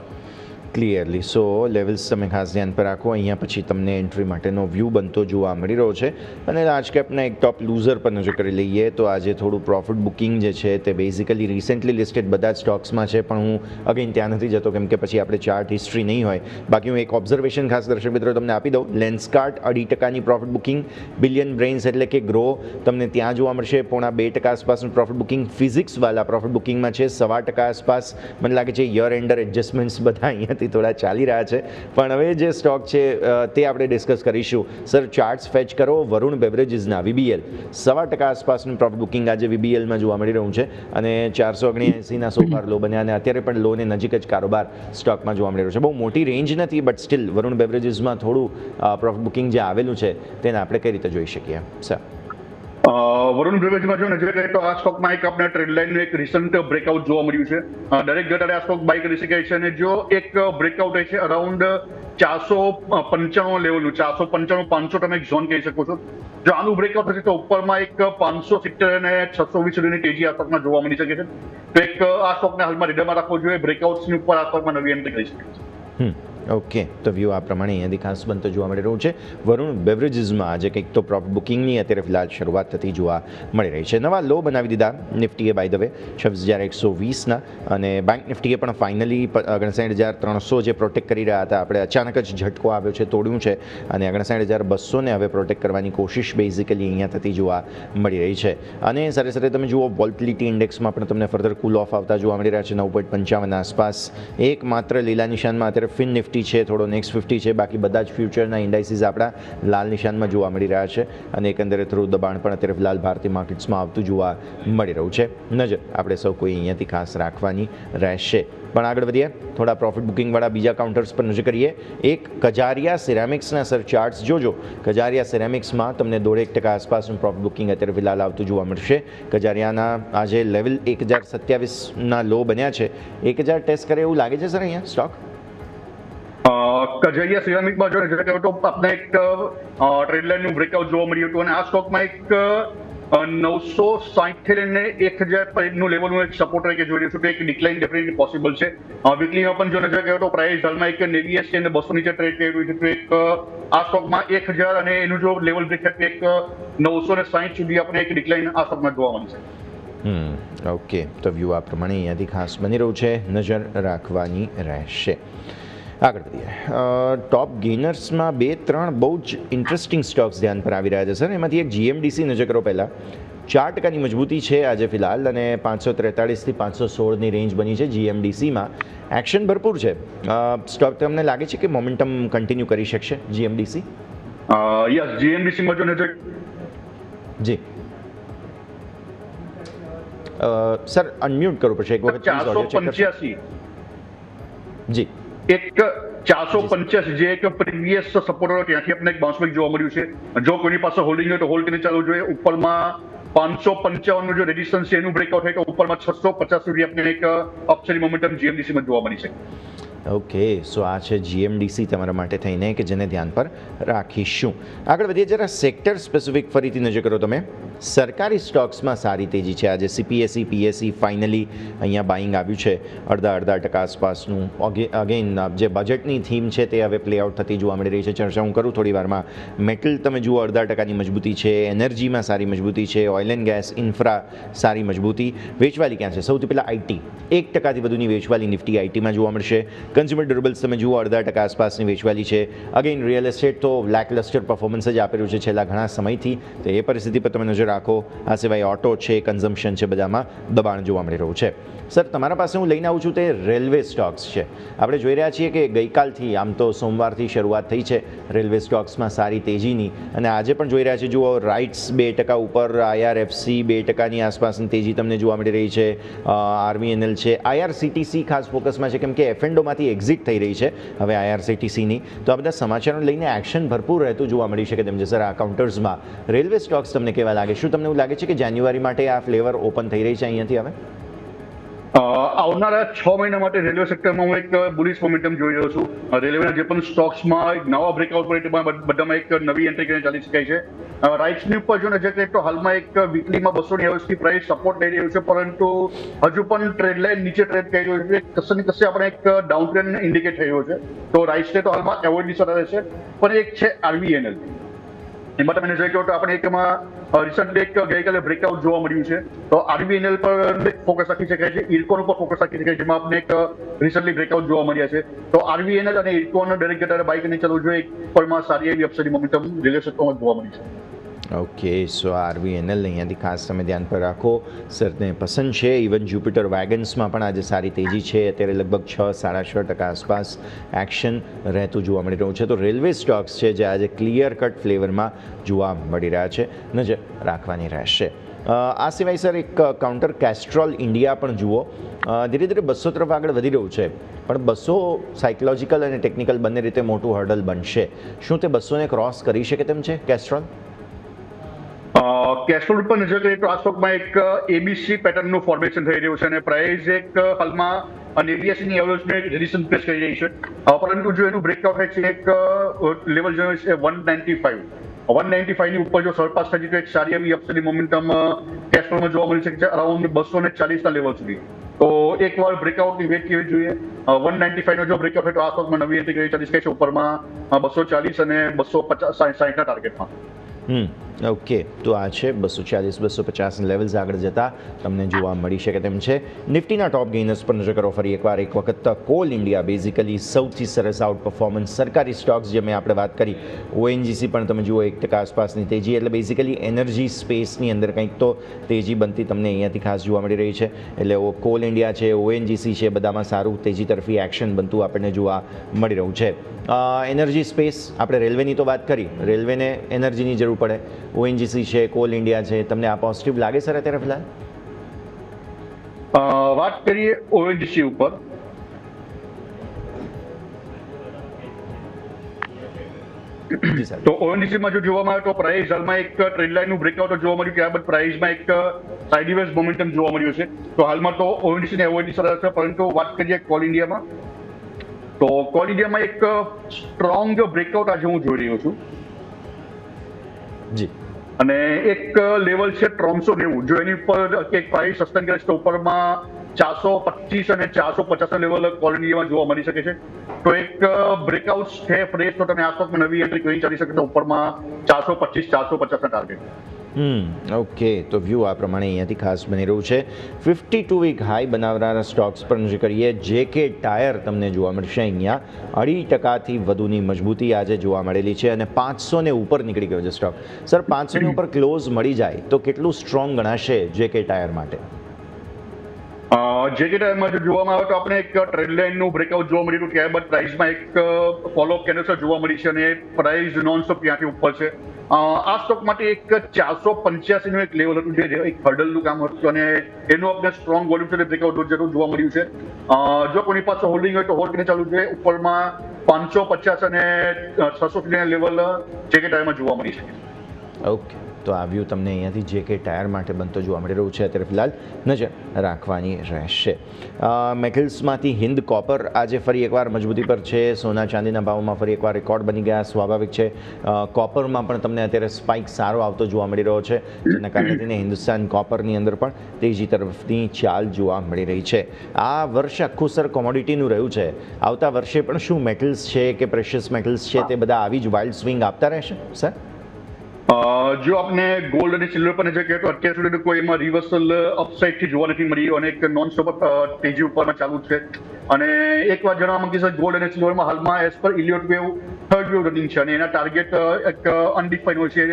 ક્લિયરલી. સો લેવલ્સ તમે ખાસ ધ્યાન પર રાખો. અહીંયા પછી તમને એન્ટ્રી માટેનો વ્યૂ બનતો જોવા મળી રહ્યો છે. અને લાર્જ કેપના એક ટોપ લૂઝર પર નજર કરી લઈએ તો આજે થોડું પ્રોફિટ બુકિંગ જે છે તે બેઝિકલી રિસેન્ટલી લિસ્ટેડ બધા જ સ્ટોક્સમાં છે, પણ હું અગેન ત્યાં નથી જતો કેમ કે પછી આપણે ચાર્ટ હિસ્ટ્રી નહીં હોય. બાકી હું એક ઓબ્ઝર્વેશન ખાસ દર્શક મિત્રો તમને આપી દઉં. લેન્સકાર્ટ 2.5% પ્રોફિટ બુકિંગ, બિલિયન બ્રેઇન્સ એટલે કે ગ્રો તમને ત્યાં જોવા મળશે 0.5% આસપાસનું પ્રોફિટ બુકિંગ. ફિઝિક્સવાલા પ્રોફિટ બુકિંગમાં છે 0.25% આસપાસ. મને લાગે છે યર એન્ડર એડજસ્ટમેન્ટ્સ બધા અહીંયાથી થોડા ચાલી રહ્યા છે, પણ હવે જે સ્ટોક છે તે આપણે ડિસ્કસ કરીશું. સર, ચાર્ટ્સ ફેચ કરો. વરુણ બેવરેજીસના VBL 0.25% આસપાસનું પ્રોફિટ બુકિંગ આજે VBLમાં જોવા મળી રહ્યું છે અને 479ના સોફાર લો બન્યા અને અત્યારે પણ લોને નજીક જ કારોબાર સ્ટોકમાં જોવા મળી રહ્યો છે. બહુ મોટી રેન્જ નથી, બટ સ્ટીલ વરુણ બેવરેજીસમાં થોડું પ્રોફિટ બુકિંગ જે આવેલું છે તેને આપણે કઈ રીતે જોઈ શકીએ? સર, વરુણ બેવરેજમાં જો નજર કરીએ તો આ સ્ટોકમાં એક આપણે ટ્રેન્ડ લાઇનનું એક રિસન્ટ બ્રેકઆઉટ જોવા મળ્યું છે. દરેક ઘટાડે આ સ્ટોક બાય કરી શકાય છે અને જો એક બ્રેકઆઉટ હોય છે અરાઉન્ડ 495 લેવલનું, 495 500 તમે એક ઝોન કહી શકો છો. જો આનું બ્રેકઆઉટ થશે તો ઉપરમાં એક 570 અને 620 સુધીની તેજી આ સ્ટોકમાં જોવા મળી શકે છે. તો એક આ સ્ટોકને હાલમાં રીડરમાં રાખવો જોઈએ. બ્રેકઆઉટ્સની ઉપર આ સ્ટોકમાં નવી એન્ટ્રી કરી શકે છે. ઓકે, તો વ્યૂ આ પ્રમાણે અહીંયાથી ખાસ બનતો જોવા મળી રહ્યું છે. વરુણ બેવરેજીસમાં આજે કંઈક તો પ્રોફિટ બુકિંગની અત્યારે ફિલહાલ શરૂઆત થતી જોવા મળી રહી છે. નવા લો બનાવી દીધા નિફ્ટીએ બાય ધ વે 26,120ના, અને બેંક નિફ્ટીએ પણ ફાઇનલી 59,300 જે પ્રોટેક્ટ કરી રહ્યા હતા, આપણે અચાનક જ ઝટકો આવ્યો છે, તોડ્યું છે અને 59,200ને હવે પ્રોટેક્ટ કરવાની કોશિશ બેઝિકલી અહીંયા થતી જોવા મળી રહી છે. અને સાથે સાથે તમે જુઓ વોલ્ટિલિટી ઇન્ડેક્સમાં પણ તમને ફર્ધર કુલ ઓફ આવતા જોવા મળી રહ્યા છે 9.55 આસપાસ. એક માત્ર લીલા નિશાનમાં અત્યારે ફિન નિફ્ટી છે, થોડો નેક્સ્ટ 50 છે, બાકી બધા જ ફ્યુચરના ઇન્ડાઇસીસ આપણા લાલ નિશાનમાં જોવા મળી રહ્યા છે અને એકંદરે થોડું દબાણ પણ અત્યારે ફિલહાલ ભારતીય માર્કેટ્સમાં આવતું જોવા મળી રહ્યું છે. નજર આપણે સૌ કોઈ અહીંયાથી ખાસ રાખવાની રહેશે. પણ આગળ વધીએ, થોડા પ્રોફિટ બુકિંગવાળા બીજા કાઉન્ટર્સ પર નજર કરીએ. એક કજારિયા સિરામિક્સના સર ચાર્ટ્સ જોજો. કજારિયા સિરામિક્સમાં તમને 1.5% આસપાસનું પ્રોફિટ બુકિંગ અત્યારે ફિલહાલ આવતું જોવા મળશે. કજારિયાના આજે લેવલ 1027ના લો બન્યા છે. 1000 ટેસ્ટ કરે એવું લાગે છે સર અહીંયા સ્ટોક? કજારિયા સિરામિકમાં જો નજર કરીએ તો આપણે એક ટ્રેન્ડ લાઇનનું બ્રેકઆઉટ જોવા મળ્યું હતું અને આ સ્ટોકમાં એક 960 થી લઈને 1000 નું લેવલનું એક સપોર્ટ તરીકે જોઈ રહ્યું છું તો એક ડિક્લાઇન ડેફિનેટલી પોસિબલ છે. વીકલીમાં પણ જો નજર કરીએ તો પ્રાઇસ હાલમાં એક 90 અને 200 નીચે ટ્રેડ કરી રહ્યું છે. તો એક આ સ્ટોકમાં 1000 અને એનું જો લેવલ બ્રેક થાય એક 960 સુધી આપણે એક ડિક્લાઇન આ સ્ટોકમાં જોવા મળશે. ઓકે, તો વ્યૂ આ પ્રમાણે અહીંયાથી ખાસ બની રહ્યું છે, નજર રાખવાની રહેશે. આગળ વધીએ. ટોપ ગેનર્સમાં 2-3 બહુ જ ઇન્ટરેસ્ટિંગ સ્ટોક્સ ધ્યાન પર આવી રહ્યા છે સર. એમાંથી એક GMDC નજર કરો પહેલાં. 4%ની મજબૂતી છે આજે ફિલહાલ અને 543 થી 516ની રેન્જ બની છે GMDCમાં. એક્શન ભરપૂર છે સ્ટોક. તમને લાગે છે કે મોમેન્ટમ કન્ટિન્યુ કરી શકશે GMDC? યસ, GMDCમાં જો નજર જી સર અનમ્યુટ કરવું પડશે એક વખત. 485 જી એક 485 જે એક પ્રીવિયસ સપોર્ટ હતો ત્યાંથી આપણે એક બાઉન્સ બેક જોવા મળ્યું છે. જો કોઈની પાસે હોલ્ડિંગ હોય તો હોલ્ડ કરીને ચાલવું જોઈએ. ઉપરમાં 555 નું જો રેઝિસ્ટન્સ છે એનું બ્રેકઆઉટ થાય તો ઉપરમાં 650 સુધી આપણે એક અપસાઇડ મોમેન્ટમ GMDCમાં જોવા મળી છે. ઓકે, સો આ છે GMDC તમારા માટે થઈને કે જેને ધ્યાન પર રાખીશું. આગળ વધીએ જરા સેક્ટર સ્પેસિફિક ફરીથી નજર કરો તમે. સરકારી સ્ટોક્સમાં સારી તેજી છે. આજે CPSE PSE ફાઇનલી અહીંયા બાઇંગ આવ્યું છે 0.5% આસપાસનું. અગેન જે બજેટની થીમ છે તે હવે પ્લે આઉટ થતી જોવા મળી રહી છે. ચર્ચા હું કરું થોડી વારમાં. મેટલ તમે જુઓ 0.5%ની મજબૂતી છે, એનર્જીમાં સારી મજબૂતી છે, ઓઇલ એન્ડ ગેસ ઇન્ફ્રા સારી મજબૂતી. વેચવાલી ક્યાં છે? સૌથી પહેલાં IT 1%થી વધુની વેચવાલી નિફ્ટી ITમાં જોવા મળશે. કન્ઝ્યુમર ડ્યુરેબલ્સ તમે જુઓ 0.5% આસપાસની વેચવાલી છે. અગેન રિયલ એસ્ટેટ તો લેકલસ્ટર પરફોર્મન્સ જ આપેલું છે છેલ્લા ઘણા સમયથી, તો એ પરિસ્થિતિ પર તમે નજર રાખો. આ સિવાય ઓટો છે, કન્ઝમ્પશન છે, બધામાં દબાણ જોવા મળી રહ્યું છે. સર, તમારા પાસે હું લઈને આવું છું તે રેલવે સ્ટોક્સ છે. આપણે જોઈ રહ્યા છીએ કે ગઈકાલથી, આમ તો સોમવારથી શરૂઆત થઈ છે રેલવે સ્ટોક્સમાં સારી તેજીની, અને આજે પણ જોઈ રહ્યા છીએ. જુઓ, રાઇટ્સ 2% ઉપર, IRFC 2%ની આસપાસની તેજી તમને જોવા મળી રહી છે. RVNL છે, IRCTC ખાસ ફોકસમાં છે કેમ કે F&Oમાંથી એક્ઝિટ થઈ રહી છે હવે IRCTCની. તો આ બધા સમાચારો લઈને એક્શન ભરપૂર રહેતું જોવા મળી શકે તેમ છે. સર, આ કાઉન્ટર્સમાં રેલવે સ્ટોક્સ તમને કેવા લાગે? શું તમને એવું લાગે છે કે જાન્યુઆરી માટે આ ફ્લેવર ઓપન થઈ રહી છે અહીંયાથી હવે? આવનારા 6 મહિના માટે રેલવે સેક્ટરમાં હું એક બુલિશ મોમેન્ટમ જોઈ રહ્યો છું. રેલવેના જે પણ સ્ટોક્સમાં એક નવા બ્રેકઆઉટ પડે તેમાં બધામાં એક નવી એન્ટ્રી કરીને ચાલી શકાય છે. રાઇટ્સની ઉપર જો નજર કરીએ તો હાલમાં એક વીકલીમાં 290 પ્રાઇસ સપોર્ટ લઈ રહ્યું છે, પરંતુ હજુ પણ ટ્રેડ લાઇન નીચે ટ્રેડ કરી રહ્યું છે. કશે ને કશે આપણે એક ડાઉન ટ્રેન્ડ ઇન્ડિકેટ થઈ રહ્યો છે. તો રાઇટ્સને તો હાલમાં એવોઇડ ની સલાહ રહેશે. પણ એક છે RVNL, એમાં તમે નજર કરો તો આપણે એકમાં રિસન્ટલી એક ગઈકાલે બ્રેકઆઉટ જોવા મળ્યું છે. તો RVNL પર ફોકસ રાખી શકાય છે, ઇરકોન ઉપર ફોકસ રાખી શકાય છે, જેમાં આપણે એક રિસન્ટલી બ્રેકઆઉટ જોવા મળ્યા છે. તો RVNL અને ઇરકોન દરેક જગ્યાએ બાય કરીને ચાલવું જોઈએ. પરમાં સારી એવી અપસાઇડ મોમેન્ટમ રેલવે સેક્ટરમાં જોવા મળી છે. ઓકે, સો RVNL અહીંયાથી ખાસ તમે ધ્યાન પર રાખો. સરને પસંદ છે. ઇવન જ્યુપિટર વેગન્સમાં પણ આજે સારી તેજી છે. અત્યારે લગભગ 6-6.5% આસપાસ એક્શન રહેતું જોવા મળી રહ્યું છે. તો રેલવે સ્ટોક્સ છે જે આજે ક્લિયર કટ ફ્લેવરમાં જોવા મળી રહ્યા છે, નજર રાખવાની રહેશે. આ સિવાય સર એક કાઉન્ટર કેસ્ટ્રોલ ઇન્ડિયા પણ જુઓ, ધીરે ધીરે 200 તરફ આગળ વધી રહ્યું છે, પણ 200 સાયકોલોજીકલ અને ટેકનિકલ બંને રીતે મોટું હર્ડલ બનશે. શું તે 200ને ક્રોસ કરી શકે તેમ છે કેસ્ટ્રોલ? કેસ્ટ્રોલ ઉપર નજર કરીએ તો આ સ્ટોકમાં એક ABC પેટર્નનું ફોર્મેશન થઈ રહ્યું છે અને પ્રાઇસ એક હાલમાં 89ની એવરેજને રેઝિસ્ટન્સ ફેસ કરી રહી છે. પરંતુ જો એનું બ્રેકઆઉટ થાય છે એક લેવલ જો છે 195 ની ઉપર જો સરપાસ થઈ તો એક સારી એવી અપસાઇડ મોમેન્ટમ કેસ્ટ્રોલમાં જોવા મળી શકે છે અરાઉન્ડ 240ના લેવલ સુધી. તો એકવાર બ્રેકઆઉટની વેટ કરવી જોઈએ. 195 નો જો બ્રેકઆઉટ હોય તો આ સ્ટોકમાં નવી એન્ટ્રી કરી ચાલી શકે છે ઉપરમાં 240 અને 260 ના ટાર્ગેટમાં. ઓકે, તો આ છે 240-250 લેવલ્સ આગળ જતા તમને જોવા મળી શકે તેમ છે. નિફ્ટીના ટોપ ગેઇનર્સ પર નજર કરો ફરી એકવાર. એક વખત કોલ ઇન્ડિયા બેઝિકલી સૌથી સરસ આઉટ પરફોર્મન્સ. સરકારી સ્ટોક્સ જે મેં આપણે વાત કરી, ONGC પણ તમે જુઓ 1% આસપાસની તેજી. એટલે બેઝિકલી એનર્જી સ્પેસની અંદર કંઈક તો તેજી બનતી તમને અહીંયાથી ખાસ જોવા મળી રહી છે. એટલે કોલ ઇન્ડિયા છે, ONGC છે, બધામાં સારું તેજી તરફી એક્શન બનતું આપણને જોવા મળી રહ્યું છે. એનર્જી સ્પેસ, આપણે રેલવેની તો વાત કરી, રેલવેને એનર્જીની જરૂર પડે. ONGC છે, કોલ ઇન્ડિયા છે, તમને આ પોઝિટિવ લાગે સર અત્યારે ફિલહાલ? વાત કરીએ ONGC ઉપર, તો ONGC માં જો જોવામાં આવે તો પ્રાઇસ હાલમાં એક ટ્રેન્ડ લાઇનનું બ્રેકઆઉટ જોવા મળ્યું, ત્યારબાદ પ્રાઇસમાં એક સાઇડવેઝ મોમેન્ટમ જોવા મળ્યું છે. તો હાલમાં તો ONGC ને એવોઇડ ની સલાહ છે. પરંતુ વાત કરીએ કોલ ઇન્ડિયામાં, તો કોલ ઇન્ડિયામાં એક સ્ટ્રોંગ બ્રેકઆઉટ આજે હું જોઈ રહ્યો છું જી. અને એક લેવલ છે 390. જો એની ઉપર એક પ્રાઇસ સસ્ટેન કરે છે તો ઉપરમાં 425 અને 450 લેવલ કોલ ઇન્ડિયામાં જોવા મળી શકે છે. તો એક બ્રેકઆઉટ છે ફ્રેશ, તો તમે આ સ્ટોકમાં નવી એન્ટ્રી કરી ચાલી શકે તો ઉપરમાં 425-450 ના ટાર્ગેટ. ઓકે, તો વ્યૂ આ પ્રમાણે અહીંયાથી ખાસ બની રહ્યું છે. 52 વીક હાઈ બનાવનારા સ્ટોક્સ પર નજર કરીએ. JK ટાયર તમને જોવા મળશે અહીંયા 2.5%થી વધુની મજબૂતી આજે જોવા મળેલી છે અને 500 ને ઉપર નીકળી ગયો છે સ્ટોક. સર, 500 ની ઉપર ક્લોઝ મળી જાય તો કેટલું સ્ટ્રોંગ ગણાશે JK ટાયર માટે? JK ટાયરમાં જો જોવામાં આવે તો આપણે એક ટ્રેન્ડ લાઇનનું બ્રેકઆઉટ જોવા મળ્યું, ત્યારબાદ પ્રાઇસમાં એક ફોલોઅપ કેન્ડલ જોવા મળી છે અને પ્રાઇસ નોનસ્ટોપ ત્યાંથી ઉપર છે. આ સ્ટોક માટે એક 485 નું એક લેવલ હતું જે એક હર્ડલનું કામ હતું અને એનું આપણે સ્ટ્રોંગ વોલ્યુમ સાથે બ્રેકઆઉટ જરૂર જોવા મળ્યું છે. જો કોની પાસે હોલ્ડિંગ હોય તો હોલ્ડ કરીને ચાલુ છે. ઉપરમાં 550 અને 600 સુધીના લેવલ JK ટાયરમાં જોવા મળી શકે. ઓકે, તો આ વ્યૂ તમને અહીંયાથી જે કે ટાયર માટે બનતો જોવા મળી રહ્યું છે. અત્યારે ફિલહાલ નજર રાખવાની રહેશે. મેટલ્સમાંથી હિન્દ કોપર આજે ફરી એકવાર મજબૂતી પર છે. સોના ચાંદીના ભાવમાં ફરી એકવાર રેકોર્ડ બની ગયા, સ્વાભાવિક છે. કોપરમાં પણ તમને અત્યારે સ્પાઇક સારો આવતો જોવા મળી રહ્યો છે, જેના કારણે થઈને હિન્દુસ્તાન કોપરની અંદર પણ તેજી તરફની ચાલ જોવા મળી રહી છે. આ વર્ષ આખું સર કોમોડિટીનું રહ્યું છે. આવતા વર્ષે પણ શું મેટલ્સ છે કે પ્રેશિયસ મેટલ્સ છે તે બધા આવી જ વાઇલ્ડ સ્વિંગ આપતા રહેશે સર? જો આપણે ગોલ્ડ અને સિલ્વર પર નજર કરીએ તો અત્યાર સુધી કોઈ એમાં રિવર્સલ અપસાઇડ થી જોવા નથી મળી અને એક નોન સ્ટોપ તેજી ઉપરમાં ચાલુ છે. અને એક વાત જણાવવા માંગીશ, ગોલ્ડ અને સિલ્વરમાં હાલમાં as per Elliott wave third wave running છે અને એના ટાર્ગેટ એક અનડિફાઇન હોય છે,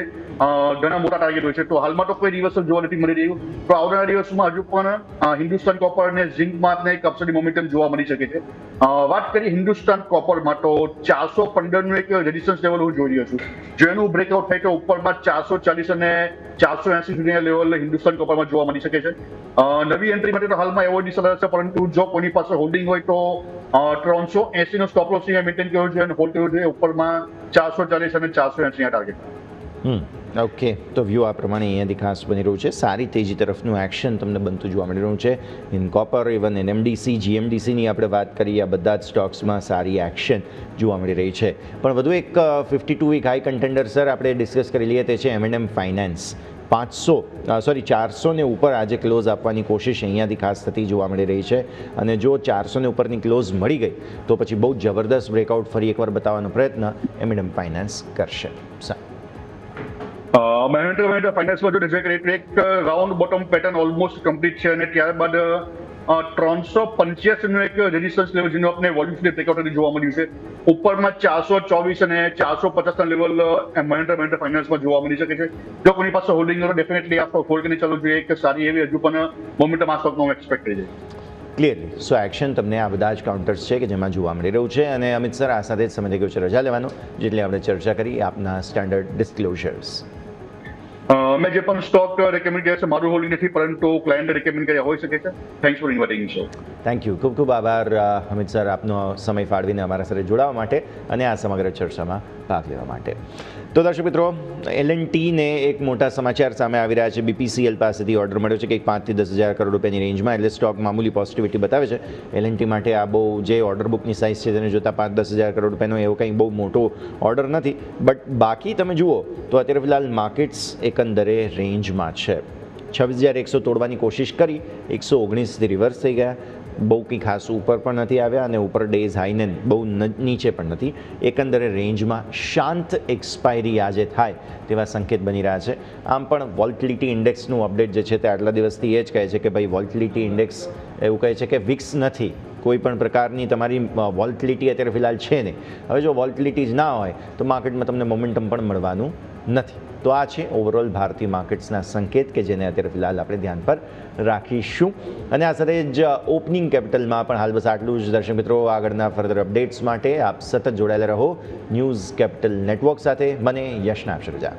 ઘણા મોટા ટાર્ગેટ હોય છે. તો હાલમાં તો કોઈ રિવર્સલ જોવા નથી મળી રહ્યું. તો આવનારા દિવસમાં હજુ પણ હિન્દુસ્તાન કોપર અને ઝિંકમાં આપને એક અપસાઇડ મોમેન્ટમ જોવા મળી શકે છે. વાત કરીએ હિન્દુસ્તાન કોપરમાં તો 415 નું એક રેઝિસ્ટન્સ લેવલ હું જોઈ રહ્યો છું. જો એનું બ્રેકઆઉટ થાય તો ઉપરમાં 440 અને 480 સુધીના લેવલ હિન્દુસ્તાન કોપરમાં જોવા મળી શકે છે. નવી એન્ટ્રી માટે તો હાલમાં એવોર્ડની સલાહ છે, પરંતુ જો કોઈની પાસે હોલ્ડિંગ હોય તો 380 નો સ્ટોપ લોસ મેન્ટેન કરવો જોઈએ અને હોલ્ડ કરવો જોઈએ ઉપરમાં 440 અને 480 ટાર્ગેટ. ઓકે, તો વ્યૂ આ પ્રમાણે અહીંયાથી ખાસ બની રહ્યું છે. સારી તેજી તરફનું એક્શન તમને બનતું જોવા મળી રહ્યું છે. ઇન કોપર, ઇવન NMDC, GMDCની આપણે વાત કરીએ, આ બધા જ સ્ટોક્સમાં સારી એક્શન જોવા મળી રહી છે. પણ વધુ એક 52 વીક હાઈ કન્ટેન્ડર સર આપણે ડિસ્કસ કરી લઈએ, તે છે M&M ફાઇનાન્સ. 400 ને ઉપર આજે ક્લોઝ આપવાની કોશિશ અહીંયાથી ખાસ થતી જોવા મળી રહી છે. અને જો 400 ને ઉપરની ક્લોઝ મળી ગઈ તો પછી બહુ જબરદસ્ત બ્રેકઆઉટ ફરી એકવાર બતાવવાનો પ્રયત્ન M&M ફાઇનાન્સ કરશે. મહેન્દ્ર ફાઇનાન્સમાં જો નજર કરીએ તો એક round bottom pattern almost complete છે અને ત્યારબાદ 385 નું એક રેઝિસ્ટન્સ લેવલ જેનું આપણે વોલ્યુમ બ્રેકઆઉટ જોવા મળ્યું છે. ઉપરમાં 424 અને 450 ના લેવલ મહેન્દ્ર ફાઇનાન્સમાં જોવા મળી શકે છે. જો કોઈની પાસે હોલ્ડિંગ હોય તો ડેફિનેટલી આ હોલ્ડ કરીને ચાલુ જોઈએ કે સારી એવી હજુ પણ મોમેન્ટમ આ સ્ટોકનો એક્સપેક્ટ કરી છે. ક્લિયરલી સો એક્શન તમને આ બધા જ કાઉન્ટર્સ છે કે જેમાં જોવા મળી રહ્યું છે. અને અમિત સર, આ સાથે જ સમય થઈ ગયો છે રજા લેવાનો, જેટલી આપણે ચર્ચા કરી આપના સ્ટાન્ડર્ડ ડિસ્ક્લોઝર્સ. મેં જે પણ સ્ટોક રેકમેન્ડ કર્યા છે મારું હોલ્ડિંગ નથી, પરંતુ ક્લાયન્ટ રેકમેન્ડ કર્યા હોઈ શકે છે. Thanks for inviting me. Thank you, ખૂબ ખૂબ આભાર અમિત સર, આપનો સમય ફાળવીને અમારા સાથે જોડાવા માટે અને આ સમગ્ર ચર્ચામાં ભાગ લેવા માટે. તો દર્શક મિત્રો, L&Tને એક મોટા સમાચાર સામે આવી રહ્યા છે. BPCL પાસેથી ઓર્ડર મળ્યો છે કે 5 થી 10,000 કરોડ રૂપિયાની રેન્જમાં, એટલે સ્ટોક મામૂલી પોઝિટિવિટી બતાવે છે. L&T માટે આ બહુ જે ઓર્ડર બુકની સાઇઝ છે તેને જોતાં 5-10,000 કરોડ રૂપિયાનો એવો કંઈ બહુ મોટો ઓર્ડર નથી. બટ બાકી તમે જુઓ તો અત્યારે ફિલહાલ માર્કેટ્સ એકંદરે રેન્જમાં છે. 26,100 તોડવાની કોશિશ કરી, 119થી રિવર્સ થઈ ગયા. બહુ કંઈ ખાસ ઉપર પણ નથી આવ્યા અને ઉપર ડેઝ હાઈને બહુ નીચે પણ નથી. એકંદરે રેન્જમાં શાંત એક્સપાયરી આજે થાય તેવા સંકેત બની રહ્યા છે. આમ પણ વોલ્ટિલિટી ઇન્ડેક્સનું અપડેટ જે છે તે આટલા દિવસથી એ જ કહે છે કે ભાઈ વોલ્ટિલિટી ઇન્ડેક્સ એવું કહે છે કે વિક્સ નથી, કોઈ પણ પ્રકારની તમારી વોલ્ટિલિટી અત્યારે ફિલહાલ છે નહીં. હવે જો વોલ્ટિલિટી જ ના હોય તો માર્કેટમાં તમને મોમેન્ટમ પણ મળવાનું નથી. તો આ છે ઓવરઓલ ભારતીય માર્કેટ્સના સંકેત કે જેને અત્યારે ફિલહાલ આપણે ધ્યાન પર રાખીશું. અને આ સાથે જ ઓપનિંગ કેપિટલમાં પણ હાલ બસ આટલું જ. દર્શક મિત્રો, આગળના ફર્ધર અપડેટ્સ માટે આપ સતત જોડાયેલા રહો ન્યૂઝ કેપિટલ નેટવર્ક સાથે. મને યશના આપશે રજા.